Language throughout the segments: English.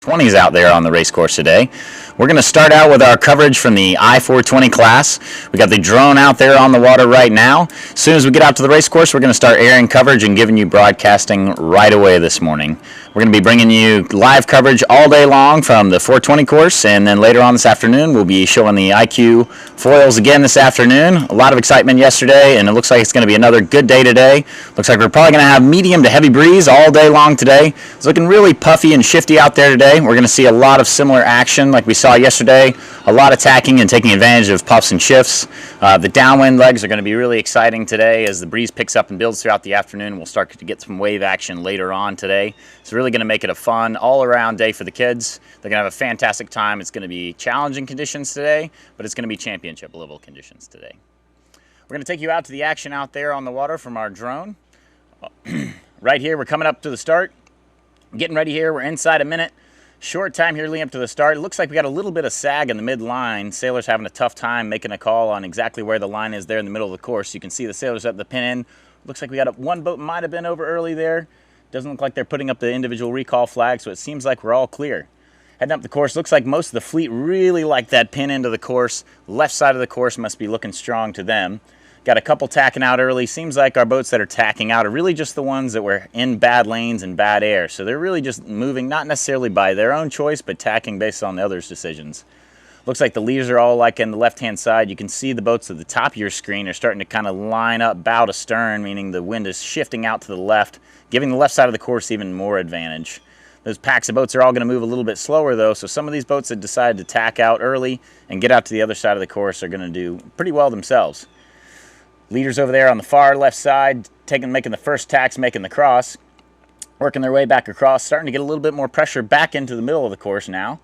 420s out there on the race course today. We're going to start out with our coverage from the I-420 class. We got the drone out there on the water right now. As soon as we get out to the race course, we're going to start airing coverage and giving you broadcasting right away this morning. We're going to be bringing you live coverage all day long from the 420 course, and then later on this afternoon we'll be showing the IQ foils again this afternoon. A lot of excitement yesterday, and it looks like it's going to be another good day today. Looks like we're probably going to have medium to heavy breeze all day long today. It's looking really puffy and shifty out there today. We're going to see a lot of similar action like we saw yesterday. A lot of tacking and taking advantage of puffs and shifts. The downwind legs are going to be really exciting today as the breeze picks up and builds throughout the afternoon. We'll start to get some wave action later on today. It's really going to make it a fun all-around day for the kids. They're going to have a fantastic time. It's going to be challenging conditions today, but it's going to be championship level conditions today. We're going to take you out to the action out there on the water from our drone. Right here, we're coming up to the start. Getting ready here. We're inside a minute. Short time here leading up to the start. It looks like we got a little bit of sag in the mid-line. Sailors having a tough time making a call on exactly where the line is there in the middle of the course. You can see the sailors at the pin end. Looks like we got one boat might have been over early there. Doesn't look like they're putting up the individual recall flag, so it seems like we're all clear. Heading up the course, looks like most of the fleet really like that pin end of the course. Left side of the course must be looking strong to them. Got a couple tacking out early. Seems like our boats that are tacking out are really just the ones that were in bad lanes and bad air. So they're really just moving, not necessarily by their own choice, but tacking based on the others' decisions. Looks like the leaders are all like in the left-hand side. You can see the boats at the top of your screen are starting to kind of line up bow to stern, meaning the wind is shifting out to the left, giving the left side of the course even more advantage. Those packs of boats are all going to move a little bit slower though, so some of these boats that decided to tack out early and get out to the other side of the course are going to do pretty well themselves. Leaders over there on the far left side, making the first tacks, making the cross, working their way back across, starting to get a little bit more pressure back into the middle of the course now.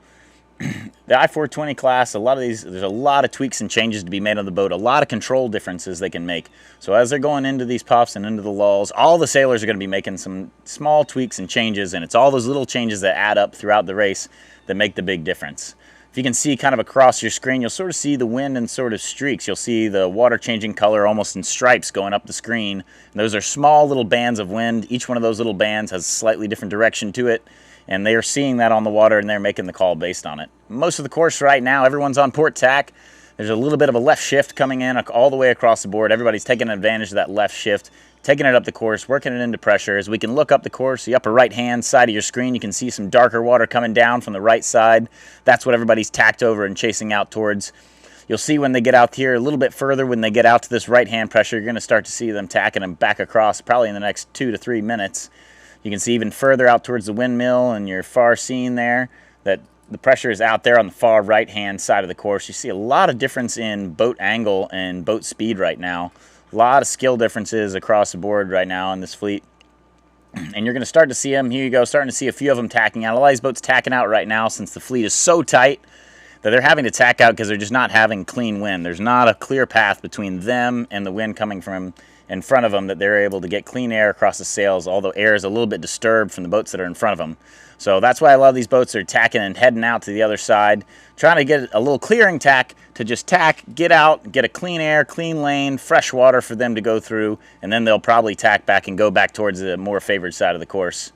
The I-420 class, there's a lot of tweaks and changes to be made on the boat, a lot of control differences they can make. So as they're going into these puffs and into the lulls, all the sailors are going to be making some small tweaks and changes, and it's all those little changes that add up throughout the race that make the big difference. If you can see kind of across your screen, you'll sort of see the wind in sort of streaks. You'll see the water changing color almost in stripes going up the screen. And those are small little bands of wind. Each one of those little bands has a slightly different direction to it. And they are seeing that on the water and they're making the call based on it. Most of the course right now, everyone's on port tack. There's a little bit of a left shift coming in all the way across the board. Everybody's taking advantage of that left shift, taking it up the course, working it into pressure. As we can look up the course, the upper right-hand side of your screen, you can see some darker water coming down from the right side. That's what everybody's tacked over and chasing out towards. You'll see when they get out here a little bit further, when they get out to this right-hand pressure, you're going to start to see them tacking them back across probably in the next 2 to 3 minutes. You can see even further out towards the windmill and your far scene there that the pressure is out there on the far right-hand side of the course. You see a lot of difference in boat angle and boat speed right now. A lot of skill differences across the board right now in this fleet. And you're going to start to see them. Here you go, starting to see a few of them tacking out. A lot of these boats tacking out right now since the fleet is so tight that they're having to tack out because they're just not having clean wind. There's not a clear path between them and the wind coming from in front of them that they're able to get clean air across the sails, although air is a little bit disturbed from the boats that are in front of them. So that's why a lot of these boats are tacking and heading out to the other side, trying to get a little clearing tack to just tack, get out, get a clean air, clean lane, fresh water for them to go through, and then they'll probably tack back and go back towards the more favored side of the course.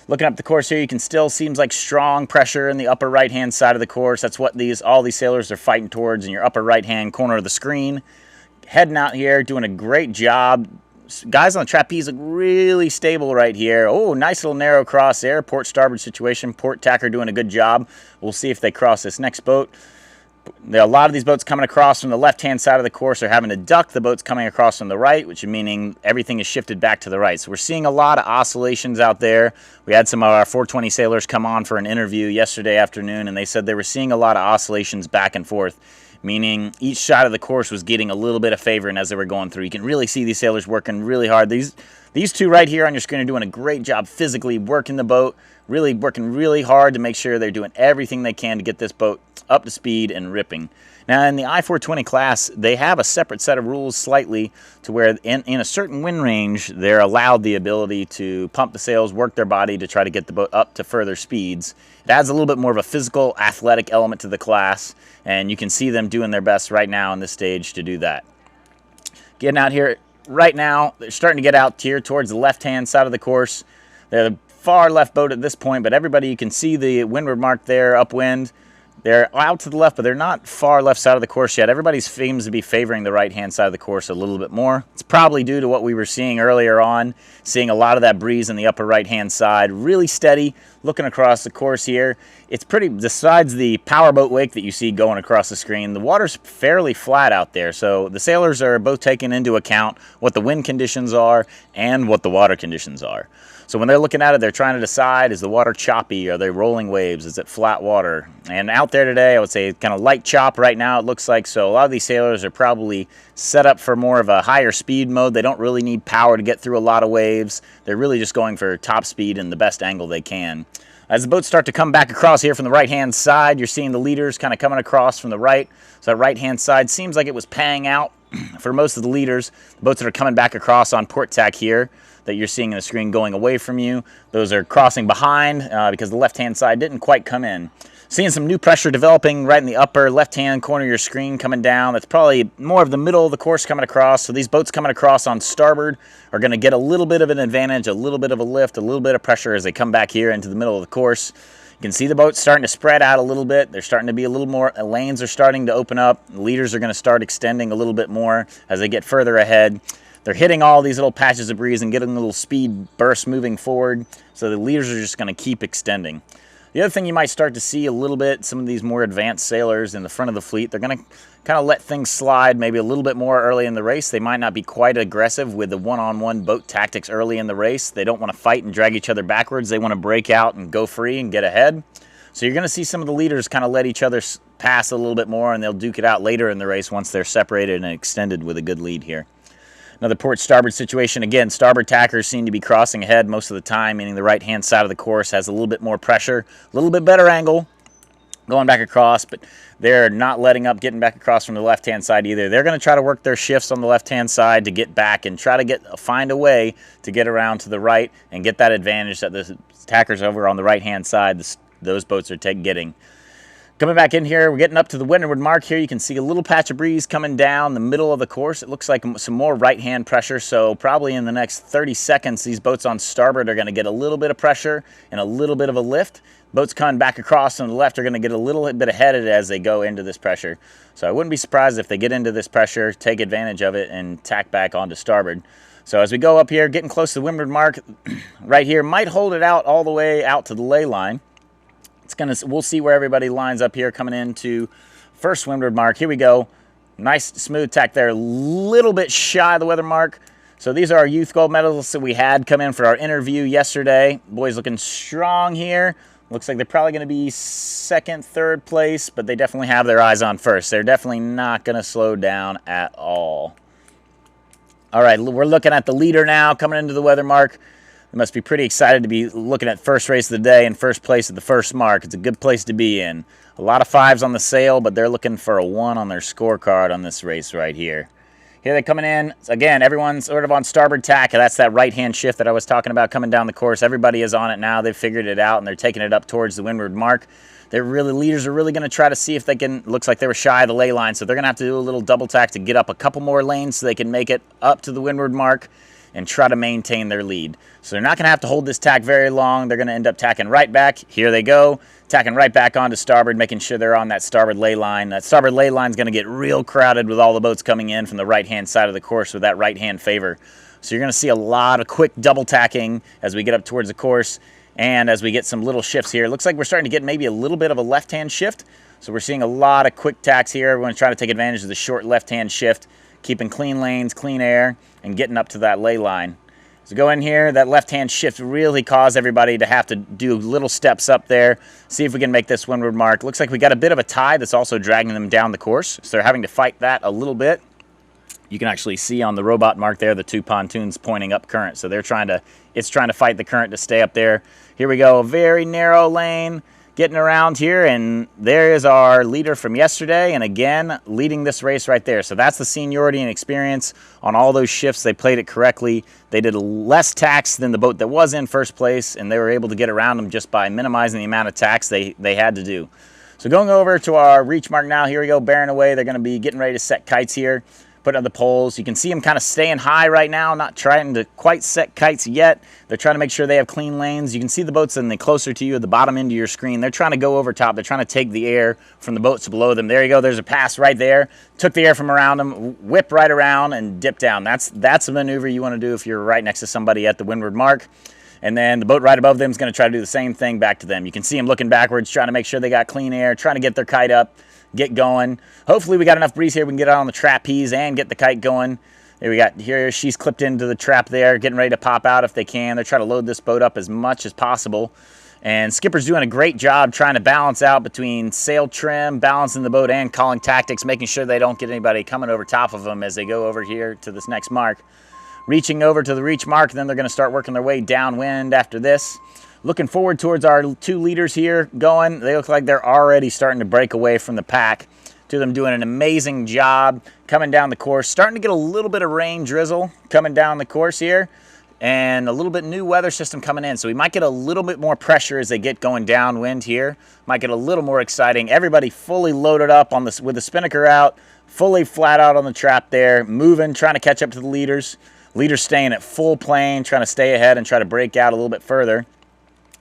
Looking up the course here, you can still seems like strong pressure in the upper right-hand side of the course. That's what all these sailors are fighting towards in your upper right-hand corner of the screen. Heading out here, doing a great job. Guys on the trapeze look really stable right here. Oh, nice little narrow cross there. Port starboard situation. Port tacker doing a good job. We'll see if they cross this next boat. There are a lot of these boats coming across from the left-hand side of the course are having to duck the boats coming across from the right, which is meaning everything is shifted back to the right. So we're seeing a lot of oscillations out there. We had some of our 420 sailors come on for an interview yesterday afternoon, and they said they were seeing a lot of oscillations back and forth, meaning each side of the course was getting a little bit of favor, and as they were going through, you can really see these sailors working really hard. These two right here on your screen are doing a great job physically working the boat, really working really hard to make sure they're doing everything they can to get this boat up to speed and ripping. Now in the I-420 class, they have a separate set of rules slightly to where in a certain wind range, they're allowed the ability to pump the sails, work their body to try to get the boat up to further speeds. It adds a little bit more of a physical, athletic element to the class, and you can see them doing their best right now on this stage to do that. Getting out here right now, they're starting to get out here towards the left-hand side of the course. They're far left boat at this point, but everybody, you can see the windward mark there, upwind. They're out to the left, but they're not far left side of the course yet. Everybody seems to be favoring the right-hand side of the course a little bit more. It's probably due to what we were seeing earlier on, seeing a lot of that breeze in the upper right-hand side, really steady, looking across the course here. It's pretty, besides the powerboat wake that you see going across the screen, the water's fairly flat out there. So the sailors are both taking into account what the wind conditions are and what the water conditions are. So when they're looking at it, they're trying to decide, is the water choppy? Are they rolling waves? Is it flat water? And out there today, I would say kind of light chop right now, it looks like. So a lot of these sailors are probably set up for more of a higher speed mode. They don't really need power to get through a lot of waves. They're really just going for top speed and the best angle they can. As the boats start to come back across here from the right-hand side, you're seeing the leaders kind of coming across from the right. So that right-hand side seems like it was paying out for most of the leaders. The boats that are coming back across on port tack here that you're seeing in the screen going away from you, those are crossing behind because the left-hand side didn't quite come in. Seeing some new pressure developing right in the upper left-hand corner of your screen coming down. That's probably more of the middle of the course coming across. So these boats coming across on starboard are going to get a little bit of an advantage, a little bit of a lift, a little bit of pressure as they come back here into the middle of the course. You can see the boats starting to spread out a little bit. They're starting to be a little more, lanes are starting to open up. The leaders are going to start extending a little bit more as they get further ahead. They're hitting all these little patches of breeze and getting a little speed burst moving forward. So the leaders are just going to keep extending. The other thing you might start to see a little bit, some of these more advanced sailors in the front of the fleet, they're going to kind of let things slide maybe a little bit more early in the race. They might not be quite aggressive with the one-on-one boat tactics early in the race. They don't want to fight and drag each other backwards. They want to break out and go free and get ahead. So you're going to see some of the leaders kind of let each other pass a little bit more, and they'll duke it out later in the race once they're separated and extended with a good lead here. Another port starboard situation. Again, starboard tackers seem to be crossing ahead most of the time, meaning the right-hand side of the course has a little bit more pressure, a little bit better angle going back across, but they're not letting up getting back across from the left-hand side either. They're going to try to work their shifts on the left-hand side to get back and try to find a way to get around to the right and get that advantage that the tackers over on the right-hand side, those boats are getting. Coming back in here, we're getting up to the windward mark here. You can see a little patch of breeze coming down the middle of the course. It looks like some more right-hand pressure, so probably in the next 30 seconds, these boats on starboard are going to get a little bit of pressure and a little bit of a lift. Boats coming back across on the left are going to get a little bit ahead of it as they go into this pressure. So I wouldn't be surprised if they get into this pressure, take advantage of it, and tack back onto starboard. So as we go up here, getting close to the windward mark, right here, might hold it out all the way out to the ley line. We'll see where everybody lines up here coming into first windward mark. Here we go. Nice smooth tack there. A little bit shy of the weather mark. So these are our youth gold medalists that we had come in for our interview yesterday. Boys looking strong here. Looks like they're probably going to be second, third place, but they definitely have their eyes on first. They're definitely not going to slow down at all. All right, we're looking at the leader now coming into the weather mark. They must be pretty excited to be looking at first race of the day and first place at the first mark. It's a good place to be in. A lot of 5s on the sail, but they're looking for a 1 on their scorecard on this race right here. Here they're coming in. Again, everyone's sort of on starboard tack. That's that right-hand shift that I was talking about coming down the course. Everybody is on it now. They've figured it out, and they're taking it up towards the windward mark. Leaders are really going to try to see if they can. Looks like they were shy of the ley line, so they're going to have to do a little double tack to get up a couple more lanes so they can make it up to the windward mark and try to maintain their lead. So they're not going to have to hold this tack very long. They're going to end up tacking right back. Here they go, tacking right back onto starboard, making sure they're on that starboard ley line. That starboard ley line is going to get real crowded with all the boats coming in from the right-hand side of the course with that right-hand favor. So you're going to see a lot of quick double tacking as we get up towards the course and as we get some little shifts here. It looks like we're starting to get maybe a little bit of a left-hand shift. So we're seeing a lot of quick tacks here. Everyone's trying to take advantage of the short left-hand shift, keeping clean lanes, clean air, and getting up to that ley line. So go in here, that left-hand shift really caused everybody to have to do little steps up there, see if we can make this windward mark. Looks like we got a bit of a tide that's also dragging them down the course, so they're having to fight that a little bit. You can actually see on the robot mark there the 2 pontoons pointing up current, so it's trying to fight the current to stay up there. Here we go, a very narrow lane, getting around here, and there is our leader from yesterday, and again, leading this race right there. So that's the seniority and experience on all those shifts. They played it correctly. They did less tacks than the boat that was in first place, and they were able to get around them just by minimizing the amount of tacks they had to do. So going over to our reach mark now, here we go, bearing away. They're going to be getting ready to set kites here. putting on the poles. You can see them kind of staying high right now, not trying to quite set kites yet. They're trying to make sure they have clean lanes. You can see the boats in the closer to you at the bottom end of your screen. They're trying to go over top. They're trying to take the air from the boats below them. There you go. There's a pass right there. Took the air from around them, whip right around and dip down. That's a maneuver you want to do if you're right next to somebody at the windward mark. And then the boat right above them is going to try to do the same thing back to them. You can see them looking backwards, trying to make sure they got clean air, trying to get their kite up, get going. Hopefully we got enough breeze here. We can get out on the trapeze and get the kite going. There we got here. She's clipped into the trap there, getting ready to pop out if they can. They're trying to load this boat up as much as possible. And skipper's doing a great job trying to balance out between sail trim, balancing the boat, and calling tactics, making sure they don't get anybody coming over top of them as they go over here to this next mark. Reaching over to the reach mark, then they're going to start working their way downwind after this. Looking forward towards our two leaders here going. They look like they're already starting to break away from the pack. Two of them doing an amazing job coming down the course. Starting to get a little bit of rain drizzle coming down the course here. And a little bit new weather system coming in. So we might get a little bit more pressure as they get going downwind here. Might get a little more exciting. Everybody fully loaded up on this with the spinnaker out. Fully flat out on the trap there. Moving, trying to catch up to the leaders. Leaders staying at full plane, trying to stay ahead and try to break out a little bit further.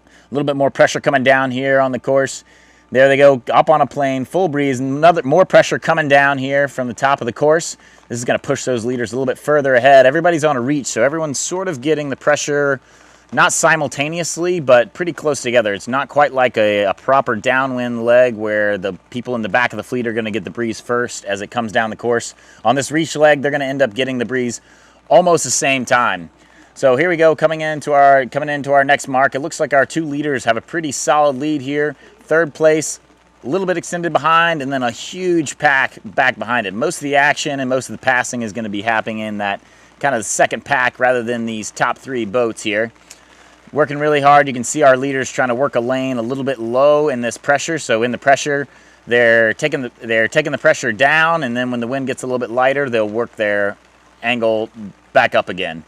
A little bit more pressure coming down here on the course. There they go, up on a plane, full breeze. More pressure coming down here from the top of the course. This is going to push those leaders a little bit further ahead. Everybody's on a reach, so everyone's sort of getting the pressure, not simultaneously, but pretty close together. It's not quite like a proper downwind leg where the people in the back of the fleet are going to get the breeze first as it comes down the course. On this reach leg, they're going to end up getting the breeze almost the same time. So here we go, coming into our next mark. It looks like our two leaders have a pretty solid lead here. Third place, a little bit extended behind, and then a huge pack back behind it. Most of the action and most of the passing is going to be happening in that kind of second pack rather than these top three boats here. Working really hard. You can see our leaders trying to work a lane a little bit low in this pressure. So in the pressure, they're taking the pressure down, and then when the wind gets a little bit lighter, they'll work their angle back up again.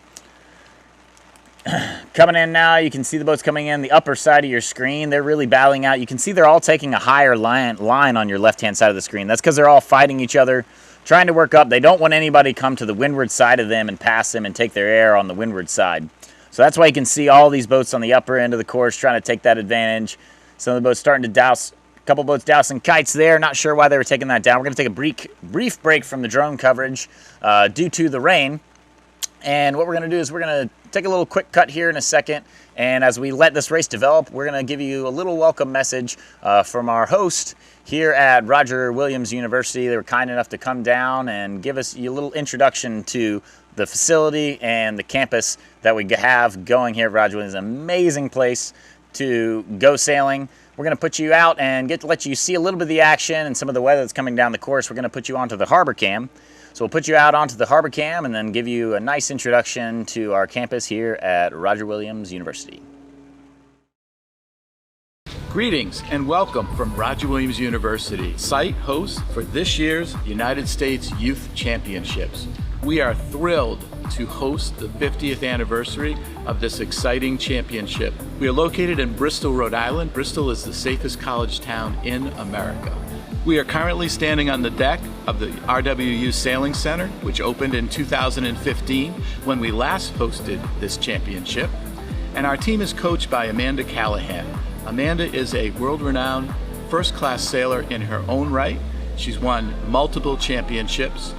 Coming in now, you can see the boats coming in the upper side of your screen. They're really battling out. You can see they're all taking a higher line on your left-hand side of the screen. That's because they're all fighting each other, trying to work up. They don't want anybody to come to the windward side of them and pass them and take their air on the windward side. So that's why you can see all these boats on the upper end of the course trying to take that advantage. Some of the boats starting to douse. A couple boats dousing kites there. Not sure why they were taking that down. We're going to take a brief break from the drone coverage due to the rain. And what we're going to do is we're going to take a little quick cut here in a second. And as we let this race develop, we're going to give you a little welcome message from our host here at Roger Williams University. They were kind enough to come down and give us a little introduction to the facility and the campus that we have going here at Roger Williams. It's an amazing place to go sailing. We're going to put you out and let you see a little bit of the action and some of the weather that's coming down the course. We're going to put you onto the harbor cam. So we'll put you out onto the harbor cam and then give you a nice introduction to our campus here at Roger Williams University. Greetings and welcome from Roger Williams University, site host for this year's United States Youth Championships. We are thrilled to host the 50th anniversary of this exciting championship. We are located in Bristol, Rhode Island. Bristol is the safest college town in America. We are currently standing on the deck of the RWU Sailing Center, which opened in 2015 when we last hosted this championship. And our team is coached by Amanda Callahan. Amanda is a world-renowned first-class sailor in her own right. She's won multiple championships,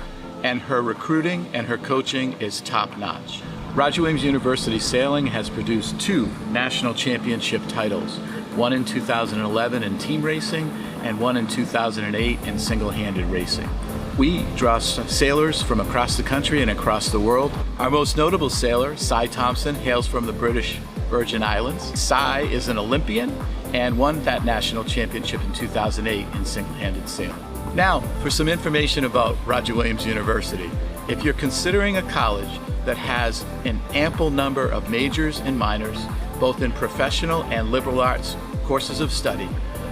and her recruiting and her coaching is top-notch. Roger Williams University Sailing has produced 2 national championship titles, one in 2011 in team racing and one in 2008 in single-handed racing. We draw sailors from across the country and across the world. Our most notable sailor, Cy Thompson, hails from the British Virgin Islands. Cy is an Olympian and won that national championship in 2008 in single-handed sailing. Now, for some information about Roger Williams University. If you're considering a college that has an ample number of majors and minors, both in professional and liberal arts courses of study,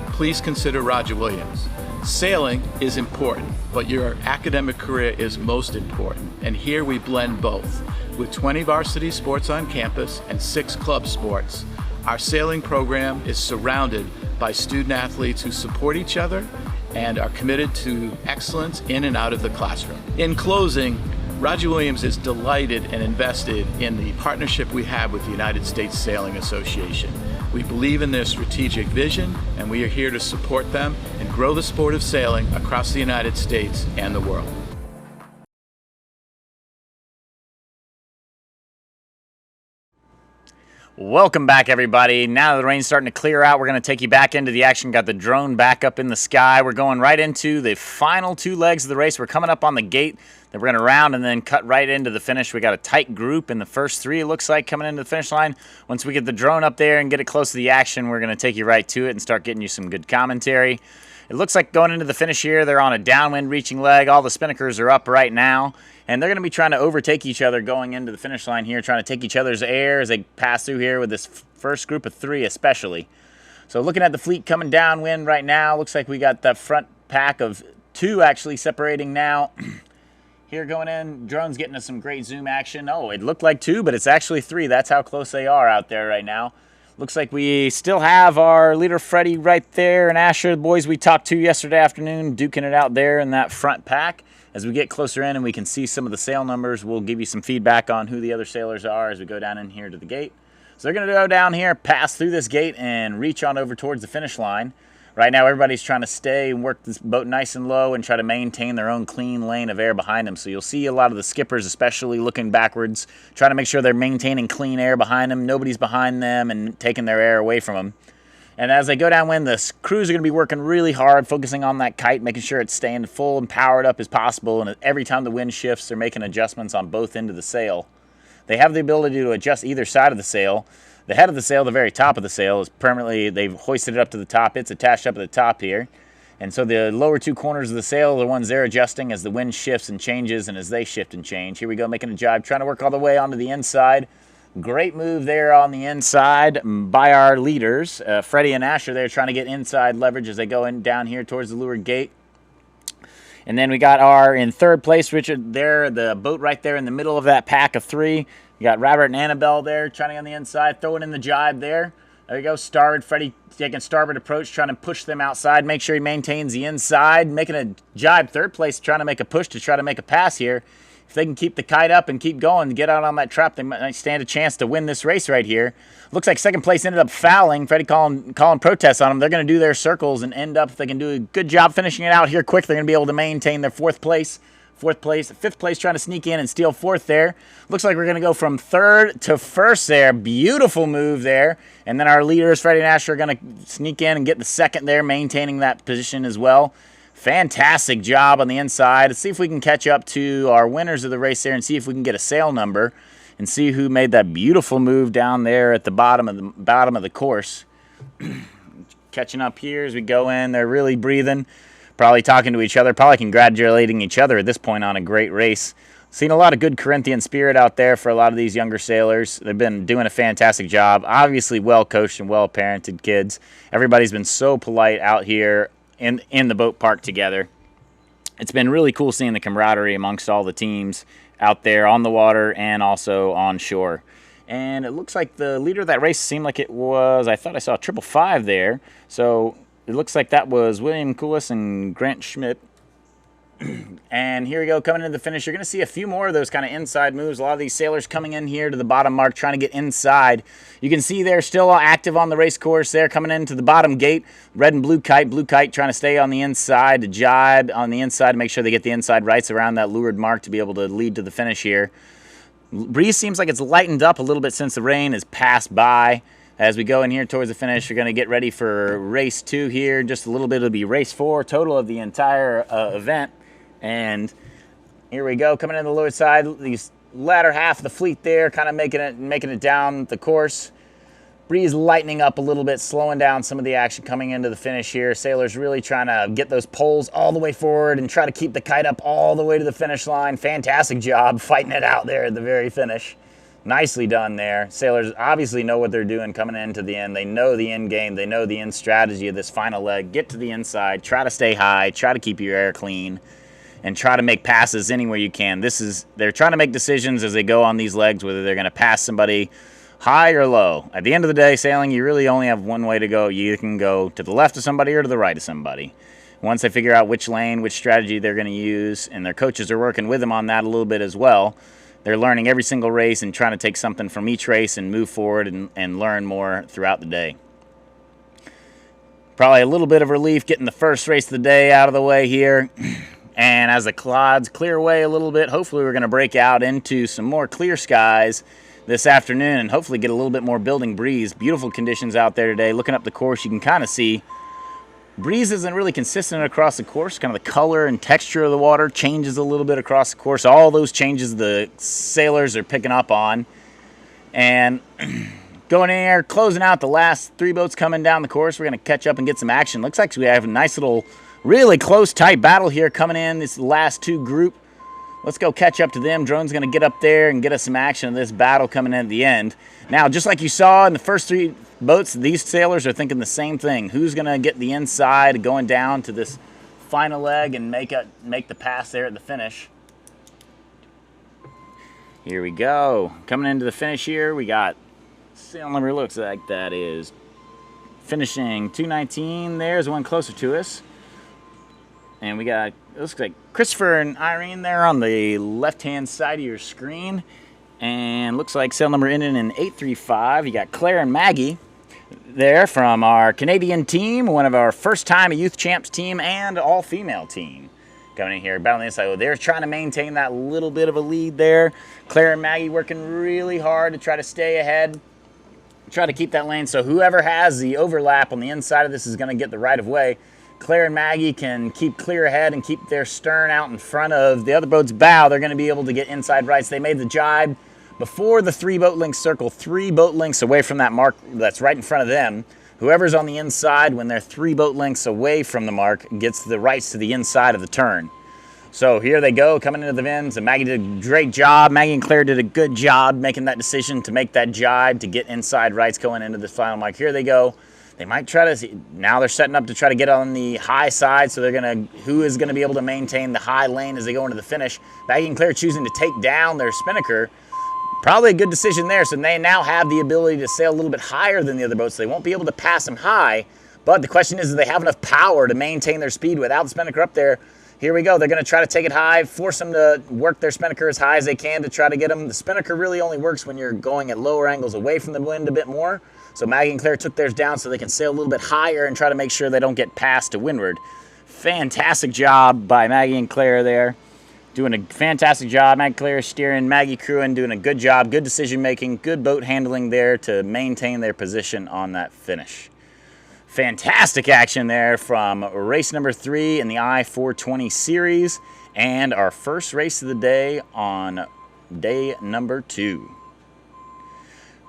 please consider Roger Williams. Sailing is important, but your academic career is most important, and here we blend both. With 20 varsity sports on campus and 6 club sports, our sailing program is surrounded by student athletes who support each other and are committed to excellence in and out of the classroom. In closing, Roger Williams is delighted and invested in the partnership we have with the United States Sailing Association. We believe in their strategic vision, and we are here to support them and grow the sport of sailing across the United States and the world. Welcome back, everybody. Now that the rain's starting to clear out, we're going to take you back into the action. Got the drone back up in the sky. We're going right into the final two legs of the race. We're coming up on the gate that we're going to round and then cut right into the finish. We got a tight group in the first three, it looks like, coming into the finish line. Once we get the drone up there and get it close to the action, we're going to take you right to it and start getting you some good commentary. It looks like going into the finish here, they're on a downwind reaching leg. All the spinnakers are up right now. And they're going to be trying to overtake each other going into the finish line here, trying to take each other's air as they pass through here with this first group of three especially. So looking at the fleet coming downwind right now, looks like we got that front pack of two actually separating now. Here going in, drone's getting us some great zoom action. Oh, it looked like two, but it's actually three. That's how close they are out there right now. Looks like we still have our leader Freddie right there and Asher, the boys we talked to yesterday afternoon, duking it out there in that front pack. As we get closer in and we can see some of the sail numbers, we'll give you some feedback on who the other sailors are as we go down in here to the gate. So they're going to go down here, pass through this gate, and reach on over towards the finish line. Right now, everybody's trying to stay and work this boat nice and low and try to maintain their own clean lane of air behind them. So you'll see a lot of the skippers, especially looking backwards, trying to make sure they're maintaining clean air behind them. Nobody's behind them and taking their air away from them. And as they go downwind, the crews are going to be working really hard, focusing on that kite, making sure it's staying full and powered up as possible. And every time the wind shifts, they're making adjustments on both ends of the sail. They have the ability to adjust either side of the sail. The head of the sail, the very top of the sail, is permanently, they've hoisted it up to the top. It's attached up at the top here. And so the lower two corners of the sail are the ones they're adjusting as the wind shifts and changes and as they shift and change. Here we go, making a jibe, trying to work all the way onto the inside. Great move there on the inside by our leaders. Freddie and Asher there trying to get inside leverage as they go in down here towards the leeward gate. And then we got our, in third place, Richard there, the boat right there in the middle of that pack of three. You got Robert and Annabelle there trying on the inside, throwing in the jibe there. There you go, starboard. Freddie taking starboard approach, trying to push them outside, make sure he maintains the inside, making a jibe third place, trying to make a push to try to make a pass here. If they can keep the kite up and keep going and get out on that trap, they might stand a chance to win this race right here. Looks like second place ended up fouling. Freddie calling protests on them. They're going to do their circles and end up, if they can do a good job finishing it out here quick, they're going to be able to maintain their fourth place. Fifth place trying to sneak in and steal fourth there. Looks like we're going to go from third to first there. Beautiful move there. And then our leaders, Freddie and Asher, are going to sneak in and get the second there, maintaining that position as well. Fantastic job on the inside. Let's see if we can catch up to our winners of the race there and see if we can get a sail number and see who made that beautiful move down there at the bottom of the course. Catching up here as we go in. They're really breathing, probably talking to each other, probably congratulating each other at this point on a great race. Seen a lot of good Corinthian spirit out there for a lot of these younger sailors. They've been doing a fantastic job. Obviously well-coached and well-parented kids. Everybody's been so polite out here in the boat park together. It's been really cool seeing the camaraderie amongst all the teams out there on the water and also on shore. And it looks like the leader of that race seemed like it was, I thought I saw a 555 there. So it looks like that was William Coulis and Grant Schmidt. And here we go, coming into the finish. You're going to see a few more of those kind of inside moves. A lot of these sailors coming in here to the bottom mark, trying to get inside. You can see they're still active on the race course there, coming into the bottom gate. Red and blue kite trying to stay on the inside, to jibe on the inside to make sure they get the inside rights around that leeward mark to be able to lead to the finish here. Breeze seems like it's lightened up a little bit since the rain has passed by. As we go in here towards the finish, you're going to get ready for race 2 here. Just a little bit, it'll be race 4 total of the entire event. And here we go, coming in the leeward side, these latter half of the fleet there, kind of making it down the course. Breeze lightening up a little bit, slowing down some of the action coming into the finish here. Sailors really trying to get those poles all the way forward and try to keep the kite up all the way to the finish line. Fantastic job fighting it out there at the very finish. Nicely done there. Sailors obviously know what they're doing coming into the end. They know the end game. They know the end strategy of this final leg. Get to the inside, try to stay high, try to keep your air clean, and try to make passes anywhere you can. They're trying to make decisions as they go on these legs, whether they're going to pass somebody high or low. At the end of the day, sailing, you really only have one way to go. You can go to the left of somebody or to the right of somebody. Once they figure out which lane, which strategy they're going to use, and their coaches are working with them on that a little bit as well, they're learning every single race and trying to take something from each race and move forward and learn more throughout the day. Probably a little bit of relief getting the first race of the day out of the way here. And as the clouds clear away a little bit, hopefully we're going to break out into some more clear skies this afternoon and hopefully get a little bit more building breeze. Beautiful conditions out there today. Looking up the course, you can kind of see breeze isn't really consistent across the course. Kind of the color and texture of the water changes a little bit across the course. All those changes the sailors are picking up on. And going in there, closing out the last 3 boats coming down the course. We're going to catch up and get some action. Looks like we have a nice little, really close, tight battle here coming in. This last 2 group. Let's go catch up to them. Drone's going to get up there and get us some action in this battle coming in at the end. Now, just like you saw in the first 3 boats, these sailors are thinking the same thing. Who's going to get the inside going down to this final leg and make the pass there at the finish? Here we go. Coming into the finish here, we got sail number, looks like that is finishing 219. There's one closer to us. And we got, it looks like Christopher and Irene there on the left-hand side of your screen. And looks like sail number ending in 835. You got Claire and Maggie there from our Canadian team, one of our first-time youth champs team and all-female team. Coming in here, battling the inside. They're trying to maintain that little bit of a lead there. Claire and Maggie working really hard to try to stay ahead. Try to keep that lane, so whoever has the overlap on the inside of this is going to get the right of way. Claire and Maggie can keep clear ahead and keep their stern out in front of the other boat's bow. They're going to be able to get inside rights. They made the jibe before the 3 boat length circle, 3 boat lengths away from that mark that's right in front of them. Whoever's on the inside, when they're 3 boat lengths away from the mark, gets the rights to the inside of the turn. So here they go, coming into the Vins, and Maggie did a great job. Maggie and Claire did a good job making that decision to make that jibe to get inside rights going into the final mark. Here they go. They might try to, now they're setting up to try to get on the high side, so they're going to, who is going to be able to maintain the high lane as they go into the finish. Maggie and Claire choosing to take down their spinnaker. Probably a good decision there, so they now have the ability to sail a little bit higher than the other boats, so they won't be able to pass them high. But the question is, do they have enough power to maintain their speed without the spinnaker up there? Here we go. They're going to try to take it high, force them to work their spinnaker as high as they can to try to get them. The spinnaker really only works when you're going at lower angles away from the wind a bit more. So Maggie and Claire took theirs down so they can sail a little bit higher and try to make sure they don't get passed to windward. Fantastic job by Maggie and Claire there. Doing a fantastic job. Maggie, Claire steering, Maggie crewing, doing a good job. Good decision making, good boat handling there to maintain their position on that finish. Fantastic action there from race number 3 in the I-420 series and our first race of the day on day number 2.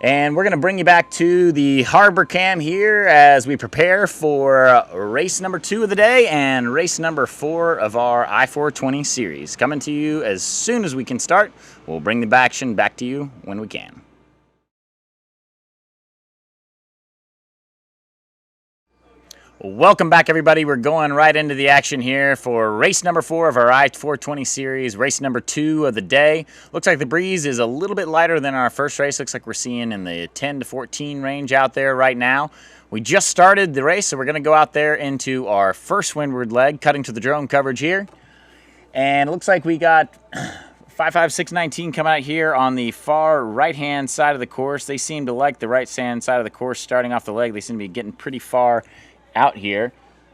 And we're going to bring you back to the harbor cam here as we prepare for race number 2 of the day and race number 4 of our I-420 series. Coming to you as soon as we can start. We'll bring the action back to you when we can. Welcome back, everybody. We're going right into the action here for race number 4 of our I-420 series, race number 2 of the day. Looks like the breeze is a little bit lighter than our first race. Looks like we're seeing in the 10 to 14 range out there right now. We just started the race, so we're going to go out there into our first windward leg, cutting to the drone coverage here. And it looks like we got 55619 coming out here on the far right-hand side of the course. They seem to like the right-hand side of the course starting off the leg. They seem to be getting pretty far out here.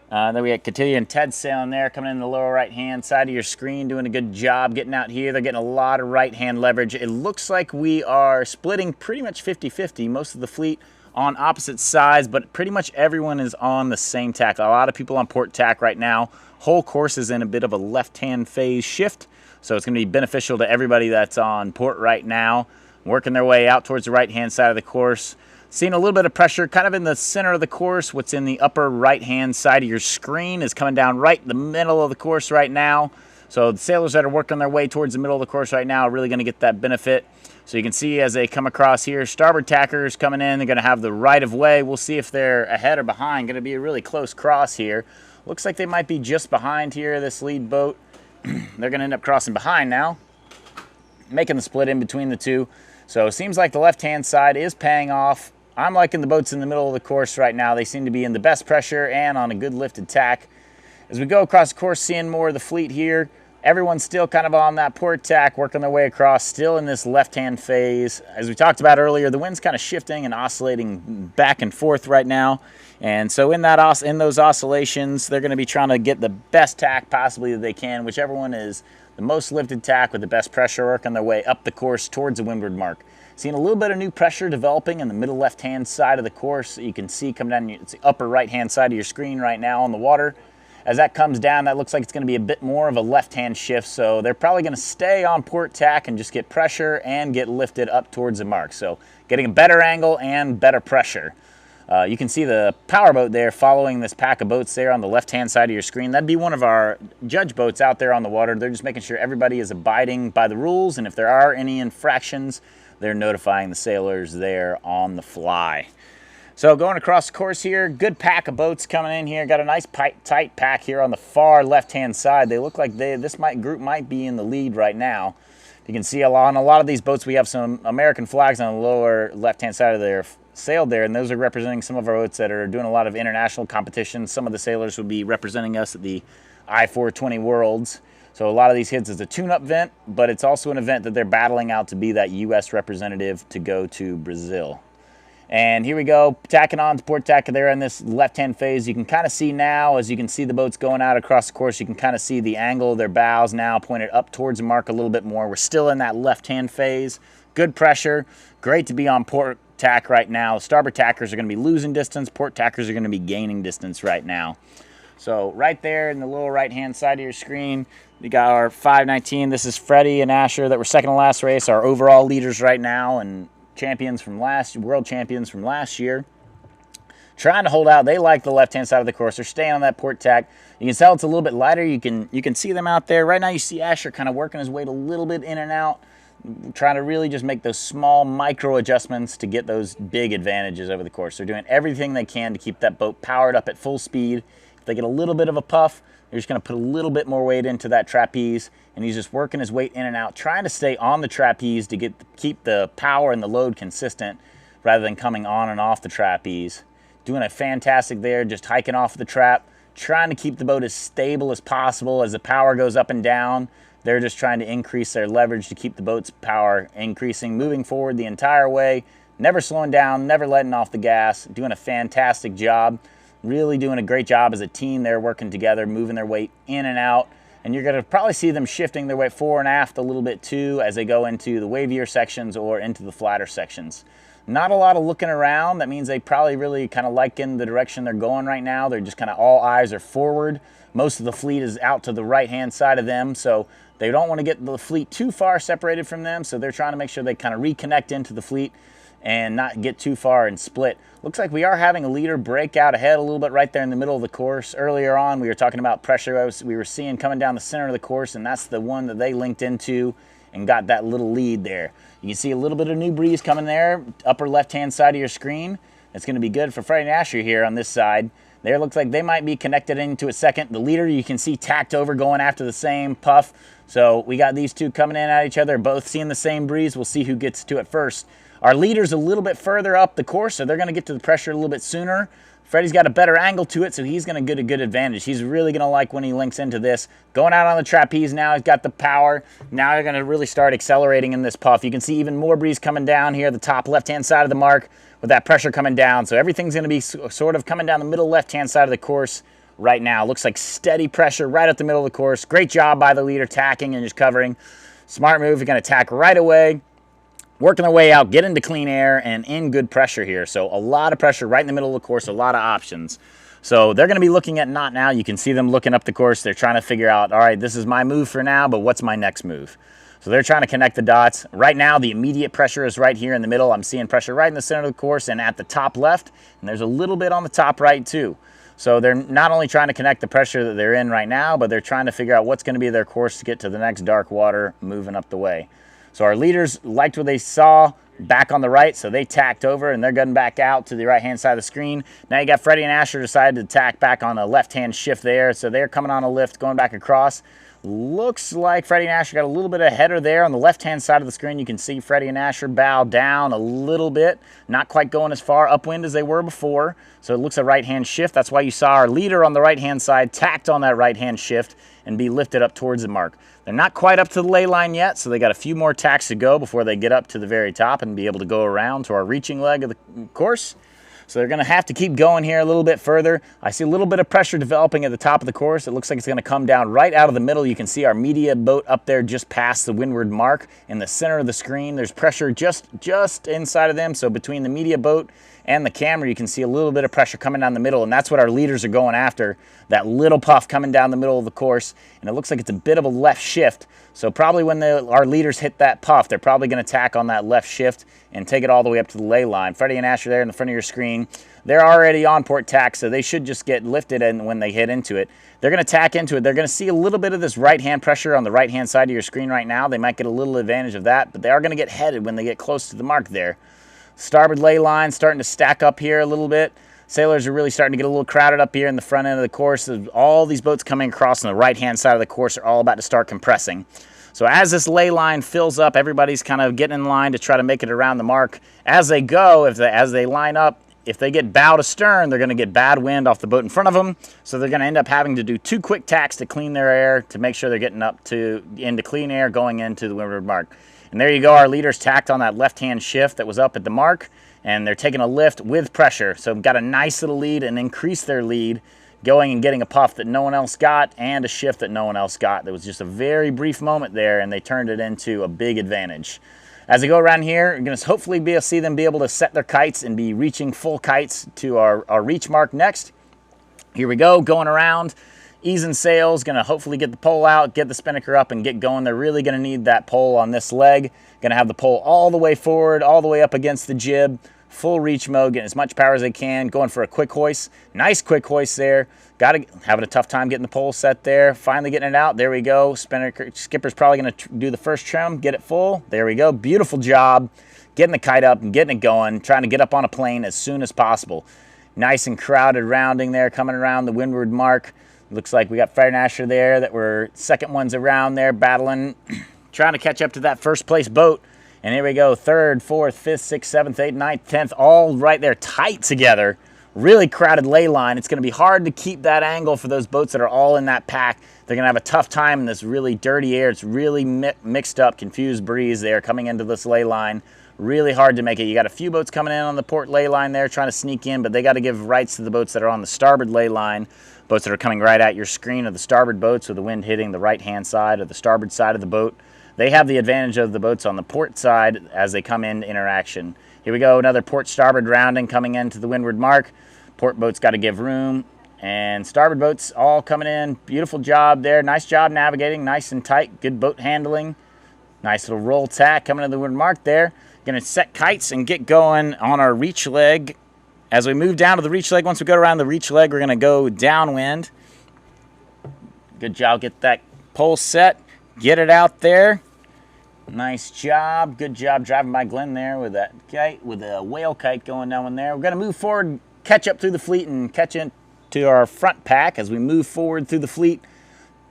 Then we got Cotillion and Ted sailing there, coming in the lower right-hand side of your screen, doing a good job getting out here. They're getting a lot of right-hand leverage. It looks like we are splitting pretty much 50-50. Most of the fleet on opposite sides, but pretty much everyone is on the same tack. A lot of people on port tack right now. Whole course is in a bit of a left-hand phase shift, so it's going to be beneficial to everybody that's on port right now, working their way out towards the right-hand side of the course. Seeing a little bit of pressure kind of in the center of the course. What's in the upper right-hand side of your screen is coming down right in the middle of the course right now. So the sailors that are working their way towards the middle of the course right now are really going to get that benefit. So you can see as they come across here, starboard tackers coming in. They're going to have the right of way. We'll see if they're ahead or behind. Going to be a really close cross here. Looks like they might be just behind here, this lead boat. They're going to end up crossing behind now, making the split in between the two. So it seems like the left-hand side is paying off. I'm liking the boats in the middle of the course right now. They seem to be in the best pressure and on a good lifted tack. As we go across the course, seeing more of the fleet here, everyone's still kind of on that port tack, working their way across, still in this left-hand phase. As we talked about earlier, the wind's kind of shifting and oscillating back and forth right now. And so in those oscillations, they're going to be trying to get the best tack possibly that they can, whichever one is the most lifted tack with the best pressure, working their way up the course towards the windward mark. Seeing a little bit of new pressure developing in the middle left-hand side of the course. You can see coming down the upper right-hand side of your screen right now on the water. As that comes down, that looks like it's going to be a bit more of a left-hand shift, so they're probably going to stay on port tack and just get pressure and get lifted up towards the mark. So getting a better angle and better pressure. You can see the powerboat there following this pack of boats there on the left-hand side of your screen. That'd be one of our judge boats out there on the water. They're just making sure everybody is abiding by the rules, and if there are any infractions, they're notifying the sailors there on the fly. So going across the course here, good pack of boats coming in here. Got a nice tight pack here on the far left-hand side. They look like this group might be in the lead right now. You can see on a lot of these boats, we have some American flags on the lower left-hand side of their sail there, and those are representing some of our boats that are doing a lot of international competitions. Some of the sailors would be representing us at the I-420 Worlds. So a lot of these hits is a tune-up event, but it's also an event that they're battling out to be that U.S. representative to go to Brazil. And here we go, tacking on to port tack there in this left-hand phase. You can kind of see now, as you can see the boats going out across the course, you can kind of see the angle of their bows now pointed up towards the mark a little bit more. We're still in that left-hand phase. Good pressure. Great to be on port tack right now. Starboard tackers are going to be losing distance. Port tackers are going to be gaining distance right now. So right there in the lower right-hand side of your screen, we got our 519. This is Freddie and Asher that were second to last race, our overall leaders right now, and champions from world champions from last year. Trying to hold out. They like the left-hand side of the course. They're staying on that port tack. You can tell it's a little bit lighter. You can see them out there. Right now you see Asher kind of working his weight a little bit in and out, trying to really just make those small micro adjustments to get those big advantages over the course. They're doing everything they can to keep that boat powered up at full speed. If they get a little bit of a puff, they're just going to put a little bit more weight into that trapeze, and he's just working his weight in and out, trying to stay on the trapeze to keep the power and the load consistent rather than coming on and off the trapeze. Doing a fantastic there, just hiking off the trap, trying to keep the boat as stable as possible as the power goes up and down. They're just trying to increase their leverage to keep the boat's power increasing, moving forward the entire way, never slowing down, never letting off the gas, doing a fantastic job. Really doing a great job as a team. They're working together, moving their weight in and out. And you're going to probably see them shifting their weight fore and aft a little bit too as they go into the wavier sections or into the flatter sections. Not a lot of looking around. That means they probably really kind of like in the direction they're going right now. They're just kind of all eyes are forward. Most of the fleet is out to the right-hand side of them, so they don't want to get the fleet too far separated from them, so they're trying to make sure they kind of reconnect into the fleet and not get too far and split. Looks like we are having a leader break out ahead a little bit right there in the middle of the course. Earlier on, we were talking about pressure we were seeing coming down the center of the course, and that's the one that they linked into and got that little lead there. You can see a little bit of new breeze coming there, upper left-hand side of your screen. It's going to be good for Freddie and Asher here on this side. There looks like they might be connected into a second. The leader you can see tacked over going after the same puff. So we got these two coming in at each other, both seeing the same breeze. We'll see who gets to it first. Our leader's a little bit further up the course, so they're going to get to the pressure a little bit sooner. Freddie's got a better angle to it, so he's going to get a good advantage. He's really going to like when he links into this. Going out on the trapeze now, he's got the power. Now they're going to really start accelerating in this puff. You can see even more breeze coming down here, the top left-hand side of the mark, with that pressure coming down. So everything's going to be sort of coming down the middle left-hand side of the course right now. Looks like steady pressure right at the middle of the course. Great job by the leader tacking and just covering. Smart move. You're going to tack right away. Working their way out, get into clean air, and in good pressure here. So a lot of pressure right in the middle of the course, a lot of options. So they're going to be looking at knot now. You can see them looking up the course. They're trying to figure out, all right, this is my move for now, but what's my next move? So they're trying to connect the dots. Right now, the immediate pressure is right here in the middle. I'm seeing pressure right in the center of the course and at the top left, and there's a little bit on the top right too. So they're not only trying to connect the pressure that they're in right now, but they're trying to figure out what's going to be their course to get to the next dark water moving up the way. So our leaders liked what they saw back on the right, so they tacked over, and they're getting back out to the right-hand side of the screen. Now you got Freddie and Asher decided to tack back on a left-hand shift there, so they're coming on a lift, going back across. Looks like Freddie and Asher got a little bit of header there. On the left-hand side of the screen, you can see Freddie and Asher bow down a little bit. Not quite going as far upwind as they were before. So it looks a right-hand shift. That's why you saw our leader on the right-hand side tacked on that right-hand shift and be lifted up towards the mark. They're not quite up to the ley line yet, so they got a few more tacks to go before they get up to the very top and be able to go around to our reaching leg of the course. So they're going to have to keep going here a little bit further. I see a little bit of pressure developing at the top of the course. It looks like it's going to come down right out of the middle. You can see our media boat up there just past the windward mark. In the center of the screen, there's pressure just inside of them. So between the media boat and the camera, you can see a little bit of pressure coming down the middle, and that's what our leaders are going after, that little puff coming down the middle of the course. And it looks like it's a bit of a left shift. So probably when our leaders hit that puff, they're probably going to tack on that left shift and take it all the way up to the ley line. Freddie and Asher there in the front of your screen. They're already on port tack, so they should just get lifted and when they hit into it. They're going to tack into it. They're going to see a little bit of this right-hand pressure on the right-hand side of your screen right now. They might get a little advantage of that, but they are going to get headed when they get close to the mark there. Starboard ley line starting to stack up here a little bit. Sailors are really starting to get a little crowded up here in the front end of the course. All these boats coming across on the right-hand side of the course are all about to start compressing. So as this ley line fills up, everybody's kind of getting in line to try to make it around the mark. As they go, as they line up, if they get bow to stern, they're going to get bad wind off the boat in front of them. So they're going to end up having to do 2 quick tacks to clean their air to make sure they're getting up into clean air going into the windward mark. And there you go, our leaders tacked on that left-hand shift that was up at the mark, and they're taking a lift with pressure. So got a nice little lead and increased their lead, going and getting a puff that no one else got and a shift that no one else got. There was just a very brief moment there, and they turned it into a big advantage. As they go around here, you're going to hopefully see them be able to set their kites and be reaching full kites to our reach mark next. Here we go, going around, easing sails, going to hopefully get the pole out, get the spinnaker up, and get going. They're really going to need that pole on this leg. Going to have the pole all the way forward, all the way up against the jib. Full reach mode, getting as much power as they can, going for a quick hoist. Nice quick hoist there. Having a tough time getting the pole set there. Finally getting it out. There we go. Skipper's probably going to do the first trim, get it full. There we go. Beautiful job. Getting the kite up and getting it going. Trying to get up on a plane as soon as possible. Nice and crowded rounding there, coming around the windward mark. Looks like we got Freddie and Asher there that were second ones around there battling, trying to catch up to that first place boat. And here we go, 3rd, 4th, 5th, 6th, 7th, 8th, 9th, 10th, all right there tight together. Really crowded ley line. It's going to be hard to keep that angle for those boats that are all in that pack. They're going to have a tough time in this really dirty air. It's really mixed up, confused breeze there coming into this ley line. Really hard to make it. You got a few boats coming in on the port ley line there trying to sneak in, but they got to give rights to the boats that are on the starboard ley line. Boats that are coming right at your screen are the starboard boats with the wind hitting the right-hand side or the starboard side of the boat. They have the advantage of the boats on the port side as they come into interaction. Here we go, another port starboard rounding coming into the windward mark. Port boats got to give room, and starboard boats all coming in. Beautiful job there. Nice job navigating, nice and tight. Good boat handling. Nice little roll tack coming to the windward mark there. Going to set kites and get going on our reach leg. As we move down to the reach leg, once we go around the reach leg, we're going to go downwind. Good job, get that pole set. Get it out there. Nice job. Good job driving by Glenn there with that kite, with a whale kite going down in there. We're going to move forward, catch up through the fleet, and catch into our front pack as we move forward through the fleet.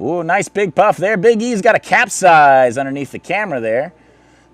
Ooh, nice big puff there. Big E's got a capsize underneath the camera there.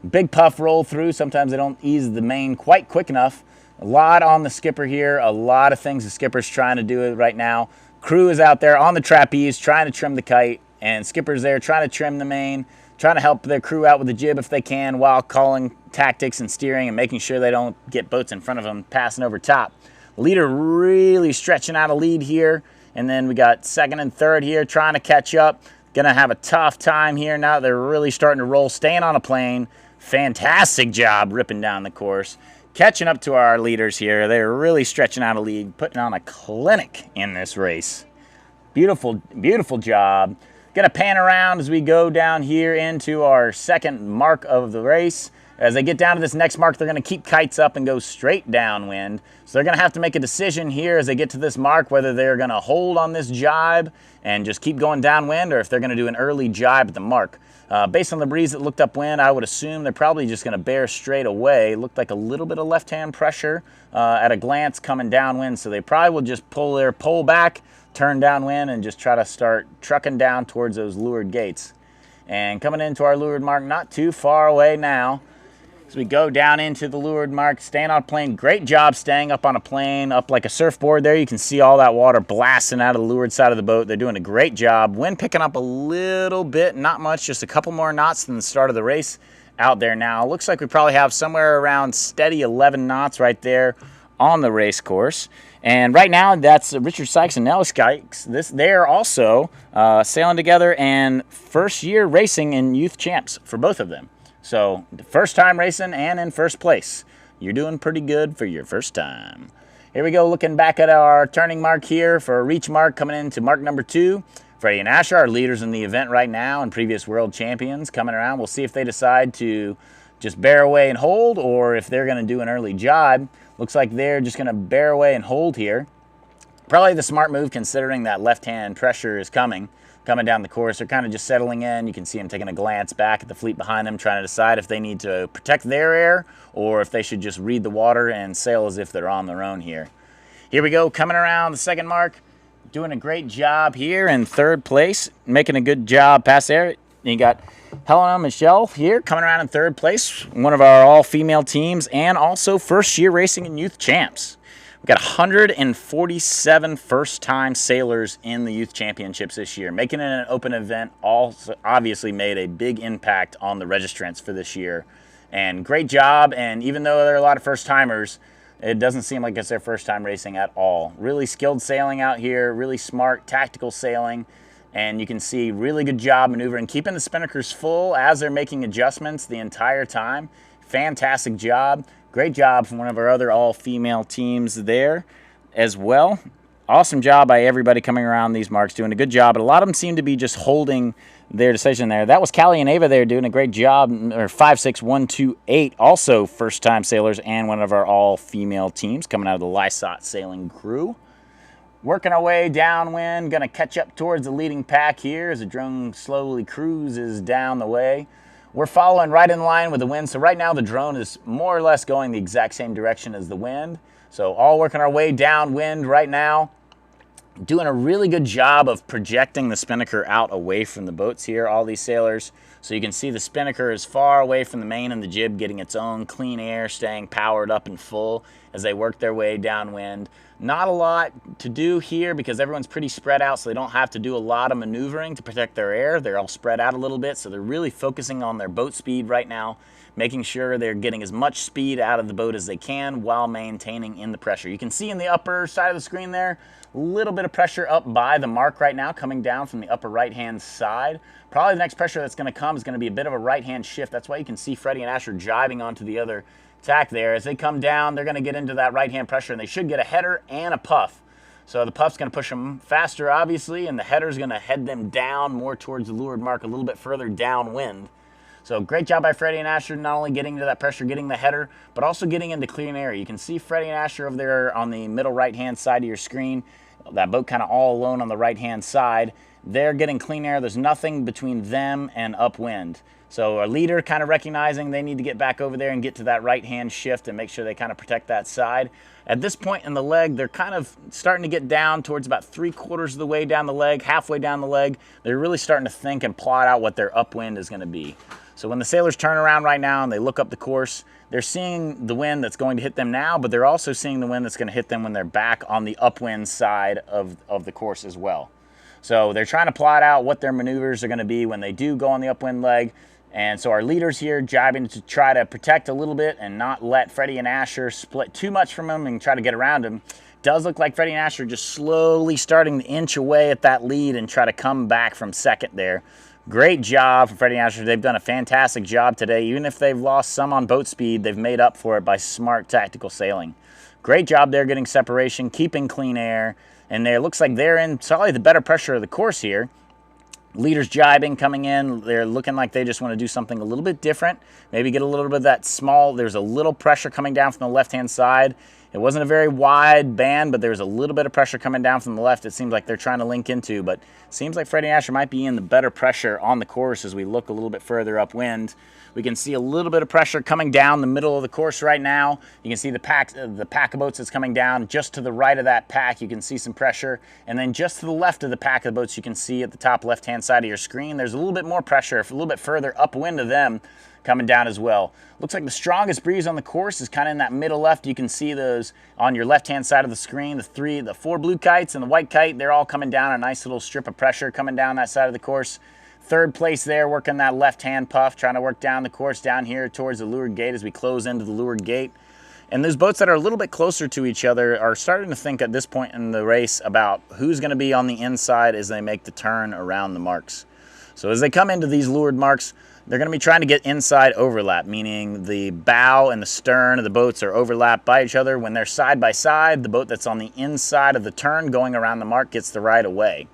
Big puff roll through. Sometimes they don't ease the main quite quick enough. A lot on the skipper here. A lot of things the skipper's trying to do right now. Crew is out there on the trapeze trying to trim the kite. And skipper's there trying to trim the main, trying to help their crew out with the jib if they can while calling tactics and steering and making sure they don't get boats in front of them passing over top. Leader really stretching out a lead here. And then we got 2nd and 3rd here trying to catch up. Gonna have a tough time here now that they're really starting to roll, staying on a plane. Fantastic job ripping down the course. Catching up to our leaders here. They're really stretching out a lead, putting on a clinic in this race. Beautiful, beautiful job. Going to pan around as we go down here into our 2nd mark of the race. As they get down to this next mark, they're going to keep kites up and go straight downwind. So they're going to have to make a decision here as they get to this mark whether they're going to hold on this jibe and just keep going downwind or if they're going to do an early jibe at the mark. Based on the breeze that looked upwind, I would assume they're probably just going to bear straight away. Looked like a little bit of left-hand pressure at a glance coming downwind, so they probably will just pull their pole back, turn downwind and just try to start trucking down towards those leeward gates. And coming into our leeward mark, not too far away now. As we go down into the leeward mark, staying on a plane. Great job staying up on a plane, up like a surfboard there. You can see all that water blasting out of the leeward side of the boat. They're doing a great job. Wind picking up a little bit, not much, just a couple more knots than the start of the race out there now. Looks like we probably have somewhere around steady 11 knots right there on the race course. And right now, that's Richard Sykes and Nellie Sykes. They're also sailing together and first year racing in youth champs for both of them. So first time racing and in first place. You're doing pretty good for your first time. Here we go, looking back at our turning mark here for a reach mark coming into mark number 2. Freddie and Asher are leaders in the event right now and previous world champions coming around. We'll see if they decide to just bear away and hold or if they're going to do an early jibe. Looks like they're just going to bear away and hold here. Probably the smart move considering that left-hand pressure is coming down the course. They're kind of just settling in. You can see them taking a glance back at the fleet behind them, trying to decide if they need to protect their air or if they should just read the water and sail as if they're on their own here. Here we go, coming around the second mark. Doing a great job here in third place, making a good job past there. You got Helena Michelle here coming around in third place, one of our all-female teams, and also first-year racing in youth champs. We've got 147 first-time sailors in the youth championships this year. Making it an open event also obviously made a big impact on the registrants for this year. And great job, and even though there are a lot of first-timers, it doesn't seem like it's their first time racing at all. Really skilled sailing out here, really smart tactical sailing, and you can see really good job maneuvering, keeping the spinnakers full as they're making adjustments the entire time. Fantastic job. Great job from one of our other all-female teams there as well. Awesome job by everybody coming around these marks, doing a good job. But a lot of them seem to be just holding their decision there. That was Callie and Ava there doing a great job, or 56128, also first-time sailors and one of our all-female teams coming out of the Lysot sailing crew. Working our way downwind, going to catch up towards the leading pack here as the drone slowly cruises down the way. We're following right in line with the wind, so right now the drone is more or less going the exact same direction as the wind. So all working our way downwind right now. Doing a really good job of projecting the spinnaker out away from the boats here, all these sailors. So you can see the spinnaker is far away from the main and the jib, getting its own clean air, staying powered up and full as they work their way downwind. Not a lot to do here because everyone's pretty spread out, so they don't have to do a lot of maneuvering to protect their air. They're all spread out a little bit, so they're really focusing on their boat speed right now, making sure they're getting as much speed out of the boat as they can while maintaining in the pressure. You can see in the upper side of the screen there, a little bit of pressure up by the mark right now coming down from the upper right-hand side. Probably the next pressure that's going to come is going to be a bit of a right-hand shift. That's why you can see Freddie and Asher jibing onto the other tack there. As they come down, they're going to get into that right-hand pressure, and they should get a header and a puff. So the puff's going to push them faster, obviously, and the header's going to head them down more towards the leeward mark, a little bit further downwind. So great job by Freddie and Asher, not only getting into that pressure, getting the header, but also getting into clean air. You can see Freddie and Asher over there on the middle right-hand side of your screen. That boat kind of all alone on the right-hand side. They're getting clean air. There's nothing between them and upwind. So our leader kind of recognizing they need to get back over there and get to that right-hand shift and make sure they kind of protect that side. At this point in the leg, they're kind of starting to get down towards about 3/4 of the way down the leg, halfway down the leg. They're really starting to think and plot out what their upwind is going to be. So when the sailors turn around right now and they look up the course, they're seeing the wind that's going to hit them now, but they're also seeing the wind that's going to hit them when they're back on the upwind side of the course as well. So they're trying to plot out what their maneuvers are going to be when they do go on the upwind leg. And so our leaders here jibing to try to protect a little bit and not let Freddie and Asher split too much from them and try to get around them. Does look like Freddie and Asher just slowly starting to inch away at that lead and try to come back from second there. Great job for Freddie and Asher. They've done a fantastic job today. Even if they've lost some on boat speed, they've made up for it by smart tactical sailing. Great job there getting separation, keeping clean air, and it looks like they're in probably the better pressure of the course here. Leaders jibing, coming in. They're looking like they just want to do something a little bit different. Maybe get a little bit of that small, there's a little pressure coming down from the left-hand side. It wasn't a very wide band, but there was a little bit of pressure coming down from the left. It seems like they're trying to link into, but it seems like Freddie Asher might be in the better pressure on the course as we look a little bit further upwind. We can see a little bit of pressure coming down the middle of the course right now. You can see the pack of boats that's coming down just to the right of that pack. You can see some pressure, and then just to the left of the pack of boats, you can see at the top left-hand side of your screen, there's a little bit more pressure, a little bit further upwind of them coming down as well. Looks like the strongest breeze on the course is kind of in that middle left. You can see those on your left-hand side of the screen. The 4 blue kites and the white kite, they're all coming down, a nice little strip of pressure coming down that side of the course. Third place there, working that left-hand puff, trying to work down the course down here towards the leeward gate as we close into the leeward gate. And those boats that are a little bit closer to each other are starting to think at this point in the race about who's going to be on the inside as they make the turn around the marks. So as they come into these leeward marks, they're going to be trying to get inside overlap, meaning the bow and the stern of the boats are overlapped by each other. When they're side by side, the boat that's on the inside of the turn going around the mark gets the right of way.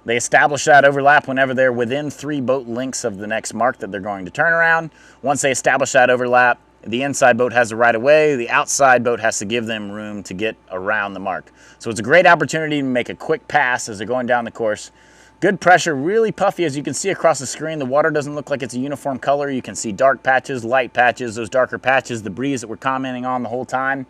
They establish that overlap whenever they're within 3 boat lengths of the next mark that they're going to turn around. Once they establish that overlap, the inside boat has the right of way. The outside boat has to give them room to get around the mark. So it's a great opportunity to make a quick pass as they're going down the course. Good pressure, really puffy. As you can see across the screen, the water doesn't look like it's a uniform color. You can see dark patches, light patches, those darker patches, the breeze that we're commenting on the whole time.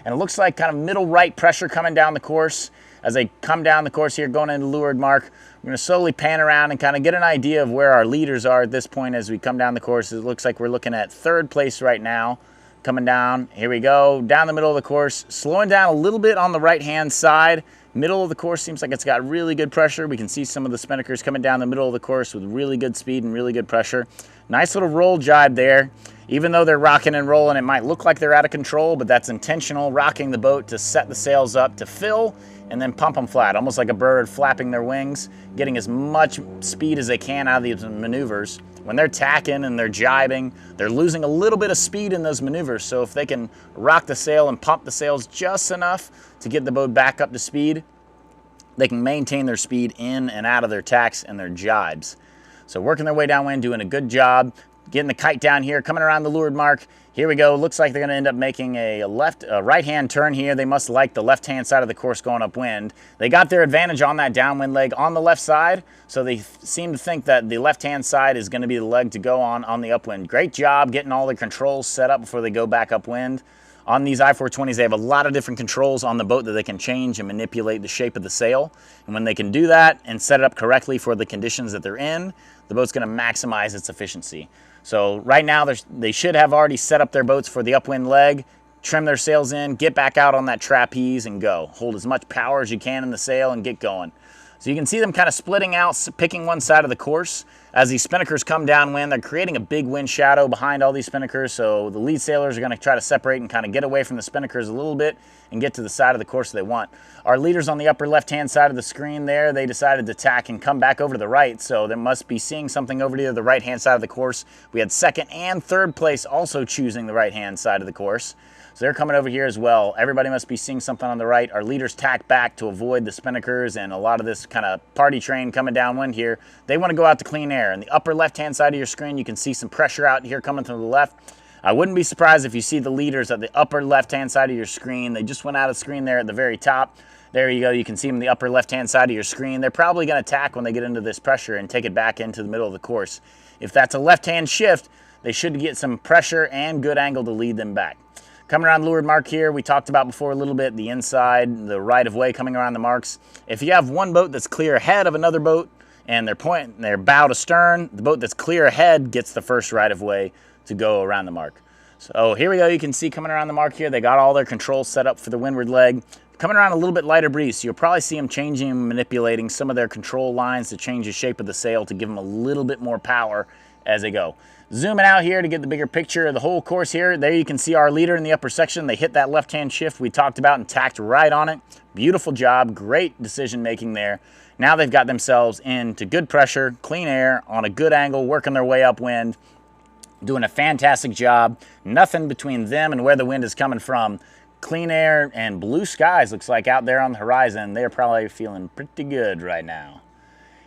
And it looks like kind of middle right pressure coming down the course. As they come down the course here, going into leeward mark, we're going to slowly pan around and kind of get an idea of where our leaders are at this point as we come down the course. It looks like we're looking at 3rd place right now, coming down. Here we go, down the middle of the course, slowing down a little bit on the right-hand side. Middle of the course seems like it's got really good pressure. We can see some of the spinnakers coming down the middle of the course with really good speed and really good pressure. Nice little roll jibe there. Even though they're rocking and rolling, it might look like they're out of control, but that's intentional, rocking the boat to set the sails up to fill and then pump them flat, almost like a bird flapping their wings, getting as much speed as they can out of these maneuvers. When they're tacking and they're jibing, they're losing a little bit of speed in those maneuvers. So if they can rock the sail and pump the sails just enough to get the boat back up to speed, they can maintain their speed in and out of their tacks and their jibes. So working their way downwind, doing a good job, getting the kite down here, coming around the leeward mark. Here we go. Looks like they're going to end up making a right-hand turn here. They must like the left-hand side of the course going upwind. They got their advantage on that downwind leg on the left side, so they seem to think that the left-hand side is going to be the leg to go on the upwind. Great job getting all the controls set up before they go back upwind. On these I-420s, they have a lot of different controls on the boat that they can change and manipulate the shape of the sail. And when they can do that and set it up correctly for the conditions that they're in, the boat's going to maximize its efficiency. So right now, they should have already set up their boats for the upwind leg, trim their sails in, get back out on that trapeze and go. Hold as much power as you can in the sail and get going. So you can see them kind of splitting out, picking one side of the course. As these spinnakers come downwind, they're creating a big wind shadow behind all these spinnakers, so the lead sailors are going to try to separate and kind of get away from the spinnakers a little bit and get to the side of the course they want. Our leaders on the upper left-hand side of the screen there, they decided to tack and come back over to the right, so they must be seeing something over to the right-hand side of the course. We had 2nd and 3rd place also choosing the right-hand side of the course. So they're coming over here as well. Everybody must be seeing something on the right. Our leaders tack back to avoid the spinnakers and a lot of this kind of party train coming downwind here. They want to go out to clean air. In the upper left-hand side of your screen, you can see some pressure out here coming to the left. I wouldn't be surprised if you see the leaders at the upper left-hand side of your screen. They just went out of screen there at the very top. There you go. You can see them in the upper left-hand side of your screen. They're probably going to tack when they get into this pressure and take it back into the middle of the course. If that's a left-hand shift, they should get some pressure and good angle to lead them back. Coming around the leeward mark here, we talked about before a little bit, the inside, the right of way coming around the marks. If you have one boat that's clear ahead of another boat and they're pointing their bow to stern, the boat that's clear ahead gets the first right of way to go around the mark. So here we go. You can see coming around the mark here, they got all their controls set up for the windward leg. Coming around a little bit lighter breeze, so you'll probably see them changing and manipulating some of their control lines to change the shape of the sail to give them a little bit more power as they go. Zooming out here to get the bigger picture of the whole course here. There you can see our leader in the upper section. They hit that left-hand shift we talked about and tacked right on it. Beautiful job, great decision making there. Now they've got themselves into good pressure, clean air, on a good angle, working their way upwind, doing a fantastic job. Nothing between them and where the wind is coming from. Clean air and blue skies looks like out there on the horizon. They're probably feeling pretty good right now.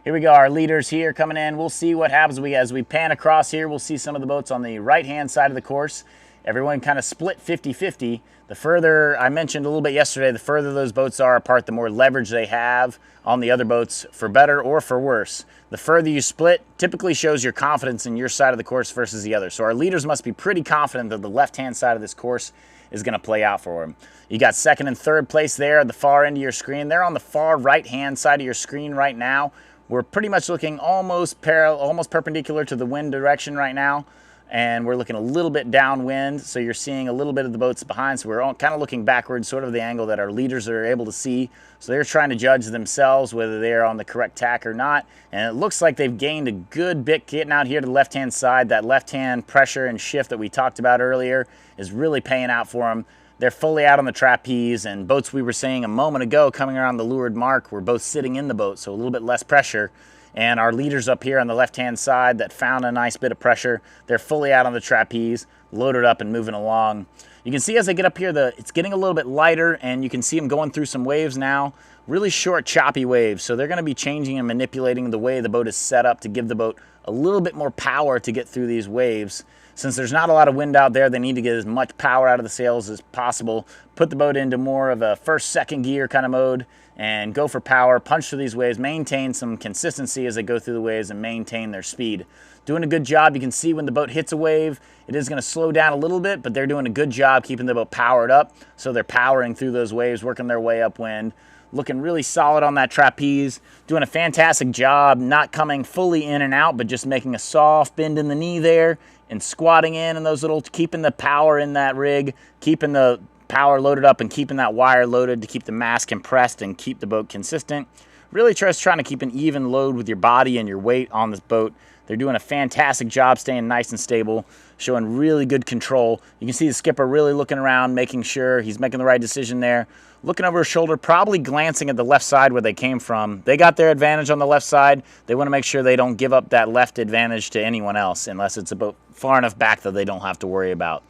Here we go, our leaders here coming in. We'll see what happens as we pan across here. We'll see some of the boats on the right-hand side of the course. everyone kind of split 50-50. The further, I mentioned a little bit yesterday, the further those boats are apart, the more leverage they have on the other boats, for better or for worse. The further you split typically shows your confidence in your side of the course versus the other. So our leaders must be pretty confident that the left-hand side of this course is going to play out for them. You got second and third place there at the far end of your screen. They're on the far right-hand side of your screen right now. We're pretty much looking almost perpendicular to the wind direction right now, and we're looking a little bit downwind, so you're seeing a little bit of the boats behind. So we're all kind of looking backwards, sort of the angle that our leaders are able to see. So they're trying to judge themselves whether they're on the correct tack or not. And it looks like they've gained a good bit getting out here to the left-hand side. That left-hand pressure and shift that we talked about earlier is really paying out for them. They're fully out on the trapeze, and boats we were seeing a moment ago coming around the leeward mark were both sitting in the boat, so a little bit less pressure. And our leaders up here on the left-hand side that found a nice bit of pressure, they're fully out on the trapeze, loaded up and moving along. You can see as they get up here, it's getting a little bit lighter, and you can see them going through some waves now. Really short, choppy waves. So they're going to be changing and manipulating the way the boat is set up to give the boat a little bit more power to get through these waves. Since there's not a lot of wind out there, they need to get as much power out of the sails as possible, put the boat into more of a first, second gear kind of mode, and go for power, punch through these waves, maintain some consistency as they go through the waves, and maintain their speed. Doing a good job. You can see when the boat hits a wave, it is going to slow down a little bit, but they're doing a good job keeping the boat powered up. So they're powering through those waves, working their way upwind, looking really solid on that trapeze, doing a fantastic job, not coming fully in and out, but just making a soft bend in the knee there, and squatting in and those little, keeping the power in that rig, keeping the power loaded up and keeping that wire loaded to keep the mast compressed and keep the boat consistent. Really just trying to keep an even load with your body and your weight on this boat. They're doing a fantastic job staying nice and stable, showing really good control. You can see the skipper really looking around, making sure he's making the right decision there. Looking over his shoulder, probably glancing at the left side where they came from. They got their advantage on the left side. They want to make sure they don't give up that left advantage to anyone else unless it's a boat far enough back that they don't have to worry about.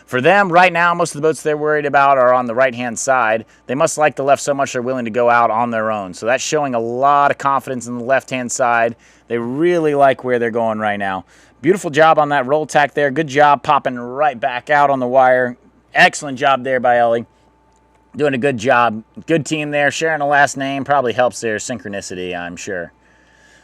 For them, right now, most of the boats they're worried about are on the right-hand side. They must like the left so much they're willing to go out on their own. So that's showing a lot of confidence in the left-hand side. They really like where they're going right now. Beautiful job on that roll tack there. Good job popping right back out on the wire. Excellent job there by Ellie. Doing a good job. Good team there. Sharing a last name probably helps their synchronicity, I'm sure.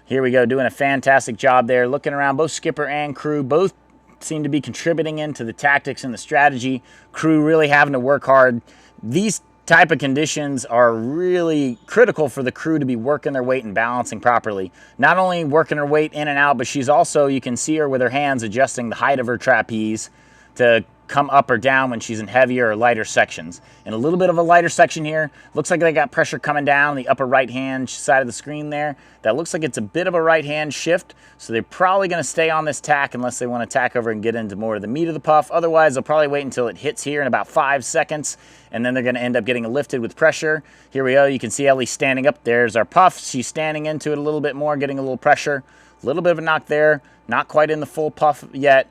Here we go, doing a fantastic job there. Looking around, both skipper and crew, both seem to be contributing into the tactics and the strategy. Crew really having to work hard. These type of conditions are really critical for the crew to be working their weight and balancing properly. Not only working her weight in and out, but she's also, you can see her with her hands adjusting the height of her trapeze to come up or down when she's in heavier or lighter sections. In a little bit of a lighter section here, looks like they got pressure coming down the upper right hand side of the screen there. That looks like it's a bit of a right hand shift, so they're probably going to stay on this tack unless they want to tack over and get into more of the meat of the puff. Otherwise, they'll probably wait until it hits here in about 5 seconds, and then they're going to end up getting lifted with pressure. Here we go. You can see Ellie standing up. There's our puff. She's standing into it a little bit more, getting a little pressure. A little bit of a knock there. Not quite in the full puff yet.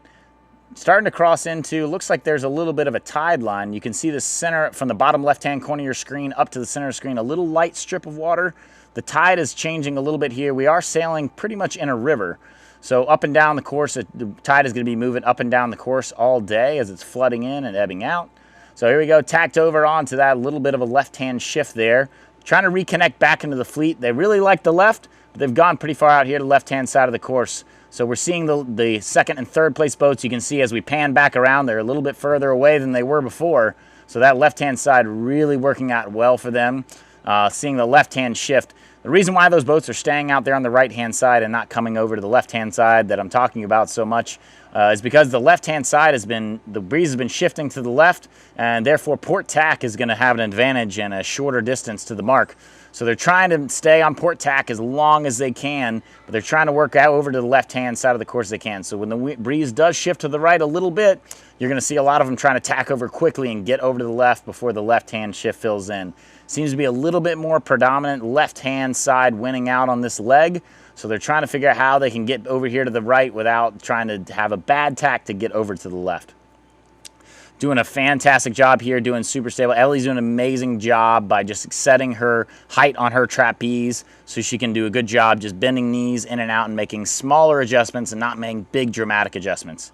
Starting to cross into, looks like there's a little bit of a tide line. You can see the center from the bottom left-hand corner of your screen up to the center of the screen, a little light strip of water. The tide is changing a little bit here. We are sailing pretty much in a river. So up and down the course, the tide is going to be moving up and down the course all day as it's flooding in and ebbing out. So here we go, tacked over onto that little bit of a left-hand shift there. Trying to reconnect back into the fleet. They really like the left, but they've gone pretty far out here to the left-hand side of the course. So we're seeing the second and third place boats. You can see as we pan back around, they're a little bit further away than they were before. So that left-hand side really working out well for them. Seeing the left-hand shift. The reason why those boats are staying out there on the right-hand side and not coming over to the left-hand side that I'm talking about so much is because the left-hand side the breeze has been shifting to the left, and therefore port tack is going to have an advantage and a shorter distance to the mark. So they're trying to stay on port tack as long as they can, but they're trying to work out over to the left-hand side of the course they can. So when the breeze does shift to the right a little bit, you're going to see a lot of them trying to tack over quickly and get over to the left before the left-hand shift fills in. Seems to be a little bit more predominant left-hand side winning out on this leg. So they're trying to figure out how they can get over here to the right without trying to have a bad tack to get over to the left. Doing a fantastic job here, doing super stable. Ellie's doing an amazing job by just setting her height on her trapeze so she can do a good job just bending knees in and out and making smaller adjustments and not making big dramatic adjustments.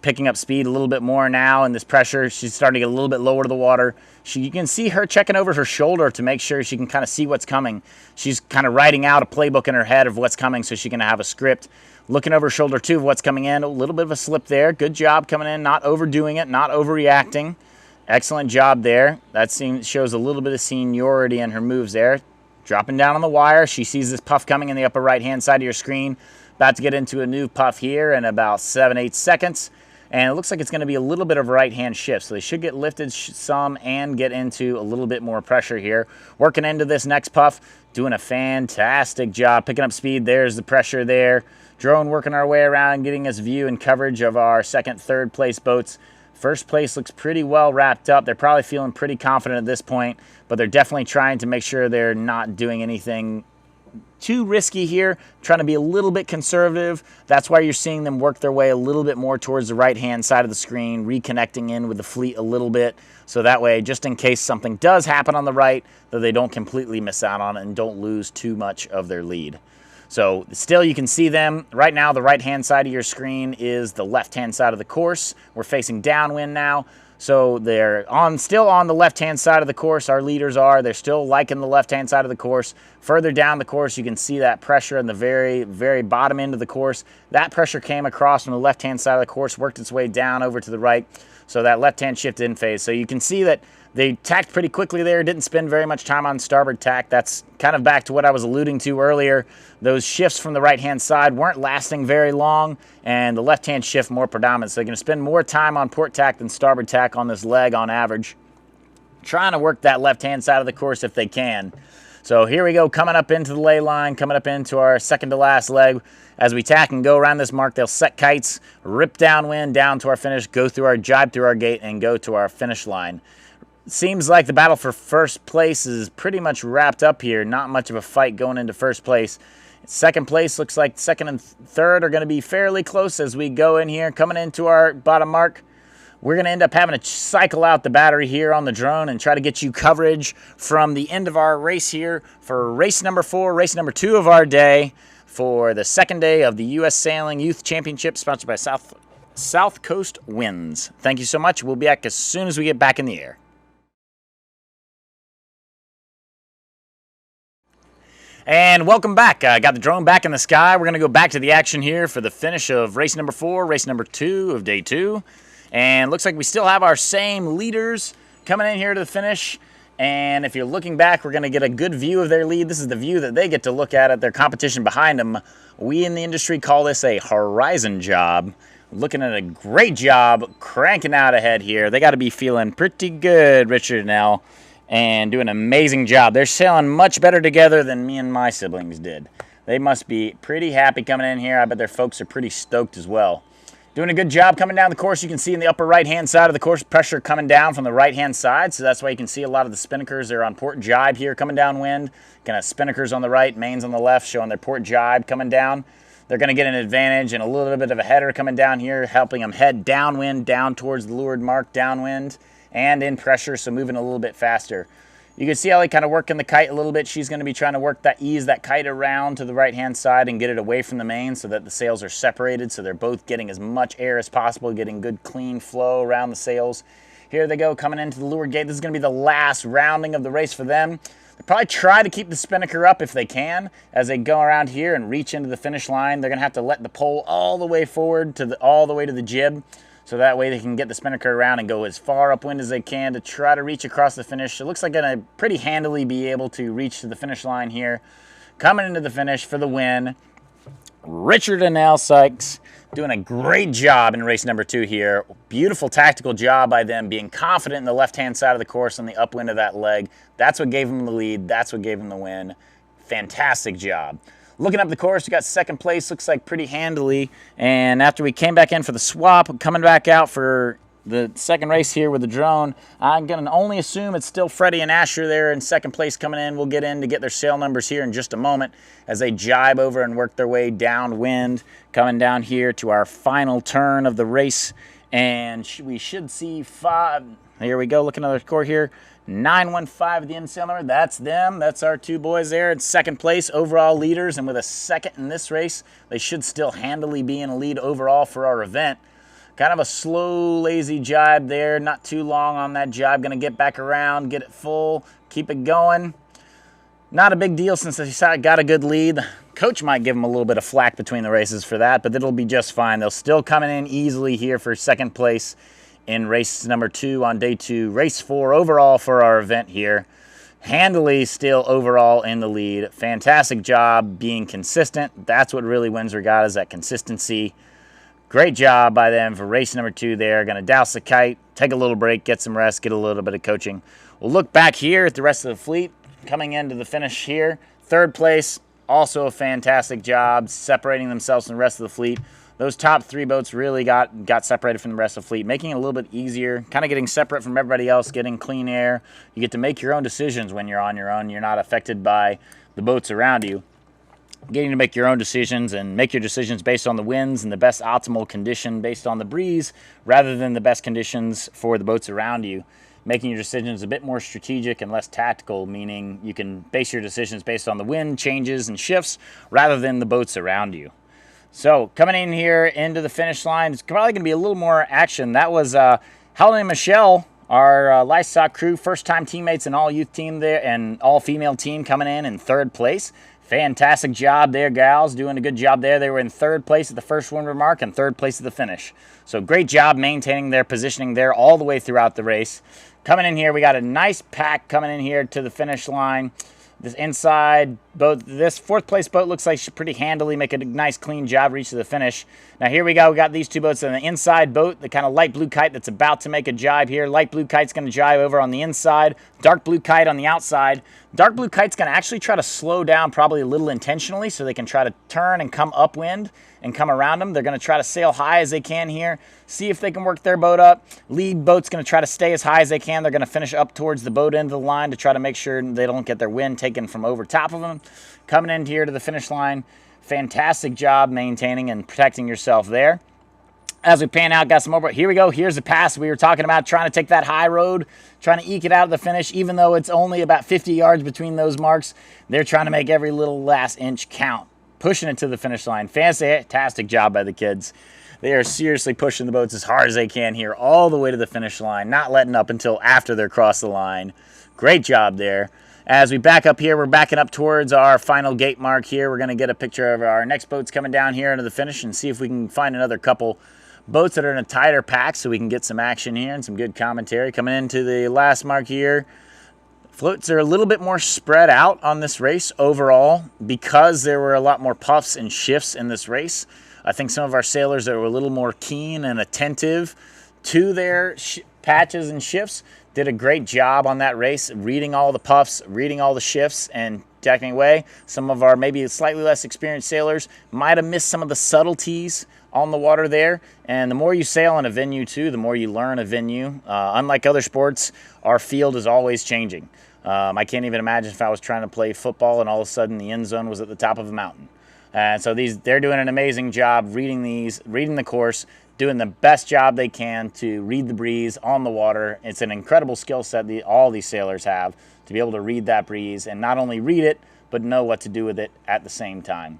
picking up speed a little bit more now, and this pressure, she's starting to get a little bit lower to the water. You can see her checking over her shoulder to make sure she can kind of see what's coming. She's kind of writing out a playbook in her head of what's coming so she can have a script. Looking over her shoulder too of what's coming in. A little bit of a slip there. Good job coming in, not overdoing it, not overreacting. Excellent job there. That shows a little bit of seniority in her moves there. Dropping down on the wire. She sees this puff coming in the upper right-hand side of your screen. About to get into a new puff here in about 7-8 seconds. And it looks like it's going to be a little bit of a right-hand shift. So they should get lifted some and get into a little bit more pressure here. Working into this next puff. Doing a fantastic job. Picking up speed. There's the pressure there. Drone working our way around, getting us view and coverage of our second, third place boats. First place looks pretty well wrapped up. They're probably feeling pretty confident at this point, but they're definitely trying to make sure they're not doing anything too risky here, trying to be a little bit conservative. That's why you're seeing them work their way a little bit more towards the right-hand side of the screen, reconnecting in with the fleet a little bit. So that way, just in case something does happen on the right, that they don't completely miss out on it and don't lose too much of their lead. So still you can see them. Right now the right-hand side of your screen is the left-hand side of the course. We're facing downwind now. So they're still on the left-hand side of the course, our leaders are. They're still liking the left-hand side of the course. Further down the course, you can see that pressure in the very, very bottom end of the course. That pressure came across from the left-hand side of the course, worked its way down over to the right. So that left-hand shift in phase. So you can see that they tacked pretty quickly there, didn't spend very much time on starboard tack. That's kind of back to what I was alluding to earlier. Those shifts from the right-hand side weren't lasting very long, and the left-hand shift more predominant. So they're going to spend more time on port tack than starboard tack on this leg on average. Trying to work that left-hand side of the course if they can. So here we go, coming up into the ley line, coming up into our second to last leg. As we tack and go around this mark, they'll set kites, rip downwind, down to our finish, go through our jibe through our gate, and go to our finish line. Seems like the battle for first place is pretty much wrapped up here. Not much of a fight going into first place. Second place looks like second and third are going to be fairly close as we go in here. Coming into our bottom mark, we're going to end up having to cycle out the battery here on the drone and try to get you coverage from the end of our race here for race number 4, race number 2 of our day for the second day of the U.S. Sailing Youth Championship sponsored by South Coast Winds. Thank you so much. We'll be back as soon as we get back in the air. And welcome back. I got the drone back in the sky. We're going to go back to the action here for the finish of race number 4, race number 2 of day 2. And looks like we still have our same leaders coming in here to the finish. And if you're looking back, we're going to get a good view of their lead. This is the view that they get to look at their competition behind them. We in the industry call this a horizon job. Looking at a great job, cranking out ahead here. They got to be feeling pretty good, Richard and Elle, and doing an amazing job. They're sailing much better together than me and my siblings did. They must be pretty happy coming in here. I bet their folks are pretty stoked as well. Doing a good job coming down the course. You can see in the upper right-hand side of the course, pressure coming down from the right-hand side. So that's why you can see a lot of the spinnakers. They're on port jibe here coming downwind. Kind of spinnakers on the right, mains on the left, showing their port jibe coming down. They're going to get an advantage and a little bit of a header coming down here, helping them head downwind, down towards the leeward mark downwind, and in pressure, so moving a little bit faster. You can see Ellie kind of working the kite a little bit. She's going to be trying to ease that kite around to the right-hand side and get it away from the main so that the sails are separated, so they're both getting as much air as possible, getting good clean flow around the sails. Here they go, coming into the leeward gate. This is going to be the last rounding of the race for them. They'll probably try to keep the spinnaker up if they can as they go around here and reach into the finish line. They're going to have to let the pole all the way forward, all the way to the jib, so that way they can get the spinnaker around and go as far upwind as they can to try to reach across the finish. It looks like going to pretty handily be able to reach to the finish line here. Coming into the finish for the win, Richard and Elle Sykes doing a great job in race number 2 here. Beautiful tactical job by them, being confident in the left-hand side of the course on the upwind of that leg. That's what gave them the lead. That's what gave them the win. Fantastic job. Looking up the course, we got second place, looks like pretty handily. And after we came back in for the swap, coming back out for the second race here with the drone, I'm going to only assume it's still Freddie and Asher there in second place coming in. We'll get in to get their sail numbers here in just a moment as they jibe over and work their way downwind, coming down here to our final turn of the race. And we should see 5. Here we go, looking at the score here. 915 at the end sail number. That's them. That's our 2 boys there in second place, overall leaders. And with a second in this race, they should still handily be in a lead overall for our event. Kind of a slow, lazy jibe there. Not too long on that jibe. Going to get back around, get it full, keep it going. Not a big deal since they got a good lead. Coach might give them a little bit of flack between the races for that, but it'll be just fine. They'll still coming in easily here for second place in race number 2 on day 2. Race 4 overall for our event here. Handily still overall in the lead. Fantastic job being consistent. That's what really wins regatta, is that consistency. Great job by them for race number 2 there. Going to douse the kite, take a little break, get some rest, get a little bit of coaching. We'll look back here at the rest of the fleet coming into the finish here. Third place, also a fantastic job separating themselves from the rest of the fleet. Those top 3 boats really got separated from the rest of the fleet, making it a little bit easier, kind of getting separate from everybody else, getting clean air. You get to make your own decisions when you're on your own. You're not affected by the boats around you. Getting to make your own decisions and make your decisions based on the winds and the best optimal condition based on the breeze rather than the best conditions for the boats around you. Making your decisions a bit more strategic and less tactical, meaning you can base your decisions based on the wind changes and shifts rather than the boats around you. So coming in here into the finish line, it's probably going to be a little more action. That was Helen and Michelle, our livestock crew, first-time teammates and all-youth team there, and all-female team coming in third place. Fantastic job there, gals, doing a good job there. They were in third place at the first wind remark and third place at the finish. So great job maintaining their positioning there all the way throughout the race. Coming in here, we got a nice pack coming in here to the finish line. This inside boat, this fourth place boat looks like she pretty handily make a nice clean job reach to the finish. Now here we go, we got these 2 boats on the inside boat, the kind of light blue kite that's about to make a jibe here. Light blue kite's going to jibe over on the inside, dark blue kite on the outside. Dark blue kite's going to actually try to slow down probably a little intentionally so they can try to turn and come upwind and come around them. They're going to try to sail high as they can here, see if they can work their boat up. Lead boat's going to try to stay as high as they can. They're going to finish up towards the boat end of the line to try to make sure they don't get their wind taken from over top of them. Coming in here to the finish line, fantastic job maintaining and protecting yourself there. As we pan out, got some more. Here we go. Here's the pass we were talking about, trying to take that high road, trying to eke it out of the finish, even though it's only about 50 yards between those marks. They're trying to make every little last inch count, pushing it to the finish line. Fantastic job by the kids. They are seriously pushing the boats as hard as they can here, all the way to the finish line, not letting up until after they're across the line. Great job there. As we back up here, we're backing up towards our final gate mark here. We're going to get a picture of our next boats coming down here into the finish and see if we can find another couple boats that are in a tighter pack so we can get some action here and some good commentary. Coming into the last mark here, floats are a little bit more spread out on this race overall because there were a lot more puffs and shifts in this race. I think some of our sailors that were a little more keen and attentive to their patches and shifts did a great job on that race, reading all the puffs, reading all the shifts, and tacking away. Some of our maybe slightly less experienced sailors might have missed some of the subtleties on the water there. And the more you sail in a venue too, the more you learn a venue. Unlike other sports, our field is always changing. I can't even imagine if I was trying to play football and all of a sudden the end zone was at the top of a mountain. And so they're doing an amazing job reading the course, doing the best job they can to read the breeze on the water. It's an incredible skill set all these sailors have to be able to read that breeze and not only read it, but know what to do with it at the same time.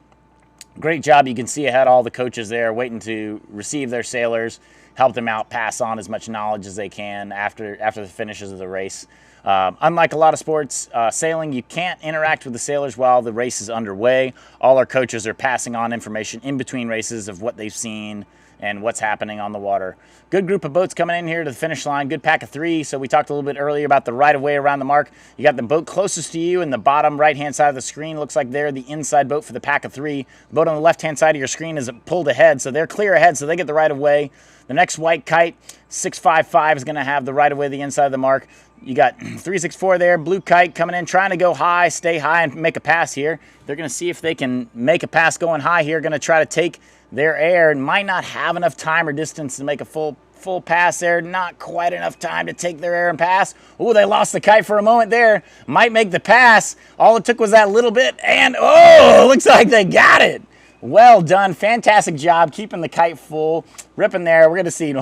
Great job. You can see ahead all the coaches there waiting to receive their sailors, help them out, pass on as much knowledge as they can after the finishes of the race. Unlike a lot of sports, sailing, you can't interact with the sailors while the race is underway. All our coaches are passing on information in between races of what they've seen and what's happening on the water. Good group of boats coming in here to the finish line. Good pack of 3. So we talked a little bit earlier about the right-of-way around the mark. You got the boat closest to you in the bottom right-hand side of the screen. Looks like they're the inside boat for the pack of 3. The boat on the left-hand side of your screen is pulled ahead, so they're clear ahead, so they get the right-of-way. The next white kite, 655, is going to have the right-of-way the inside of the mark. You got 364 there, blue kite coming in, trying to go high, stay high, and make a pass here. They're going to see if they can make a pass going high here. Going to try to take their air and might not have enough time or distance to make a full pass there. Not quite enough time to take their air and pass. Oh, they lost the kite for a moment there. Might make the pass. All it took was that little bit, and oh, looks like they got it. Well done. Fantastic job keeping the kite full. Ripping there. We're going to see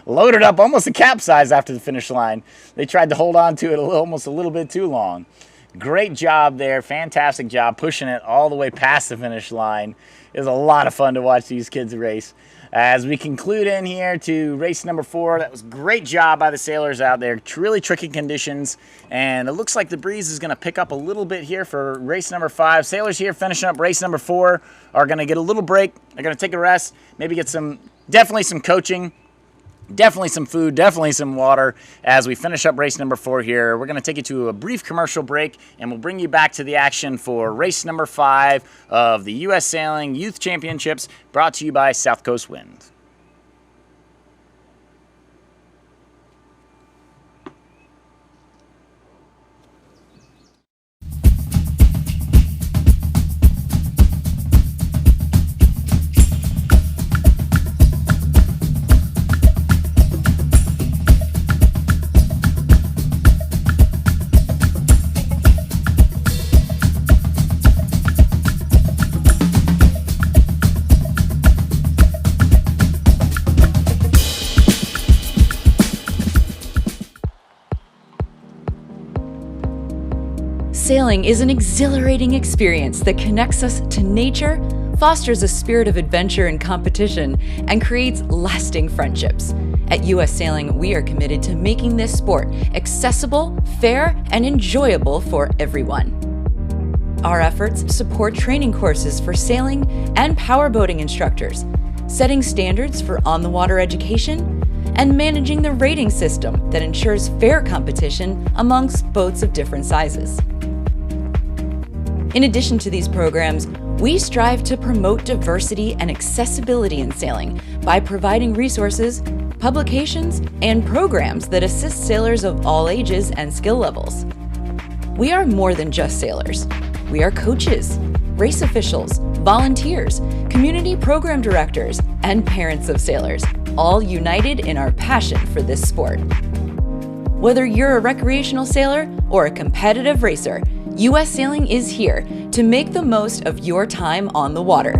loaded up almost a capsize after the finish line. They tried to hold on to it almost a little bit too long. Great job there. Fantastic job pushing it all the way past the finish line. It was a lot of fun to watch these kids race. As we conclude in here to race number 4, that was a great job by the sailors out there. Really tricky conditions, and it looks like the breeze is going to pick up a little bit here for race number 5. Sailors here finishing up race number 4 are going to get a little break. They're going to take a rest, maybe get definitely some coaching, definitely some food, definitely some water. As we finish up race number 4 here, we're going to take you to a brief commercial break, and we'll bring you back to the action for race number 5 of the U.S. Sailing Youth Championships, brought to you by South Coast Wind. Sailing is an exhilarating experience that connects us to nature, fosters a spirit of adventure and competition, and creates lasting friendships. At U.S. Sailing, we are committed to making this sport accessible, fair, and enjoyable for everyone. Our efforts support training courses for sailing and powerboating instructors, setting standards for on-the-water education, and managing the rating system that ensures fair competition amongst boats of different sizes. In addition to these programs, we strive to promote diversity and accessibility in sailing by providing resources, publications, and programs that assist sailors of all ages and skill levels. We are more than just sailors. We are coaches, race officials, volunteers, community program directors, and parents of sailors, all united in our passion for this sport. Whether you're a recreational sailor or a competitive racer, U.S. Sailing is here to make the most of your time on the water.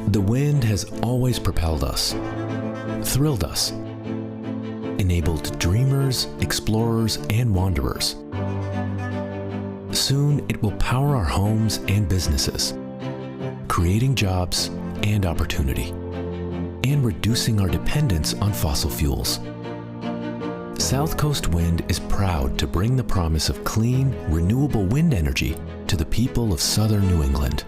The wind has always propelled us, thrilled us, enabled dreamers, explorers, and wanderers. Soon it will power our homes and businesses, creating jobs and opportunity, and reducing our dependence on fossil fuels. South Coast Wind is proud to bring the promise of clean, renewable wind energy to the people of southern New England.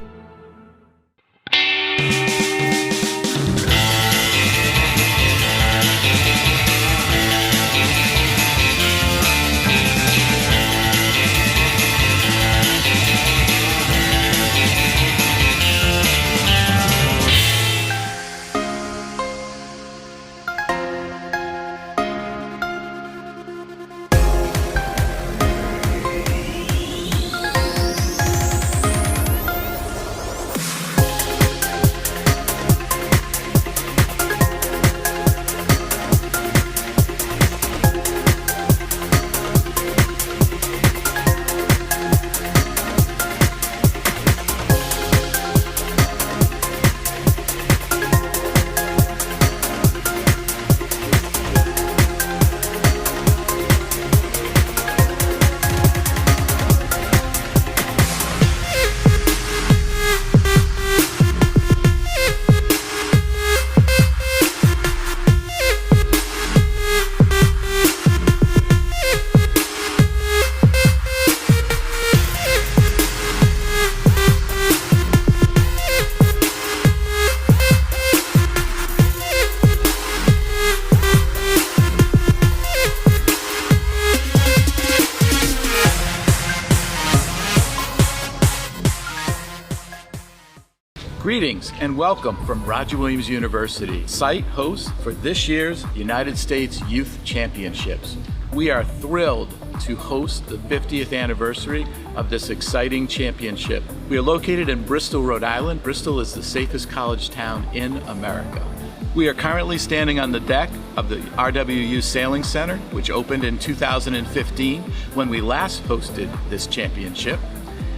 Greetings and welcome from Roger Williams University, site host for this year's United States Youth Championships. We are thrilled to host the 50th anniversary of this exciting championship. We are located in Bristol, Rhode Island. Bristol is the safest college town in America. We are currently standing on the deck of the RWU Sailing Center, which opened in 2015 when we last hosted this championship.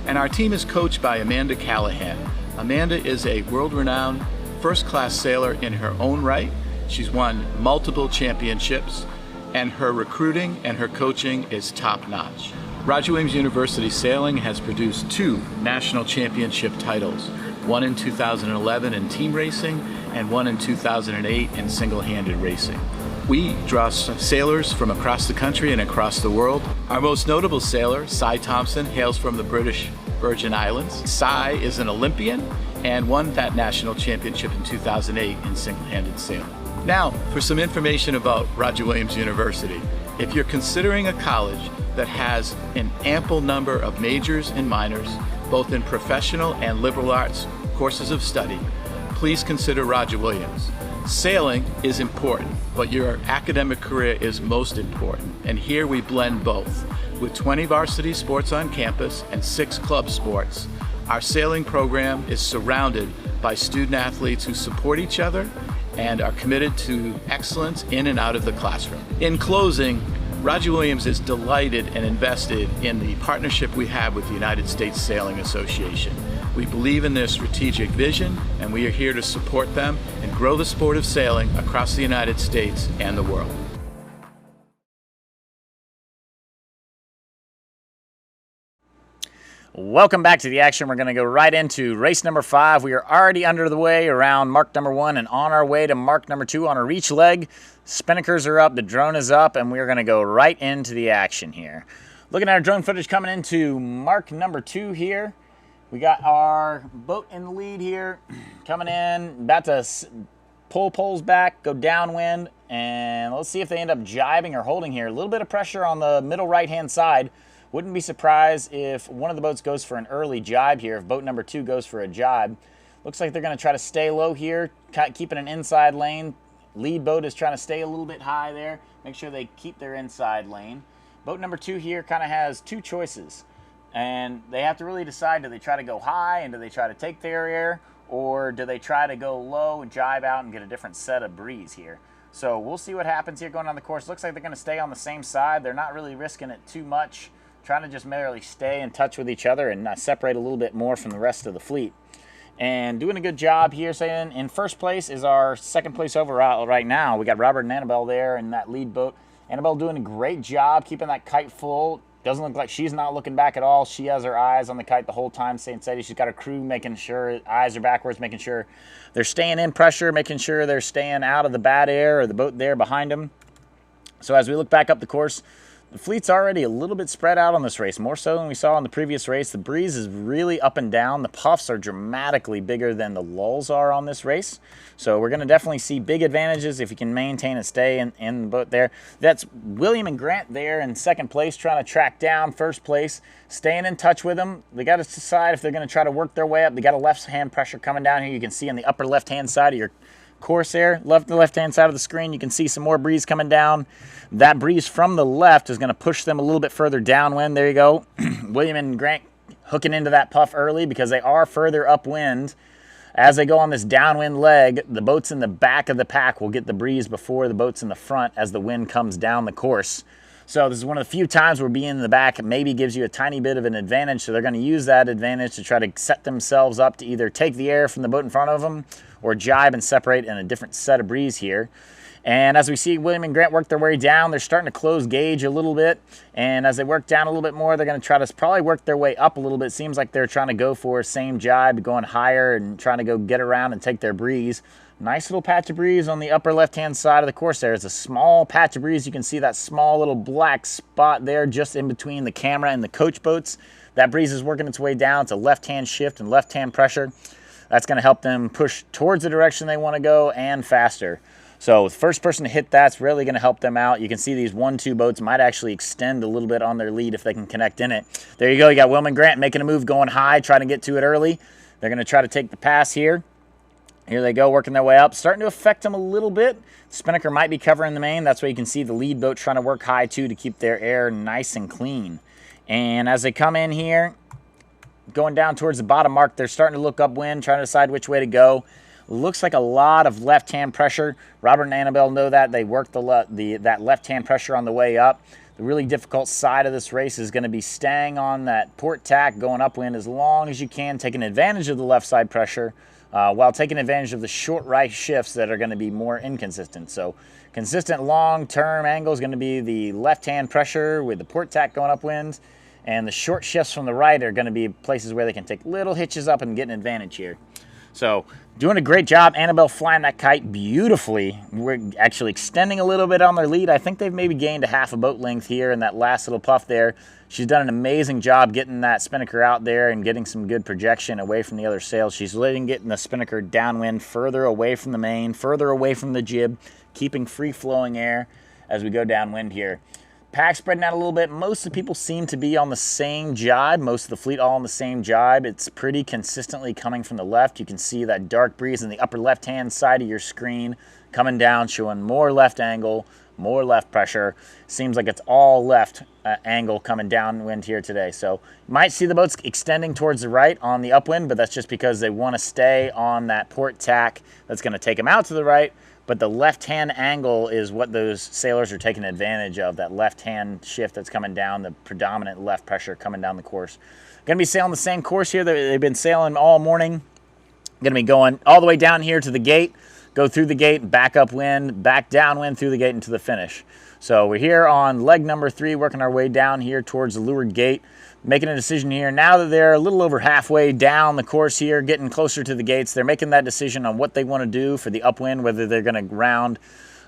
And our team is coached by Amanda Callahan. Amanda is a world-renowned first-class sailor in her own right. She's won multiple championships, and her recruiting and her coaching is top-notch. Roger Williams University Sailing has produced 2 national championship titles, one in 2011 in team racing and one in 2008 in single-handed racing. We draw sailors from across the country and across the world. Our most notable sailor, Cy Thompson, hails from the British Virgin Islands. Cy is an Olympian and won that national championship in 2008 in single-handed sailing. Now, for some information about Roger Williams University. If you're considering a college that has an ample number of majors and minors, both in professional and liberal arts courses of study, please consider Roger Williams. Sailing is important, but your academic career is most important, and here we blend both. With 20 varsity sports on campus and 6 club sports, our sailing program is surrounded by student athletes who support each other and are committed to excellence in and out of the classroom. In closing, Roger Williams is delighted and invested in the partnership we have with the United States Sailing Association. We believe in their strategic vision, and we are here to support them and grow the sport of sailing across the United States and the world. Welcome back to the action. We're going to go right into race number 5. We are already under the way around mark number 1 and on our way to mark number 2 on our reach leg. Spinnakers are up, the drone is up, and we're going to go right into the action here. Looking at our drone footage coming into mark number 2 here. We got our boat in the lead here, coming in, about to pull poles back, go downwind, and let's see if they end up jibing or holding here. A little bit of pressure on the middle right-hand side. Wouldn't be surprised if one of the boats goes for an early jibe here, if boat number 2 goes for a jibe. Looks like they're going to try to stay low here, keeping an inside lane. Lead boat is trying to stay a little bit high there. Make sure they keep their inside lane. Boat number 2 here kind of has 2 choices. And they have to really decide, do they try to go high and do they try to take their air, or do they try to go low and jibe out and get a different set of breeze here? So we'll see what happens here going on the course. Looks like they're going to stay on the same side. They're not really risking it too much, trying to just merely stay in touch with each other and separate a little bit more from the rest of the fleet. And doing a good job here, saying in first place is our second place overall right now. We got Robert and Annabelle there in that lead boat. Annabelle doing a great job keeping that kite full. Doesn't look like she's not looking back at all. She has her eyes on the kite the whole time, staying steady. She's got her crew making sure eyes are backwards, making sure they're staying in pressure, making sure they're staying out of the bad air or the boat there behind them. So as we look back up the course, the fleet's already a little bit spread out on this race, more so than we saw in the previous race. The breeze is really up and down. The puffs are dramatically bigger than the lulls are on this race. So we're going to definitely see big advantages if you can maintain and stay in the boat there. That's William and Grant there in second place, trying to track down first place, staying in touch with them. They got to decide if they're going to try to work their way up. They got a left-hand pressure coming down here. You can see on the upper left-hand side of your course there, the left-hand side of the screen, you can see some more breeze coming down. That breeze from the left is going to push them a little bit further downwind. There you go. William and Grant hooking into that puff early because they are further upwind. As they go on this downwind leg, the boats in the back of the pack will get the breeze before the boats in the front as the wind comes down the course. So this is one of the few times where being in the back maybe gives you a tiny bit of an advantage. So they're going to use that advantage to try to set themselves up to either take the air from the boat in front of them or jibe and separate in a different set of breeze here. And as we see William and Grant work their way down, they're starting to close gauge a little bit. And as they work down a little bit more, they're going to try to probably work their way up a little bit. Seems like they're trying to go for same jibe, going higher and trying to go get around and take their breeze. Nice little patch of breeze on the upper left-hand side of the course there. It's a small patch of breeze. You can see that small little black spot there just in between the camera and the coach boats. That breeze is working its way down. It's a left-hand shift and left-hand pressure. That's going to help them push towards the direction they want to go and faster. So the first person to hit that's really going to help them out. You can see these 1-2 boats might actually extend a little bit on their lead if they can connect in it. There you go. You got William and Grant making a move, going high, trying to get to it early. They're going to try to take the pass here. Here they go, working their way up. Starting to affect them a little bit. Spinnaker might be covering the main. That's why you can see the lead boat trying to work high too to keep their air nice and clean. And as they come in here, going down towards the bottom mark, they're starting to look upwind, trying to decide which way to go. Looks like a lot of left-hand pressure. Robert and Annabelle know that. They worked that left-hand pressure on the way up. The really difficult side of this race is going to be staying on that port tack, going upwind as long as you can, taking advantage of the left side pressure while taking advantage of the short right shifts that are going to be more inconsistent. So consistent long-term angle is going to be the left-hand pressure with the port tack going upwind, and the short shifts from the right are going to be places where they can take little hitches up and get an advantage here. So doing a great job. Annabelle flying that kite beautifully. We're actually extending a little bit on their lead. I think they've maybe gained a half a boat length here in that last little puff there. She's done an amazing job getting that spinnaker out there and getting some good projection away from the other sails. She's getting the spinnaker downwind, further away from the main, further away from the jib, keeping free-flowing air as we go downwind here. Pack spreading out a little bit. Most of the people seem to be on the same jibe. Most of the fleet all on the same jibe. It's pretty consistently coming from the left. You can see that dark breeze in the upper left-hand side of your screen coming down, showing more left angle, more left pressure. Seems like it's all left angle coming downwind here today. So you might see the boats extending towards the right on the upwind, but that's just because they want to stay on that port tack that's going to take them out to the right. But the left-hand angle is what those sailors are taking advantage of, that left-hand shift that's coming down, the predominant left pressure coming down the course. Going to be sailing the same course here that they've been sailing all morning. Going to be going all the way down here to the gate, go through the gate, back upwind, back downwind through the gate into the finish. So we're here on leg number 3, working our way down here towards the leeward gate. Making a decision here. Now that they're a little over halfway down the course here, getting closer to the gates, they're making that decision on what they want to do for the upwind, whether they're going to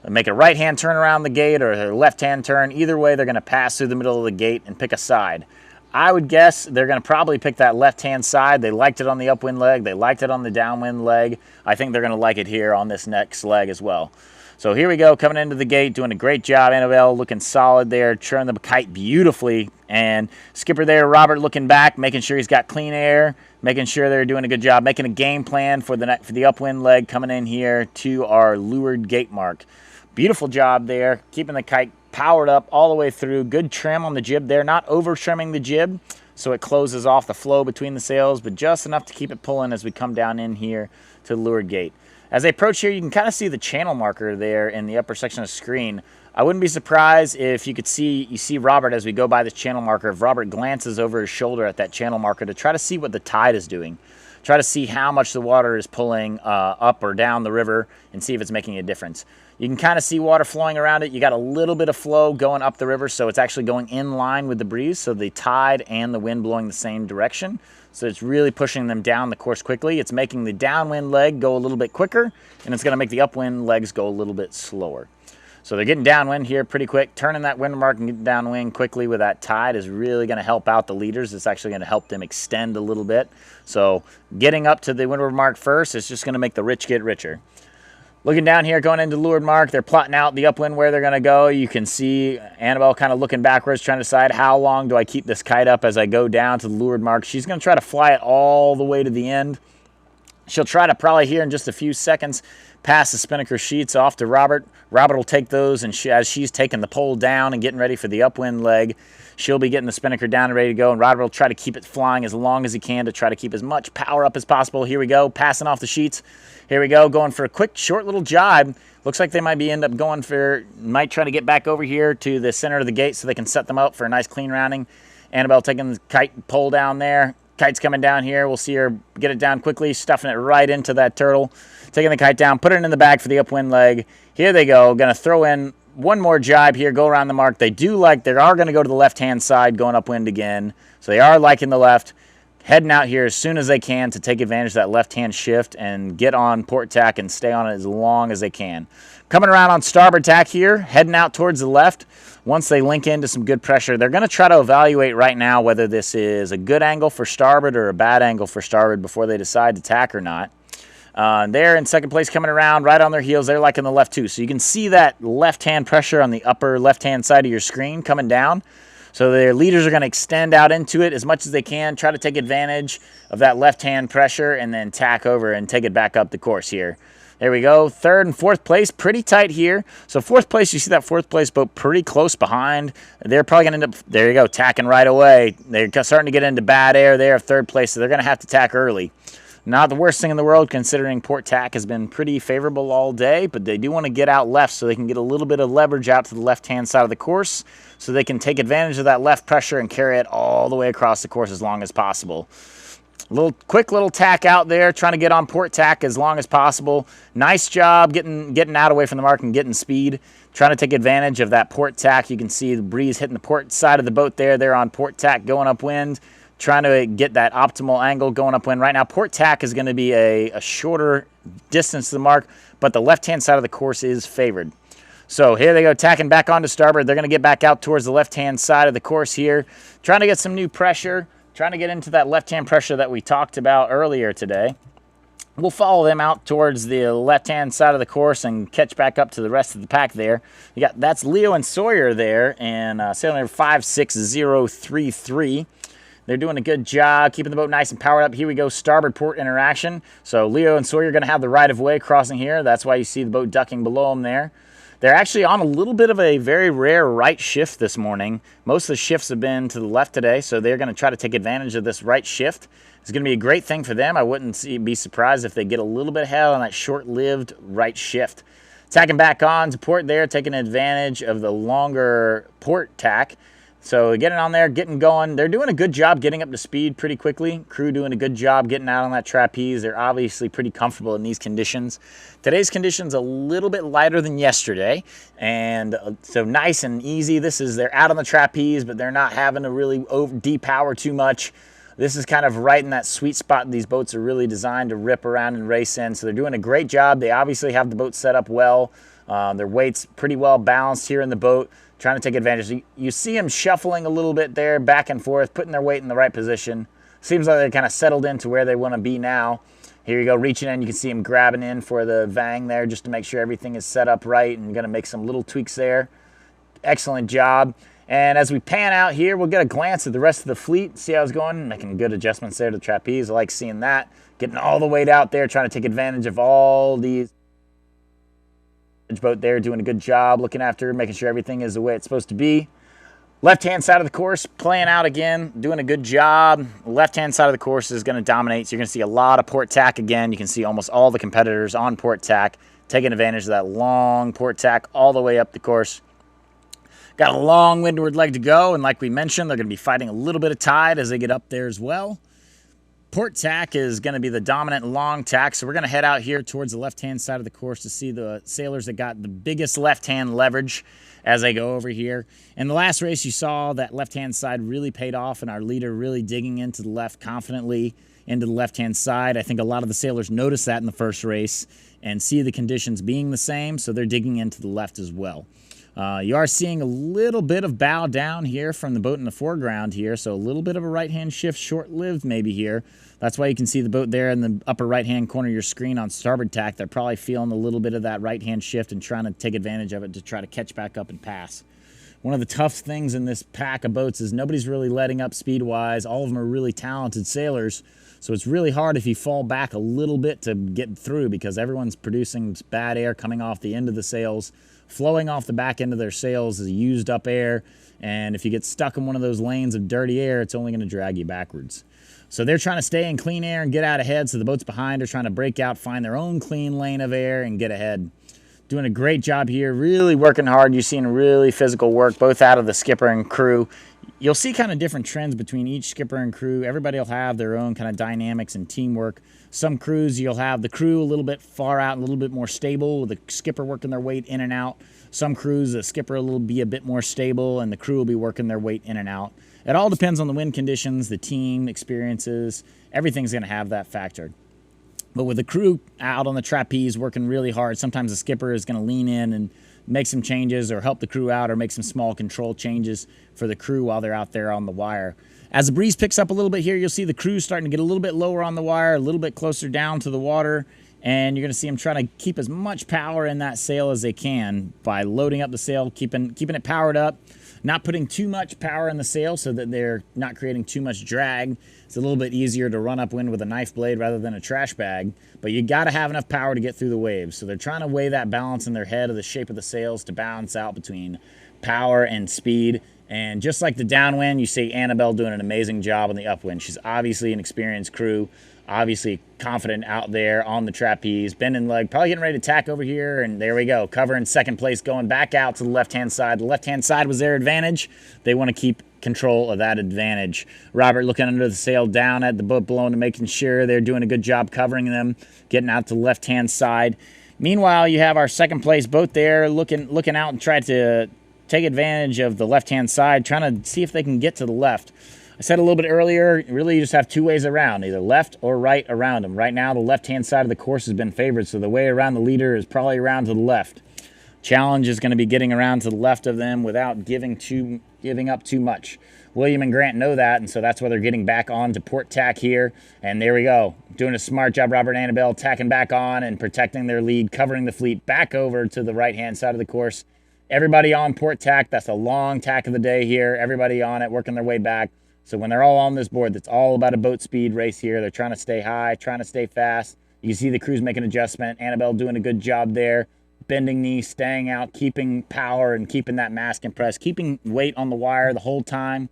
make a right-hand turn around the gate or a left-hand turn. Either way, they're going to pass through the middle of the gate and pick a side. I would guess they're going to probably pick that left-hand side. They liked it on the upwind leg. They liked it on the downwind leg. I think they're going to like it here on this next leg as well. So here we go, coming into the gate, doing a great job. Annabelle looking solid there, churning the kite beautifully. And skipper there, Robert, looking back, making sure he's got clean air, making sure they're doing a good job, making a game plan for the upwind leg coming in here to our leeward gate mark. Beautiful job there, keeping the kite powered up all the way through. Good trim on the jib there, not over trimming the jib, so it closes off the flow between the sails, but just enough to keep it pulling as we come down in here to the leeward gate. As they approach here, you can kind of see the channel marker there in the upper section of the screen. I wouldn't be surprised if you see Robert as we go by this channel marker. If Robert glances over his shoulder at that channel marker to try to see what the tide is doing. Try to see how much the water is pulling up or down the river and see if it's making a difference. You can kind of see water flowing around it. You got a little bit of flow going up the river, so it's actually going in line with the breeze, so the tide and the wind blowing the same direction. So it's really pushing them down the course quickly. It's making the downwind leg go a little bit quicker, and it's going to make the upwind legs go a little bit slower. So they're getting downwind here pretty quick. Turning that wind mark and getting downwind quickly with that tide is really going to help out the leaders. It's actually going to help them extend a little bit. So getting up to the windward mark first is just going to make the rich get richer. Looking down here, going into leeward mark, they're plotting out the upwind where they're going to go. You can see Annabelle kind of looking backwards, trying to decide how long do I keep this kite up as I go down to the leeward mark. She's going to try to fly it all the way to the end. She'll try to probably here in just a few seconds pass the spinnaker sheets off to Robert. Robert will take those, and as she's taking the pole down and getting ready for the upwind leg, she'll be getting the spinnaker down and ready to go, and Robert will try to keep it flying as long as he can to try to keep as much power up as possible. Here we go, passing off the sheets. Here we go, going for a quick, short little jibe. Looks like they might try to get back over here to the center of the gate so they can set them up for a nice clean rounding. Annabelle taking the kite pole down there. Kite's coming down here. We'll see her get it down quickly, stuffing it right into that turtle. Taking the kite down, put it in the bag for the upwind leg. Here they go. Going to throw in one more jibe here, go around the mark. They are going to go to the left-hand side, going upwind again. So they are liking the left. Heading out here as soon as they can to take advantage of that left-hand shift and get on port tack and stay on it as long as they can. Coming around on starboard tack here, heading out towards the left. Once they link into some good pressure, they're going to try to evaluate right now whether this is a good angle for starboard or a bad angle for starboard before they decide to tack or not. They're in second place coming around right on their heels. They're liking the left too. So you can see that left-hand pressure on the upper left-hand side of your screen coming down. So their leaders are going to extend out into it as much as they can, try to take advantage of that left-hand pressure, and then tack over and take it back up the course here. There we go. Third and fourth place, pretty tight here. So fourth place, you see that fourth place boat pretty close behind. They're probably going to end up, there you go, tacking right away. They're starting to get into bad air there, third place, so they're going to have to tack early. Not the worst thing in the world, considering port tack has been pretty favorable all day, but they do want to get out left so they can get a little bit of leverage out to the left-hand side of the course so they can take advantage of that left pressure and carry it all the way across the course as long as possible. Quick little tack out there, trying to get on port tack as long as possible. Nice job getting out away from the mark and getting speed. Trying to take advantage of that port tack. You can see the breeze hitting the port side of the boat there. They're on port tack going upwind. Trying to get that optimal angle going upwind. Right now, port tack is going to be a shorter distance to the mark, but the left-hand side of the course is favored. So here they go, tacking back onto starboard. They're going to get back out towards the left-hand side of the course here. Trying to get some new pressure. Trying to get into that left-hand pressure that we talked about earlier today. We'll follow them out towards the left-hand side of the course and catch back up to the rest of the pack there. That's Leo and Sawyer there, and sailing number 56033. They're doing a good job keeping the boat nice and powered up. Here we go, starboard port interaction. So Leo and Sawyer are going to have the right-of-way crossing here. That's why you see the boat ducking below them there. They're actually on a little bit of a very rare right shift this morning. Most of the shifts have been to the left today, so they're going to try to take advantage of this right shift. It's going to be a great thing for them. I wouldn't be surprised if they get a little bit ahead on that short-lived right shift. Tacking back on to port there, taking advantage of the longer port tack. So getting on there, getting going. They're doing a good job getting up to speed pretty quickly. Crew doing a good job getting out on that trapeze. They're obviously pretty comfortable in these conditions. Today's conditions a little bit lighter than yesterday, and so nice and easy. They're out on the trapeze, but they're not having to really depower too much. This is kind of right in that sweet spot these boats are really designed to rip around and race in. So they're doing a great job. They obviously have the boat set up well. Their weight's pretty well balanced here in the boat. Trying to take advantage. You see them shuffling a little bit there, back and forth, putting their weight in the right position. Seems like they're kind of settled into where they want to be now. Here you go, reaching in. You can see him grabbing in for the vang there just to make sure everything is set up right, and going to make some little tweaks there. Excellent job. And as we pan out here, we'll get a glance at the rest of the fleet, see how it's going. Making good adjustments there to the trapeze. I like seeing that. Getting all the weight out there, trying to take advantage of all these. Boat there doing a good job looking after, making sure everything is the way it's supposed to be. Left-hand side of the course playing out again, doing a good job. Left-hand side of the course is going to dominate, so you're going to see a lot of port tack again. You can see almost all the competitors on port tack taking advantage of that long port tack all the way up the course. Got a long windward leg to go, and like we mentioned, they're going to be fighting a little bit of tide as they get up there as well. Port tack is going to be the dominant long tack, so we're going to head out here towards the left-hand side of the course to see the sailors that got the biggest left-hand leverage as they go over here. In the last race, you saw that left-hand side really paid off, and our leader really digging into the left confidently into the left-hand side. I think a lot of the sailors noticed that in the first race and see the conditions being the same, so they're digging into the left as well. You are seeing a little bit of bow down here from the boat in the foreground here, so a little bit of a right-hand shift, short-lived maybe here. That's why you can see the boat there in the upper right-hand corner of your screen on starboard tack. They're probably feeling a little bit of that right-hand shift and trying to take advantage of it to try to catch back up and pass. One of the tough things in this pack of boats is nobody's really letting up speed-wise. All of them are really talented sailors, so it's really hard if you fall back a little bit to get through because everyone's producing bad air coming off the end of the sails. Flowing off the back end of their sails is used up air, and if you get stuck in one of those lanes of dirty air, it's only going to drag you backwards. So they're trying to stay in clean air and get out ahead, so the boats behind are trying to break out, find their own clean lane of air, and get ahead. Doing a great job here, really working hard. You're seeing really physical work, both out of the skipper and crew. You'll see kind of different trends between each skipper and crew. Everybody will have their own kind of dynamics and teamwork. Some crews, you'll have the crew a little bit far out, a little bit more stable, with the skipper working their weight in and out. Some crews, the skipper will be a bit more stable, and the crew will be working their weight in and out. It all depends on the wind conditions, the team experiences. Everything's going to have that factor. But with the crew out on the trapeze working really hard, sometimes the skipper is going to lean in and make some changes or help the crew out or make some small control changes for the crew while they're out there on the wire. As the breeze picks up a little bit here, you'll see the crew starting to get a little bit lower on the wire, a little bit closer down to the water, and you're going to see them trying to keep as much power in that sail as they can by loading up the sail, keeping it powered up. not putting too much power in the sail so that they're not creating too much drag. It's a little bit easier to run upwind with a knife blade rather than a trash bag, but you got to have enough power to get through the waves. So they're trying to weigh that balance in their head of the shape of the sails to balance out between power and speed. And just like the downwind, you see Annabelle doing an amazing job on the upwind. She's obviously an experienced crew, obviously confident out there on the trapeze, bending leg, probably getting ready to tack over here, and there we go, covering second place, going back out to the left-hand side. The left-hand side was their advantage. They want to keep control of that advantage. Robert looking under the sail, down at the boat blowing, and making sure they're doing a good job covering them, getting out to the left-hand side. Meanwhile, you have our second place boat there looking out and trying to take advantage of the left-hand side, trying to see if they can get to the left. I said a little bit earlier, really you just have two ways around, either left or right around them. Right now, the left-hand side of the course has been favored, so the way around the leader is probably around to the left. Challenge is going to be getting around to the left of them without giving up too much. William and Grant know that, and so that's why they're getting back on to port tack here. And there we go. Doing a smart job, Robert and Annabelle, tacking back on and protecting their lead, covering the fleet back over to the right-hand side of the course. Everybody on port tack. That's a long tack of the day here. Everybody on it, working their way back. So when they're all on this board, it's all about a boat speed race here. They're trying to stay high, trying to stay fast. You can see the crew's making an adjustment. Annabelle doing a good job there. Bending knee, staying out, keeping power and keeping that mast compressed, keeping weight on the wire the whole time.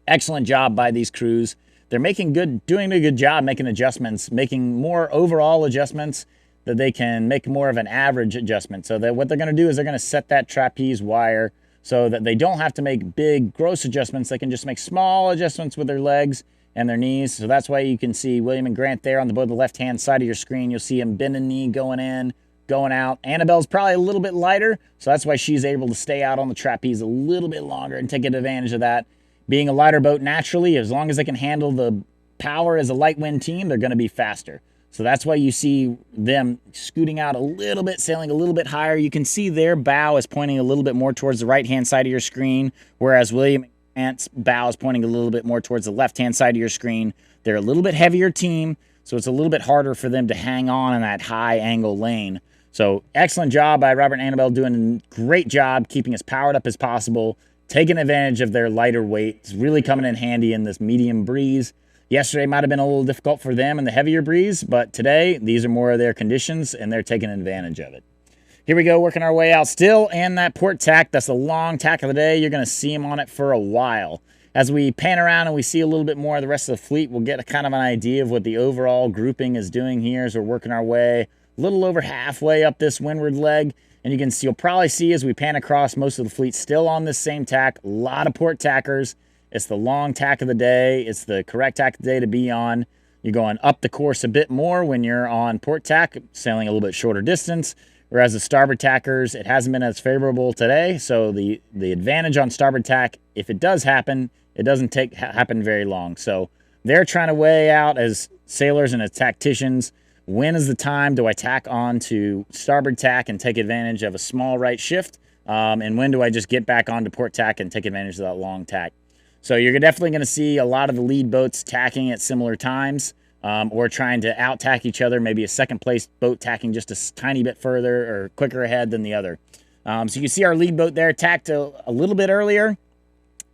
Excellent job by these crews. They're doing a good job making adjustments, making more overall adjustments that they can make more of an average adjustment. So that what they're going to do is they're going to set that trapeze wire so that they don't have to make big gross adjustments. They can just make small adjustments with their legs and their knees. So that's why you can see William and Grant there on the boat, the left-hand side of your screen. You'll see him bending knee, going in, going out. Annabelle's probably a little bit lighter, so that's why she's able to stay out on the trapeze a little bit longer and take advantage of that. Being a lighter boat naturally, as long as they can handle the power as a light wind team, they're going to be faster. So that's why you see them scooting out a little bit, sailing a little bit higher. You can see their bow is pointing a little bit more towards the right-hand side of your screen, whereas William Grant's bow is pointing a little bit more towards the left-hand side of your screen. They're a little bit heavier team, so it's a little bit harder for them to hang on in that high-angle lane. So excellent job by Robert and Annabelle, doing a great job keeping as powered up as possible, taking advantage of their lighter weight. It's really coming in handy in this medium breeze. Yesterday might have been a little difficult for them in the heavier breeze, but today these are more of their conditions and they're taking advantage of it. Here we go, working our way out still, and that port tack, that's the long tack of the day. You're going to see them on it for a while. As we pan around and we see a little bit more of the rest of the fleet, we'll get a kind of an idea of what the overall grouping is doing here as we're working our way a little over halfway up this windward leg. And you'll probably see as we pan across, most of the fleet still on this same tack. A lot of port tackers. It's the long tack of the day. It's the correct tack of the day to be on. You're going up the course a bit more when you're on port tack, sailing a little bit shorter distance. Whereas the starboard tackers, it hasn't been as favorable today. So the advantage on starboard tack, if it does happen, it doesn't happen very long. So they're trying to weigh out as sailors and as tacticians, when is the time do I tack on to starboard tack and take advantage of a small right shift? And when do I just get back onto port tack and take advantage of that long tack? So you're definitely going to see a lot of the lead boats tacking at similar times, or trying to out-tack each other, maybe a second-place boat tacking just a tiny bit further or quicker ahead than the other. So you can see our lead boat there tacked a little bit earlier,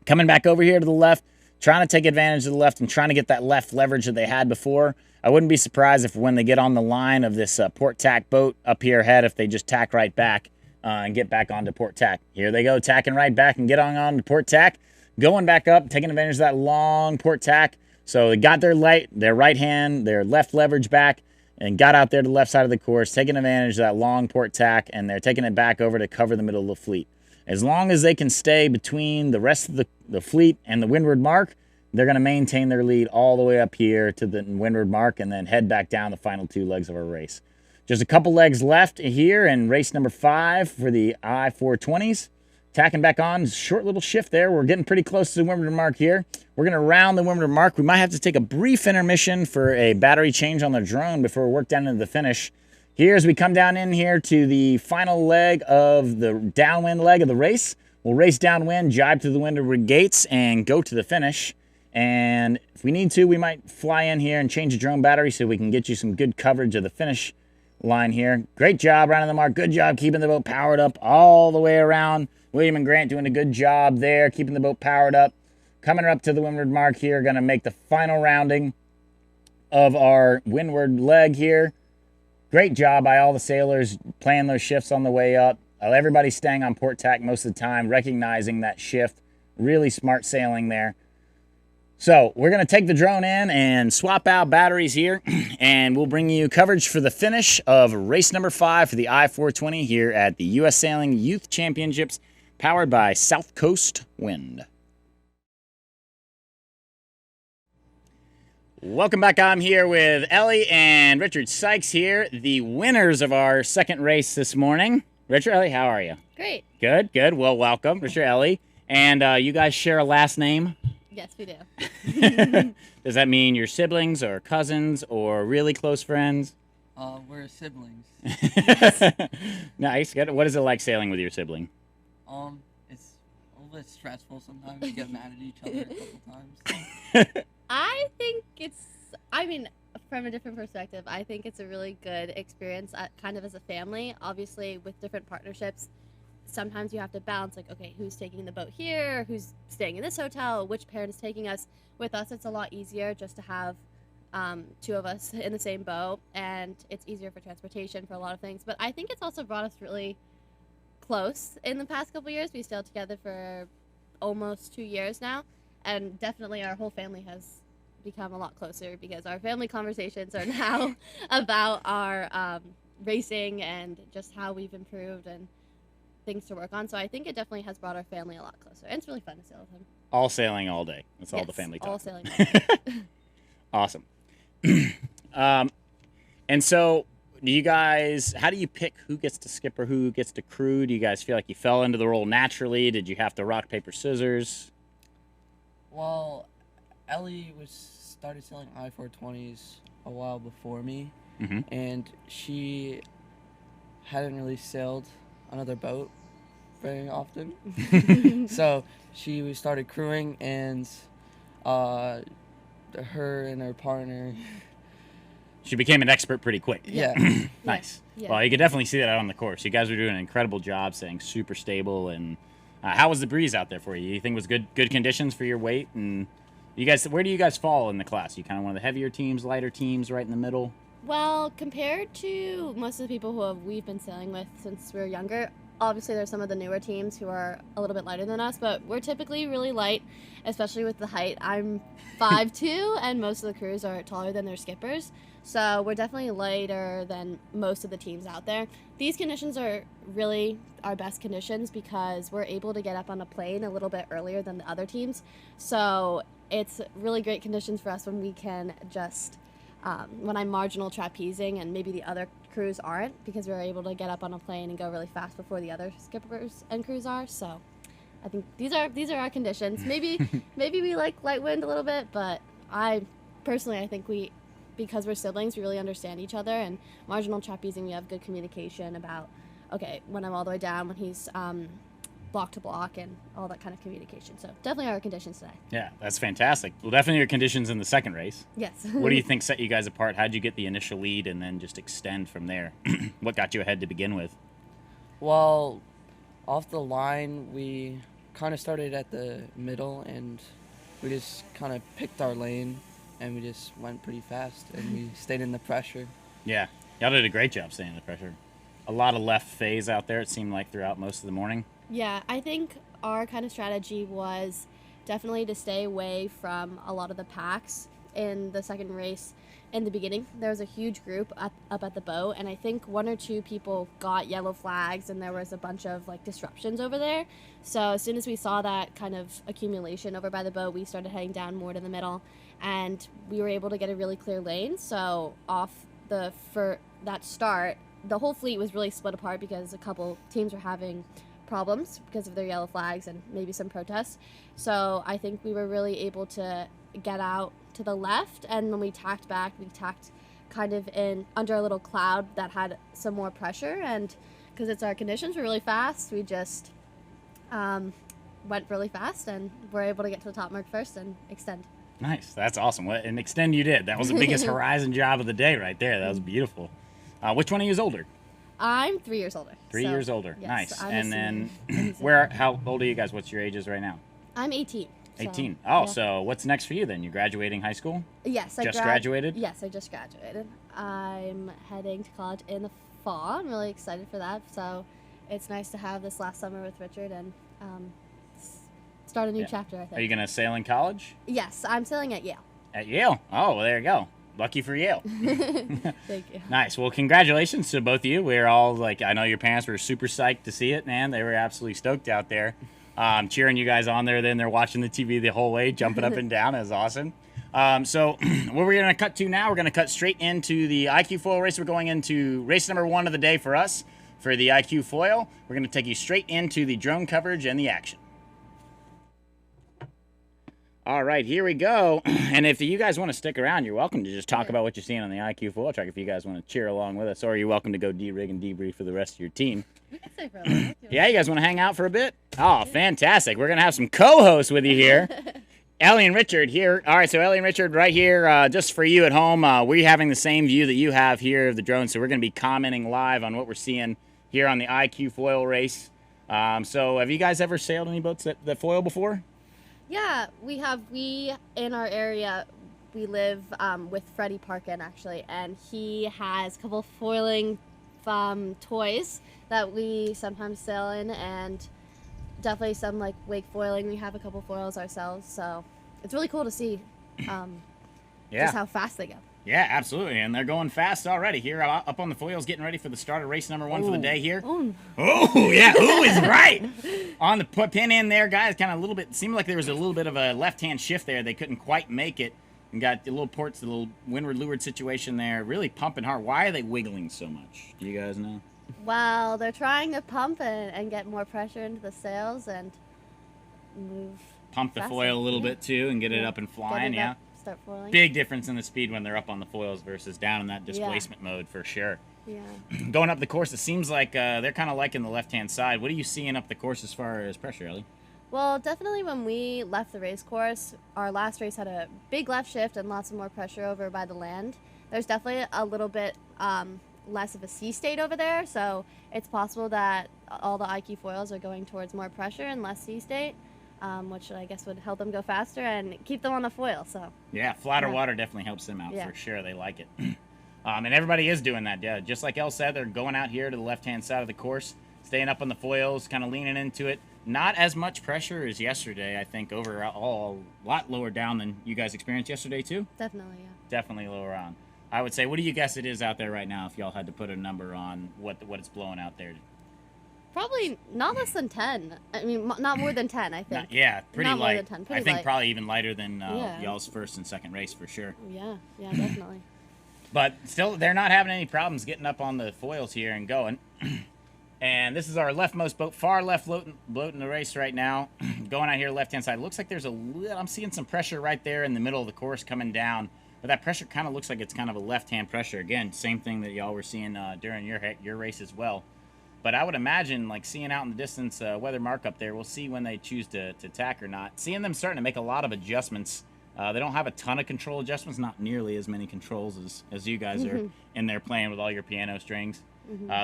coming back over here to the left, trying to take advantage of the left and trying to get that left leverage that they had before. I wouldn't be surprised if when they get on the line of this port tack boat up here ahead, if they just tack right back and get back onto port tack. Here they go, tacking right back and get on to port tack. Going back up, taking advantage of that long port tack. So they got their right hand, their left leverage back, and got out there to the left side of the course, taking advantage of that long port tack, and they're taking it back over to cover the middle of the fleet. As long as they can stay between the rest of the fleet and the windward mark, they're going to maintain their lead all the way up here to the windward mark and then head back down the final two legs of our race. Just a couple legs left here in race number 5 for the I-420s. Tacking back on, short little shift there. We're getting pretty close to the windward mark here. We're going to round the windward mark. We might have to take a brief intermission for a battery change on the drone before we work down into the finish. Here, as we come down in here to the final leg of the downwind leg of the race, we'll race downwind, jibe to the windward gates, and go to the finish. And if we need to, we might fly in here and change the drone battery so we can get you some good coverage of the finish line here. Great job rounding the mark. Good job keeping the boat powered up all the way around. William and Grant doing a good job there, keeping the boat powered up. Coming up to the windward mark here, going to make the final rounding of our windward leg here. Great job by all the sailors playing those shifts on the way up. Everybody's staying on port tack most of the time, recognizing that shift. Really smart sailing there. So we're going to take the drone in and swap out batteries here, and we'll bring you coverage for the finish of race number 5 for the I-420 here at the U.S. Sailing Youth Championships, powered by South Coast Wind. Welcome back. I'm here with Ellie and Richard Sykes here, the winners of our second race this morning. Richard, Ellie, how are you? Great. Good, good. Well, welcome, Richard, Ellie. And you guys share a last name? Yes, we do. Does that mean you're siblings or cousins or really close friends? We're siblings. Nice. Good. What is it like sailing with your sibling? It's a little bit stressful sometimes. We get mad at each other a couple times. I think from a different perspective, I think it's a really good experience kind of as a family. Obviously, with different partnerships, sometimes you have to balance, like, okay, who's taking the boat here? Who's staying in this hotel? Which parent is taking us? With us, it's a lot easier just to have two of us in the same boat, and it's easier for transportation, for a lot of things. But I think it's also brought us really close in the past couple years. We sailed together for almost 2 years now, and definitely our whole family has become a lot closer because our family conversations are now about our racing and just how we've improved and things to work on. So I think it definitely has brought our family a lot closer, and it's really fun to sail with him. All sailing all day. That's all the family talk. All sailing all day. Awesome. And so do you guys, how do you pick who gets to skipper, who gets to crew? Do you guys feel like you fell into the role naturally? Did you have to rock, paper, scissors? Well, Ellie started sailing I-420s a while before me, and she hadn't really sailed another boat very often. So she started crewing, and her and her partner. She became an expert pretty quick. Yeah. Nice. Yeah. Well, you could definitely see that out on the course. You guys were doing an incredible job, staying super stable. And how was the breeze out there for you? You think it was good conditions for your weight? And you guys, where do you guys fall in the class? You kind of one of the heavier teams, lighter teams, right in the middle? Well, compared to most of the people we've been sailing with since we were younger, obviously there's some of the newer teams who are a little bit lighter than us, but we're typically really light, especially with the height. I'm 5'2", and most of the crews are taller than their skippers, so we're definitely lighter than most of the teams out there. These conditions are really our best conditions because we're able to get up on a plane a little bit earlier than the other teams, so it's really great conditions for us when we can just when I'm marginal trapezing and maybe the other crews aren't, because we're able to get up on a plane and go really fast before the other skippers and crews are. So I think these are our conditions. Maybe we like light wind a little bit, but I think because we're siblings, we really understand each other, and marginal trapezing, we have good communication about, okay, when I'm all the way down, when he's block to block, and all that kind of communication. So definitely our conditions today. Yeah, that's fantastic. Well, definitely your conditions in the second race. Yes. What do you think set you guys apart? How'd you get the initial lead and then just extend from there? What got you ahead to begin with? Well, off the line, we kind of started at the middle, and we just kind of picked our lane, and we just went pretty fast, and we stayed in the pressure. Yeah, y'all did a great job staying in the pressure. A lot of left phase out there, it seemed like, throughout most of the morning. Yeah, I think our kind of strategy was definitely to stay away from a lot of the packs in the second race. In the beginning, there was a huge group up at the boat, and I think one or two people got yellow flags, and there was a bunch of disruptions over there. So as soon as we saw that kind of accumulation over by the boat, we started heading down more to the middle, and we were able to get a really clear lane. So for that start, the whole fleet was really split apart because a couple teams were having problems because of their yellow flags and maybe some protests. So I think we were really able to get out to the left, and when we tacked back, we tacked kind of in under a little cloud that had some more pressure, and because it's our conditions, we're really fast, we just went really fast and were able to get to the top mark first and extend. Nice. That's awesome. And extend you did. That was the biggest horizon job of the day right there. That was beautiful. Which one of you is older? I'm 3 years older. 3 so, years older. yes, Nice. I'm a And then, senior. He's a- how old are you guys? What's your ages right now? I'm 18. so, 18. Oh, yeah. so what's next for you then? You're graduating high school? Yes, I Just graduated? Yes, I just graduated. I'm heading to college in the fall. I'm really excited for that. So it's nice to have this last summer with Richard and start a new Yeah. chapter, I think. Are you going to sail in college? Yes, I'm sailing at Yale. At Yale? Oh, well, there you go. Lucky for Yale. Thank you. Nice. Well, congratulations to both of you. We're all like, I know your parents were super psyched to see it, man. They were absolutely stoked out there. Cheering you guys on there. Then they're watching the TV the whole way, jumping up and down. It was awesome. So what we're going to cut to now, we're going to cut straight into the IQ foil race. We're going into race number 1 of the day for us for the IQ foil. We're going to take you straight into the drone coverage and the action. All right, here we go. And if you guys want to stick around, you're welcome to just talk about what you're seeing on the IQ foil track if you guys want to cheer along with us, or you're welcome to go de-rig and debrief for the rest of your team. Yeah, you guys want to hang out for a bit? Oh, fantastic. We're going to have some co-hosts with you here. Ellie and Richard here. All right, so Ellie and Richard right here, just for you at home. We're having the same view that you have here of the drone, so we're going to be commenting live on what we're seeing here on the IQ foil race. So have you guys ever sailed any boats that foil before? Yeah, we in our area, we live with Freddie Parkin actually, and he has a couple foiling toys that we sometimes sail in, and definitely some like wake foiling. We have a couple foils ourselves, so it's really cool to see just how fast they go. Yeah, absolutely, and they're going fast already here up on the foils, getting ready for the start of race number 1 for the day here. Ooh. Oh, yeah, ooh is right. On the pin in there, guys, kind of a little bit, seemed like there was a little bit of a left-hand shift there. They couldn't quite make it, and got the little ports, the little windward-leeward situation there, really pumping hard. Why are they wiggling so much? Do you guys know? Well, they're trying to pump and get more pressure into the sails and move. Pump the faster. foil a little Yeah. bit, too, and get it Yeah. up and Get flying, it yeah. up, start foiling. Big difference in the speed when they're up on the foils versus down in that displacement mode, for sure. Yeah. Going up the course, it seems like they're kind of liking the left-hand side. What are you seeing up the course as far as pressure, Ellie? Well, definitely when we left the race course, our last race had a big left shift and lots of more pressure over by the land. There's definitely a little bit less of a sea state over there, so it's possible that all the IQ foils are going towards more pressure and less sea state, which I guess would help them go faster and keep them on the foil. So Yeah, flatter Yeah. water definitely helps them out Yeah. for sure. They like it. And everybody is doing that. Yeah, just like Elle said, they're going out here to the left-hand side of the course, staying up on the foils, kind of leaning into it. Not as much pressure as yesterday, I think, overall. A lot lower down than you guys experienced yesterday, too? definitely, yeah. Definitely lower on. I would say, what do you guess it is out there right now if y'all had to put a number on what it's blowing out there? Probably not less than 10. I mean, not more than 10, I think. Yeah, pretty Not more light. than 10, I pretty think light. probably even lighter than Yeah. y'all's first and second race for sure. Yeah, definitely. But still, they're not having any problems getting up on the foils here and going. And this is our leftmost boat, far left boat in the race right now. Going out here left-hand side. Looks like there's a little, I'm seeing some pressure right there in the middle of the course coming down. But that pressure kind of looks like it's kind of a left-hand pressure. Again, same thing that y'all were seeing during your race as well. But I would imagine, like, seeing out in the distance weather mark up there, we'll see when they choose to tack or not. Seeing them starting to make a lot of adjustments. They don't have a ton of control adjustments, not nearly as many controls as you guys are in there playing with all your piano strings.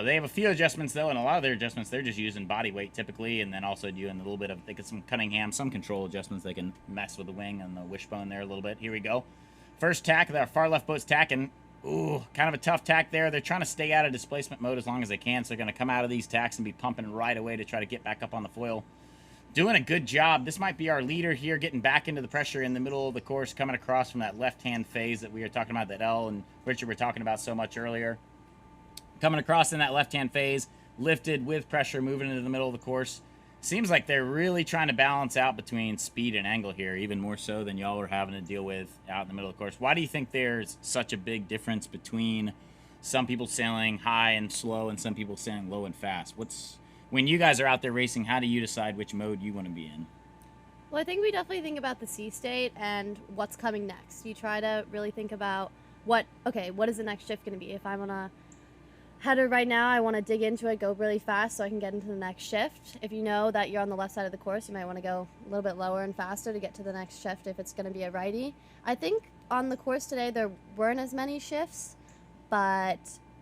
They have a few adjustments, though, and a lot of their adjustments, they're just using body weight typically, and then also doing a little bit of, they get some Cunningham, some control adjustments. They can mess with the wing and the wishbone there a little bit. Here we go. First tack, our far left boat's tacking. Ooh, kind of a tough tack there. They're trying to stay out of displacement mode as long as they can, so they're going to come out of these tacks and be pumping right away to try to get back up on the foil. Doing a good job. This might be our leader here, getting back into the pressure in the middle of the course, coming across from that left-hand phase that we were talking about, that Elle and Richard were talking about so much earlier. Coming across in that left-hand phase, lifted with pressure, moving into the middle of the course. Seems like they're really trying to balance out between speed and angle here, even more so than y'all are having to deal with out in the middle of the course. Why do you think there's such a big difference between some people sailing high and slow and some people sailing low and fast? When you guys are out there racing, how do you decide which mode you want to be in? Well, I think we definitely think about the sea state and what's coming next. You try to really think about what is the next shift going to be? If I'm on a header right now, I want to dig into it, go really fast so I can get into the next shift. If you know that you're on the left side of the course, you might want to go a little bit lower and faster to get to the next shift if it's going to be a righty. I think on the course today there weren't as many shifts, but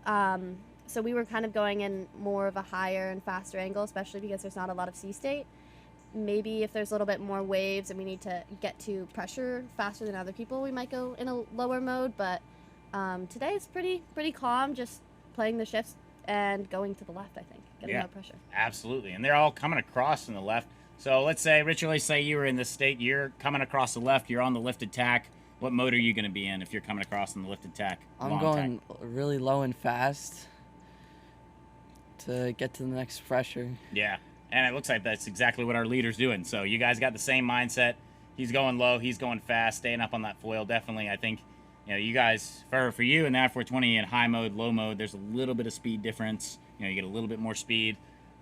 So we were kind of going in more of a higher and faster angle, especially because there's not a lot of sea state. Maybe if there's a little bit more waves and we need to get to pressure faster than other people, we might go in a lower mode. But today it's pretty calm, just playing the shifts and going to the left, I think, getting more pressure. Absolutely. And they're all coming across from the left. So let's say, Richard, let's say you were in this state, you're coming across the left, you're on the lifted tack. What mode are you going to be in if you're coming across on the lifted tack? I'm going really low and fast to get to the next pressure. Yeah, and it looks like that's exactly what our leader's doing. So you guys got the same mindset. He's going low, he's going fast, staying up on that foil. Definitely, I think, you guys, for you in the I-420 in high mode, low mode, there's a little bit of speed difference. You get a little bit more speed.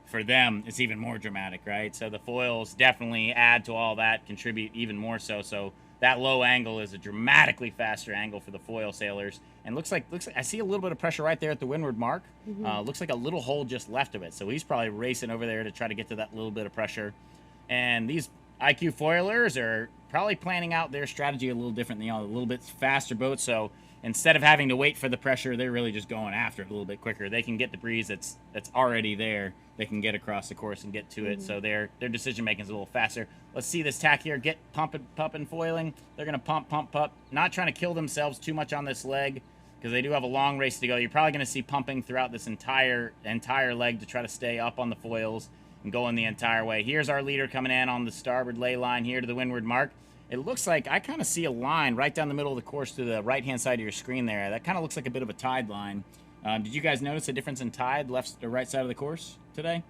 For them, it's even more dramatic, right? So the foils definitely add to all that, contribute even more so. So that low angle is a dramatically faster angle for the foil sailors. And looks like I see a little bit of pressure right there at the windward mark. Looks like a little hole just left of it. So he's probably racing over there to try to get to that little bit of pressure. And these IQ foilers are probably planning out their strategy a little different, a little bit faster boat. So instead of having to wait for the pressure, they're really just going after it a little bit quicker. They can get the breeze that's already there. They can get across the course and get to it. So their decision making is a little faster. Let's see this tack here. Get pumping, foiling. They're going to pump. Not trying to kill themselves too much on this leg because they do have a long race to go. You're probably going to see pumping throughout this entire leg to try to stay up on the foils and going the entire way. Here's our leader coming in on the starboard lay line here to the windward mark. It looks like I kind of see a line right down the middle of the course to the right-hand side of your screen there. That kind of looks like a bit of a tide line. Did you guys notice a difference in tide left or right side of the course today?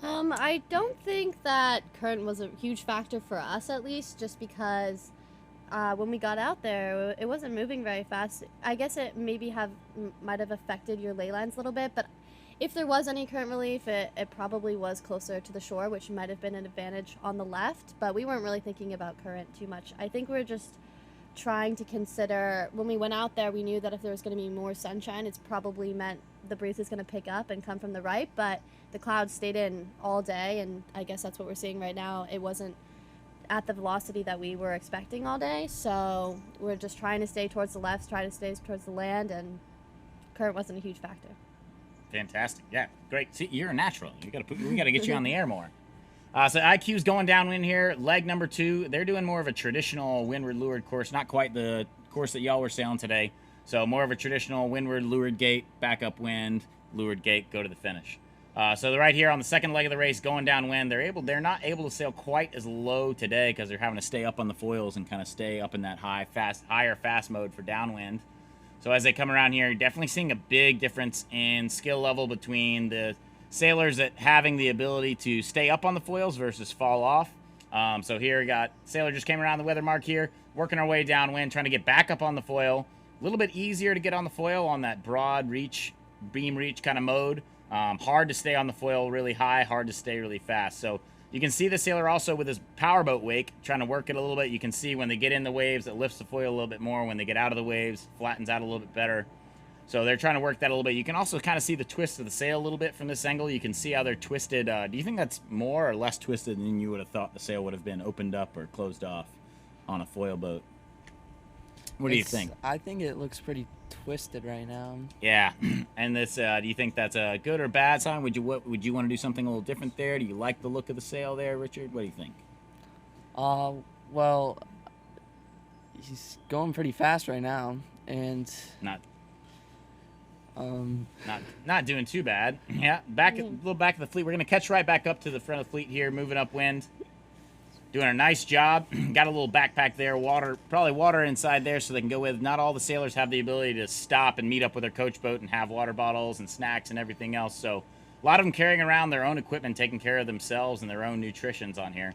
I don't think that current was a huge factor for us, at least, just because when we got out there, it wasn't moving very fast. I guess it might have affected your ley lines a little bit, but if there was any current relief, it probably was closer to the shore, which might have been an advantage on the left, but we weren't really thinking about current too much. I think we're just trying to consider, when we went out there, we knew that if there was going to be more sunshine, it's probably meant the breeze is going to pick up and come from the right, but the clouds stayed in all day, and I guess that's what we're seeing right now. It wasn't at the velocity that we were expecting all day, so we're just trying to stay towards the left, try to stay towards the land, and current wasn't a huge factor. Fantastic. Yeah, great. See, you're a natural. We got to get you on the air more. So IQ's going downwind here. Leg number 2. They're doing more of a traditional windward leeward course, not quite the course that y'all were sailing today. So more of a traditional windward leeward gate, back up wind, leeward gate, go to the finish. So they're right here on the second leg of the race, going downwind. They're not able to sail quite as low today because they're having to stay up on the foils and kind of stay up in that higher fast mode for downwind. So as they come around here, you're definitely seeing a big difference in skill level between the sailors that having the ability to stay up on the foils versus fall off. So here we got sailor just came around the weather mark here, working our way downwind, trying to get back up on the foil. A little bit easier to get on the foil on that broad reach, beam reach kind of mode. Hard to stay on the foil really high, hard to stay really fast. So you can see the sailor also with his powerboat wake, trying to work it a little bit. You can see when they get in the waves, it lifts the foil a little bit more. When they get out of the waves, flattens out a little bit better. So they're trying to work that a little bit. You can also kind of see the twist of the sail a little bit from this angle. You can see how they're twisted. Do you think that's more or less twisted than you would have thought the sail would have been opened up or closed off on a foil boat? What do you think? I think it looks pretty twisted right now. Yeah, and this, do you think that's a good or bad sign? Would you want to do something a little different there? Do you like the look of the sail there, Richard? What do you think? Well, he's going pretty fast right now, and not doing too bad. Yeah, a little back of the fleet. We're gonna catch right back up to the front of the fleet here, moving upwind. Doing a nice job. Got a little backpack there, probably water inside there so they can go with. Not all the sailors have the ability to stop and meet up with their coach boat and have water bottles and snacks and everything else. So a lot of them carrying around their own equipment, taking care of themselves and their own nutritions on here.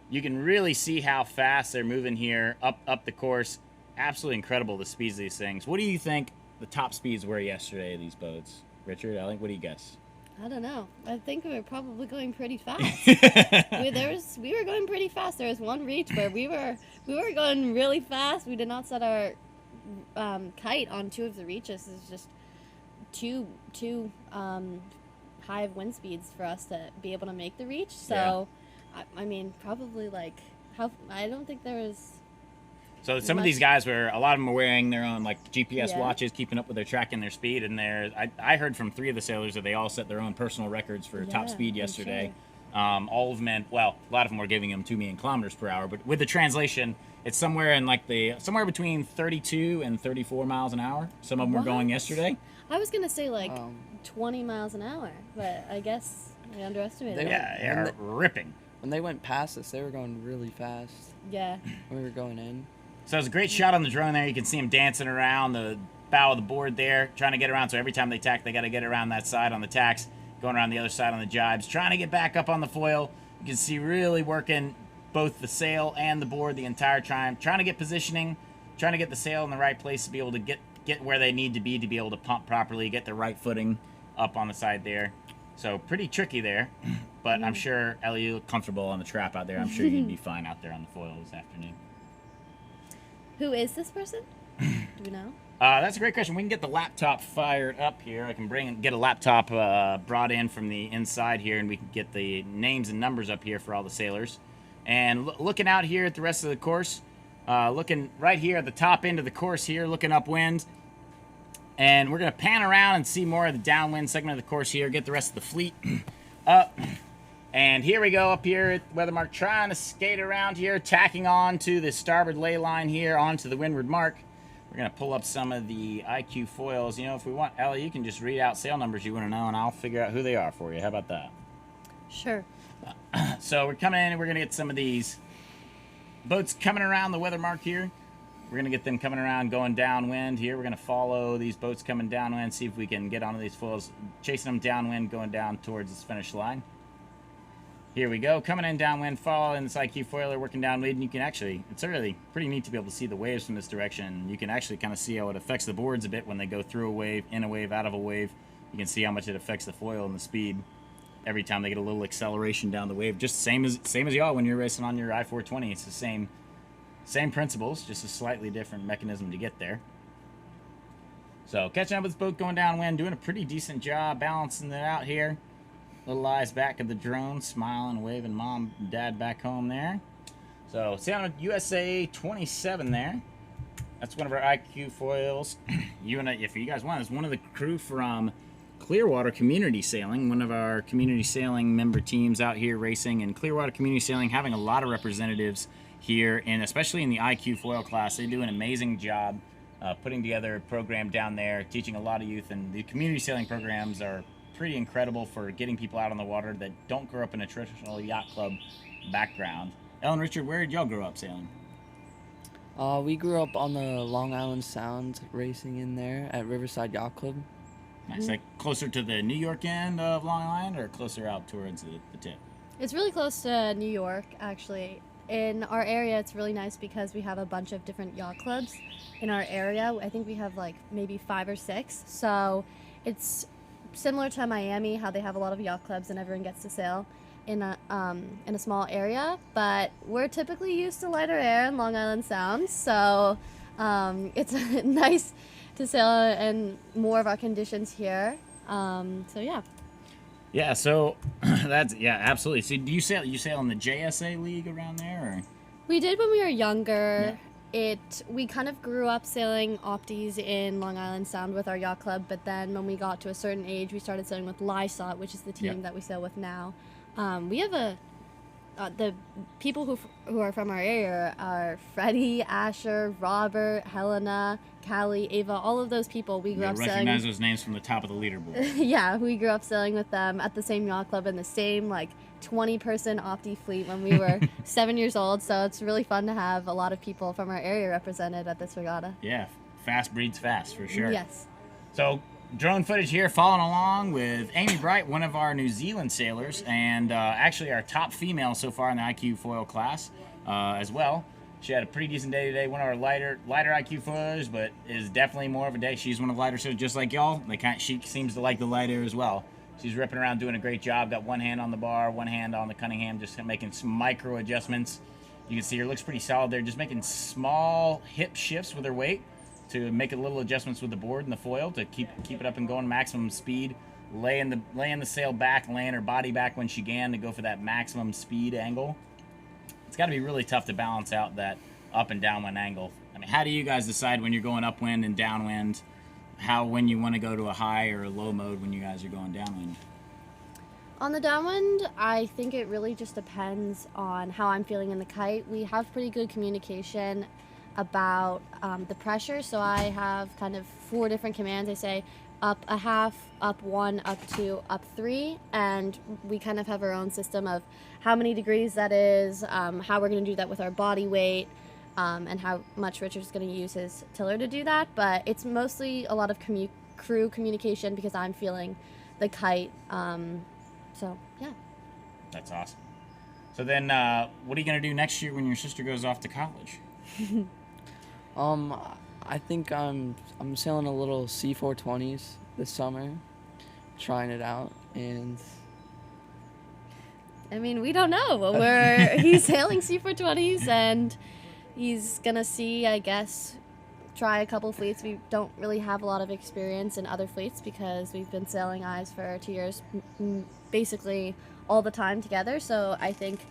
You can really see how fast they're moving here up the course. Absolutely incredible, the speeds of these things. What do you think the top speeds were yesterday of these boats? Richard, what do you guess? I don't know. I think we were probably going pretty fast. we were going pretty fast. There was one reach where we were going really fast. We did not set our kite on 2 of the reaches. It's just too high of wind speeds for us to be able to make the reach. So, yeah. I mean, probably I don't think there was So some of these guys a lot of them are wearing their own like GPS Yeah. watches, keeping up with their track and their speed. And I heard from 3 of the sailors that they all set their own personal records for top Yeah, speed I'm yesterday. All of them, a lot of them were giving them 2 million kilometers per hour, but with the translation, it's somewhere between 32 and 34 miles an hour. Some of them were going What? yesterday. I was gonna say like Um, 20 miles an hour, but I guess I underestimated They it. Yeah, they're ripping. When they went past us, they were going really fast. Yeah. When we were going in. So it's a great shot on the drone there. You can see them dancing around the bow of the board there, trying to get around. So every time they tack, they got to get around that side on the tacks, going around the other side on the jibes, trying to get back up on the foil. You can see really working both the sail and the board the entire time, trying to get positioning, trying to get the sail in the right place to be able to get where they need to be able to pump properly, get the right footing up on the side there. So pretty tricky there, but I'm sure, Ellie, you look comfortable on the trap out there. I'm sure you'd be fine out there on the foil this afternoon. Who is this person? Do we know? That's a great question. We can get the laptop fired up here. I can get a laptop brought in from the inside here, and we can get the names and numbers up here for all the sailors. And looking out here at the rest of the course, looking right here at the top end of the course here, looking upwind. And we're going to pan around and see more of the downwind segment of the course here, get the rest of the fleet up. And here we go up here at Weathermark, trying to skate around here, tacking on to the starboard ley line here onto the windward mark. We're going to pull up some of the IQ foils. You know, if we want, Ellie, you can just read out sail numbers you want to know, and I'll figure out who they are for you. How about that? Sure. So we're coming in, and we're going to get some of these boats coming around the Weathermark here. We're going to get them coming around, going downwind here. We're going to follow these boats coming downwind, see if we can get onto these foils, chasing them downwind, going down towards this finish line. Here we go, coming in downwind, following this IQ foiler, working downwind, and you can actually, it's really pretty neat to be able to see the waves from this direction. You can actually kind of see how it affects the boards a bit when they go through a wave, in a wave, out of a wave. You can see how much it affects the foil and the speed every time they get a little acceleration down the wave. Just same as y'all when you're racing on your I-420. It's the same principles, just a slightly different mechanism to get there. So catching up with this boat going downwind, doing a pretty decent job balancing it out here. Little eyes back of the drone, smiling, waving mom and dad back home there. So, sailing with USA 27 there. That's one of our IQ foils. If you guys want, it's one of the crew from Clearwater Community Sailing, one of our community sailing member teams out here racing. And Clearwater Community Sailing having a lot of representatives here, and especially in the IQ foil class. They do an amazing job putting together a program down there, teaching a lot of youth. And the community sailing programs are pretty incredible for getting people out on the water that don't grow up in a traditional yacht club background. Ellen, Richard, where did y'all grow up sailing? We grew up on the Long Island Sound, racing in there at Riverside Yacht Club. Nice. Like closer to the New York end of Long Island, or closer out towards the tip? It's really close to New York, actually. In our area, it's really nice because we have a bunch of different yacht clubs in our area. I think we have like maybe 5 or 6. So it's similar to Miami, how they have a lot of yacht clubs and everyone gets to sail in a small area. But we're typically used to lighter air in Long Island Sound, so it's nice to sail in more of our conditions here. So yeah. Yeah, so that's absolutely. So do you sail in the JSA league around there, or? We did when we were younger. We kind of grew up sailing opties in Long Island Sound with our yacht club, but then when we got to a certain age, we started sailing with Lysot, which is the team that we sail with now. We have the people who are from our area are Freddie, Asher, Robert, Helena, Callie, Ava, all of those people. We grew up sailing. Recognize those names from the top of the leaderboard. Yeah, we grew up sailing with them at the same yacht club in the same 20-person opti fleet when we were 7 years old. So it's really fun to have a lot of people from our area represented at this regatta. Yeah, fast breeds fast for sure. Yes. So drone footage here, following along with Amy Bright, one of our New Zealand sailors, and actually our top female so far in the IQ foil class as well. She had a pretty decent day today. One of our lighter IQ foilers, but is definitely more of a day. She's one of the lighter sailors, just like y'all. She seems to like the light air as well. She's ripping around, doing a great job. Got one hand on the bar, one hand on the Cunningham, just making some micro adjustments. You can see her looks pretty solid there, just making small hip shifts with her weight to make a little adjustments with the board and the foil to keep it up and going maximum speed. Laying the sail back, laying her body back when she can to go for that maximum speed angle. It's got to be really tough to balance out that up and downwind angle. I mean, how do you guys decide when you're going upwind and downwind, when you want to go to a high or a low mode when you guys are going downwind? On the downwind, I think it really just depends on how I'm feeling in the kite. We have pretty good communication about the pressure, so I have kind of 4 different commands. I say up a half, up 1, up 2, up 3, and we kind of have our own system of how many degrees that is, how we're going to do that with our body weight, and how much Richard's going to use his tiller to do that. But it's mostly a lot of crew communication because I'm feeling the kite. So, yeah. That's awesome. So then, what are you going to do next year when your sister goes off to college? I think I'm sailing a little C420s this summer, trying it out, and I mean, we don't know. He's sailing C420s, and he's gonna see, I guess, try a couple fleets. We don't really have a lot of experience in other fleets because we've been sailing eyes for 2 years, basically all the time together. So I think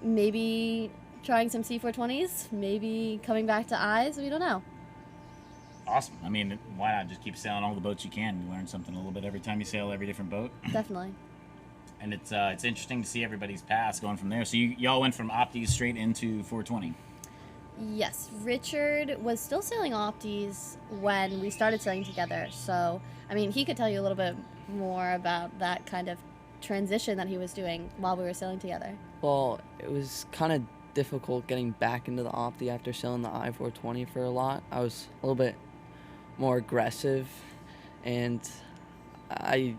maybe trying some C420s, maybe coming back to eyes. We don't know. Awesome. I mean, why not just keep sailing all the boats you can? You learn something a little bit every time you sail every different boat. Definitely. And it's interesting to see everybody's paths going from there. So y'all went from Opties straight into 420. Yes, Richard was still sailing Opties when we started sailing together. So, I mean, he could tell you a little bit more about that kind of transition that he was doing while we were sailing together. well, it was kind of difficult getting back into the Opti after sailing the I-420 for a lot. I was a little bit more aggressive, and I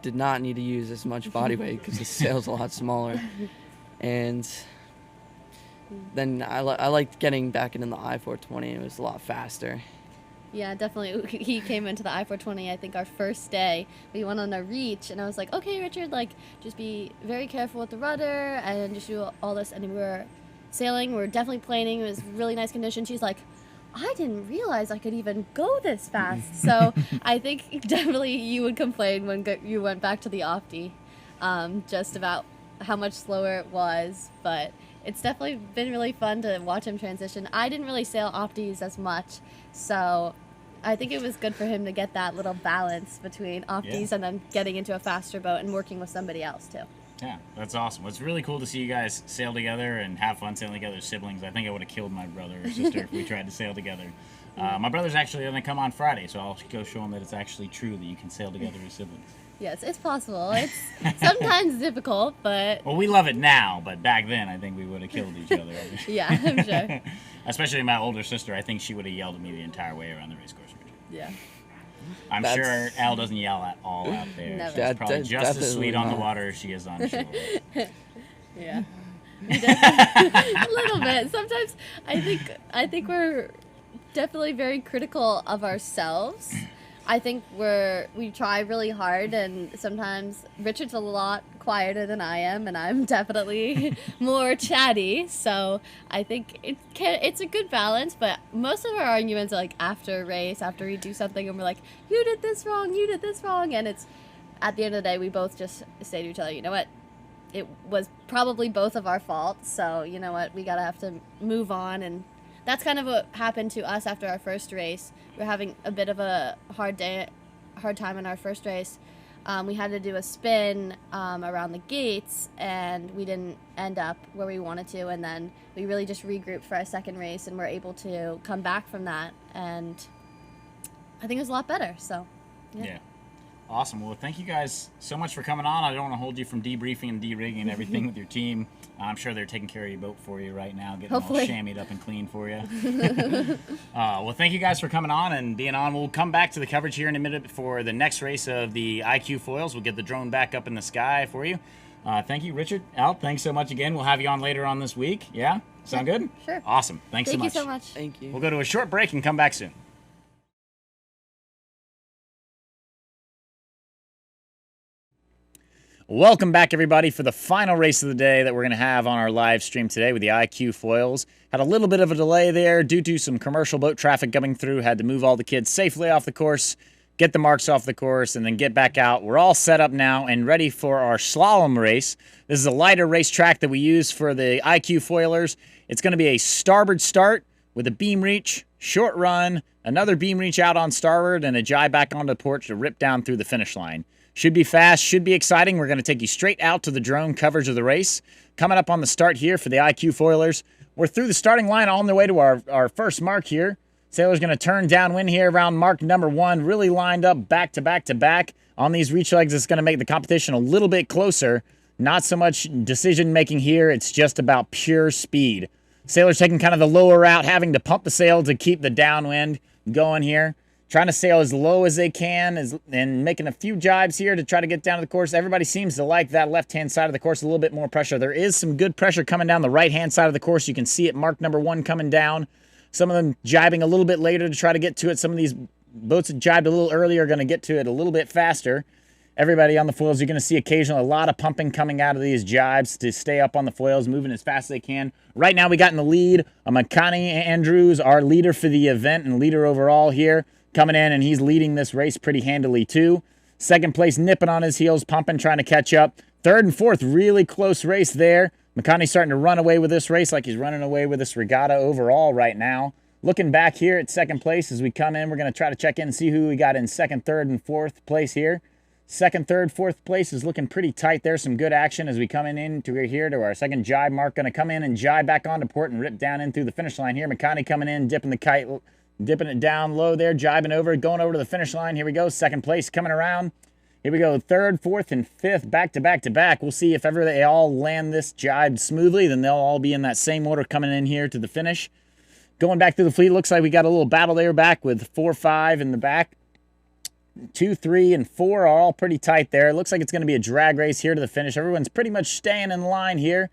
did not need to use as much body weight because the sail's a lot smaller. And then I liked getting back into the I-420. It was a lot faster. Yeah, definitely. He came into the I-420, I think, our first day. We went on a reach, and I was like, okay, Richard, like, just be very careful with the rudder and just do all this. And we were sailing. We were definitely planing. It was really nice conditions. She's like, I didn't realize I could even go this fast. So I think definitely you would complain when you went back to the Opti, just about how much slower it was. But it's definitely been really fun to watch him transition. I didn't really sail Optis as much, so I think it was good for him to get that little balance between Optis and then getting into a faster boat and working with somebody else too. Yeah, that's awesome. Well, it's really cool to see you guys sail together and have fun sailing together as siblings. I think I would have killed my brother or sister if we tried to sail together. My brother's actually going to come on Friday, so I'll go show him that it's actually true that you can sail together as siblings. Yes, it's possible. It's sometimes difficult, but Well, we love it now, but back then I think we would have killed each other. yeah, I'm sure. Especially my older sister. I think she would have yelled at me the entire way around the race course. Yeah. I'm sure Elle doesn't yell at all out there. Never. She's probably just as sweet Definitely on the not. water as she is on shore. Yeah. A little bit. Sometimes I think we're definitely very critical of ourselves. I think we try really hard, and sometimes Richard's a lot quieter than I am, and I'm definitely more chatty. So I think it's a good balance. But most of our arguments are like after a race, after we do something, and we're like, "You did this wrong. You did this wrong," and it's at the end of the day, we both just say to each other, "You know what? It was probably both of our faults. So you know what? We gotta have to move on." And that's kind of what happened to us after our first race. We were having a bit of a hard time in our first race. We had to do a spin around the gates, and we didn't end up where we wanted to. And then we really just regrouped for our second race, and were able to come back from that. And I think it was a lot better. So, Yeah. Awesome. Well, thank you guys so much for coming on. I don't want to hold you from debriefing and de-rigging and everything with your team. I'm sure they're taking care of your boat for you right now, getting Hopefully. all shammied up and clean for you. Well, thank you guys for coming on and being on. We'll come back to the coverage here in a minute for the next race of the IQ foils. We'll get the drone back up in the sky for you. Thank you, Richard. Al, thanks so much again. We'll have you on later on this week. Yeah? Sound good? Sure. Awesome. Thanks so Thank much. you so much. Thank you. We'll go to a short break and come back soon. Welcome back, everybody, for the final race of the day that we're going to have on our live stream today with the IQ foils. Had a little bit of a delay there due to some commercial boat traffic coming through. Had to move all the kids safely off the course get the marks off the course, and then get back out. We're all set up now and ready for our slalom race. This is a lighter racetrack that we use for the IQ foilers. It's going to be a starboard start with a beam reach, short run, another beam reach out on starboard, and a jibe back onto the porch to rip down through the finish line. Should be fast, should be exciting. We're going to take you straight out to the drone coverage of the race. Coming up on the start here for the IQ foilers. We're through the starting line on the way to our first mark here. Sailor's going to turn downwind here around mark number 1, really lined up back to back to back. On these reach legs, it's going to make the competition a little bit closer. Not so much decision making here, it's just about pure speed. Sailor's taking kind of the lower route, having to pump the sail to keep the downwind going here. Trying to sail as low as they can and making a few jibes here to try to get down to the course. Everybody seems to like that left-hand side of the course, a little bit more pressure. There is some good pressure coming down the right-hand side of the course. You can see it, mark number 1 coming down. Some of them jibing a little bit later to try to get to it. Some of these boats that jibed a little earlier are going to get to it a little bit faster. Everybody on the foils, you're going to see occasionally a lot of pumping coming out of these jibes to stay up on the foils, moving as fast as they can. Right now we got in the lead Makani Andrews, our leader for the event and leader overall here, coming in, and he's leading this race pretty handily too. Second place, nipping on his heels, pumping, trying to catch up. Third and fourth, really close race there. Makani's starting to run away with this race like he's running away with this regatta overall right now. Looking back here at second place as we come in, we're going to try to check in and see who we got in second, third, and fourth place here. Second, third, fourth place is looking pretty tight there. Some good action as we come in to here to our second jibe mark. Going to come in and jibe back onto port and rip down in through the finish line here. Makani coming in, dipping the kite, dipping it down low there, jibing over, going over to the finish line. Here we go. Second place coming around. Here we go. Third, fourth, and fifth, back to back to back. We'll see if ever they all land this jibe smoothly, then they'll all be in that same order coming in here to the finish. Going back through the fleet, looks like we got a little battle there back with 4, 5 in the back. 2, 3, and 4 are all pretty tight there. It looks like it's going to be a drag race here to the finish. Everyone's pretty much staying in line here.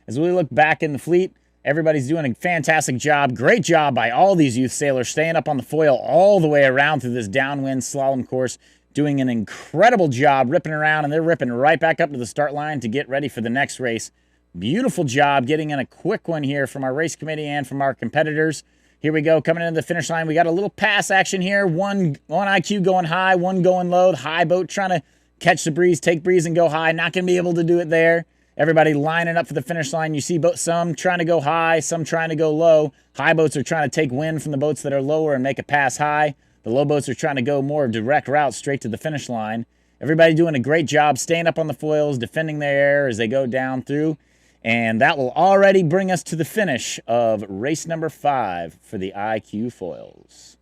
As we look back in the fleet, everybody's doing a fantastic job. Great job by all these youth sailors staying up on the foil all the way around through this downwind slalom course, doing an incredible job ripping around, and they're ripping right back up to the start line to get ready for the next race. Beautiful job getting in a quick one here from our race committee and from our competitors. Here we go, coming into the finish line. We got a little pass action here. One IQ going high, one going low. The high boat trying to catch the breeze, take breeze, and go high. Not going to be able to do it there. Everybody lining up for the finish line. You see some trying to go high, some trying to go low. High boats are trying to take wind from the boats that are lower and make a pass high. The low boats are trying to go more direct route straight to the finish line. Everybody doing a great job staying up on the foils, defending their air as they go down through. And that will already bring us to the finish of race number 5 for the IQ foils.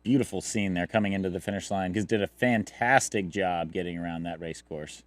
Beautiful scene there coming into the finish line. Because did a fantastic job getting around that race course.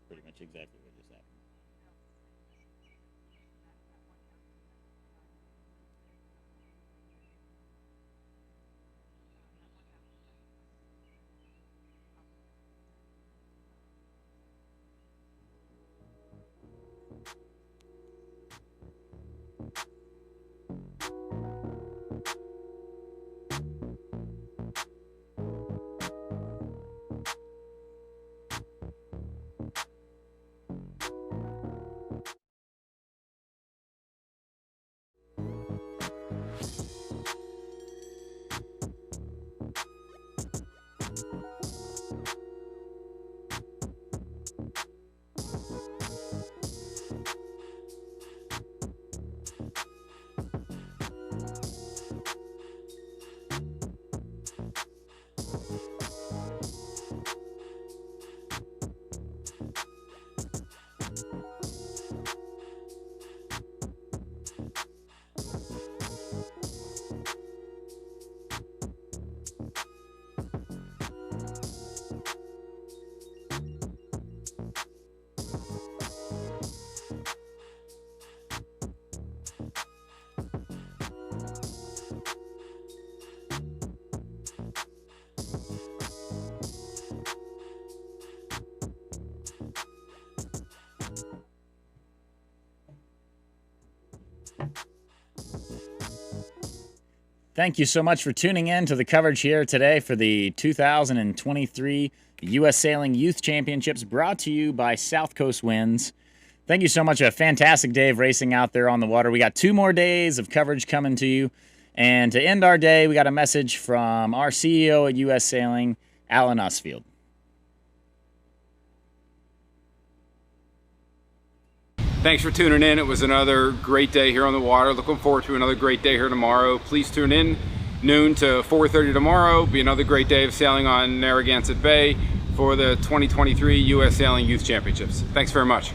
Pretty much exactly what just happened. Thank you so much for tuning in to the coverage here today for the 2023 U.S. Sailing Youth Championships, brought to you by South Coast Winds. Thank you so much. A fantastic day of racing out there on the water. We got 2 more days of coverage coming to you. And to end our day, we got a message from our CEO at U.S. Sailing, Alan Usfield. Thanks for tuning in. It was another great day here on the water. Looking forward to another great day here tomorrow. Please tune in noon to 4:30 tomorrow. Be another great day of sailing on Narragansett Bay for the 2023 U.S. Sailing Youth Championships. Thanks very much.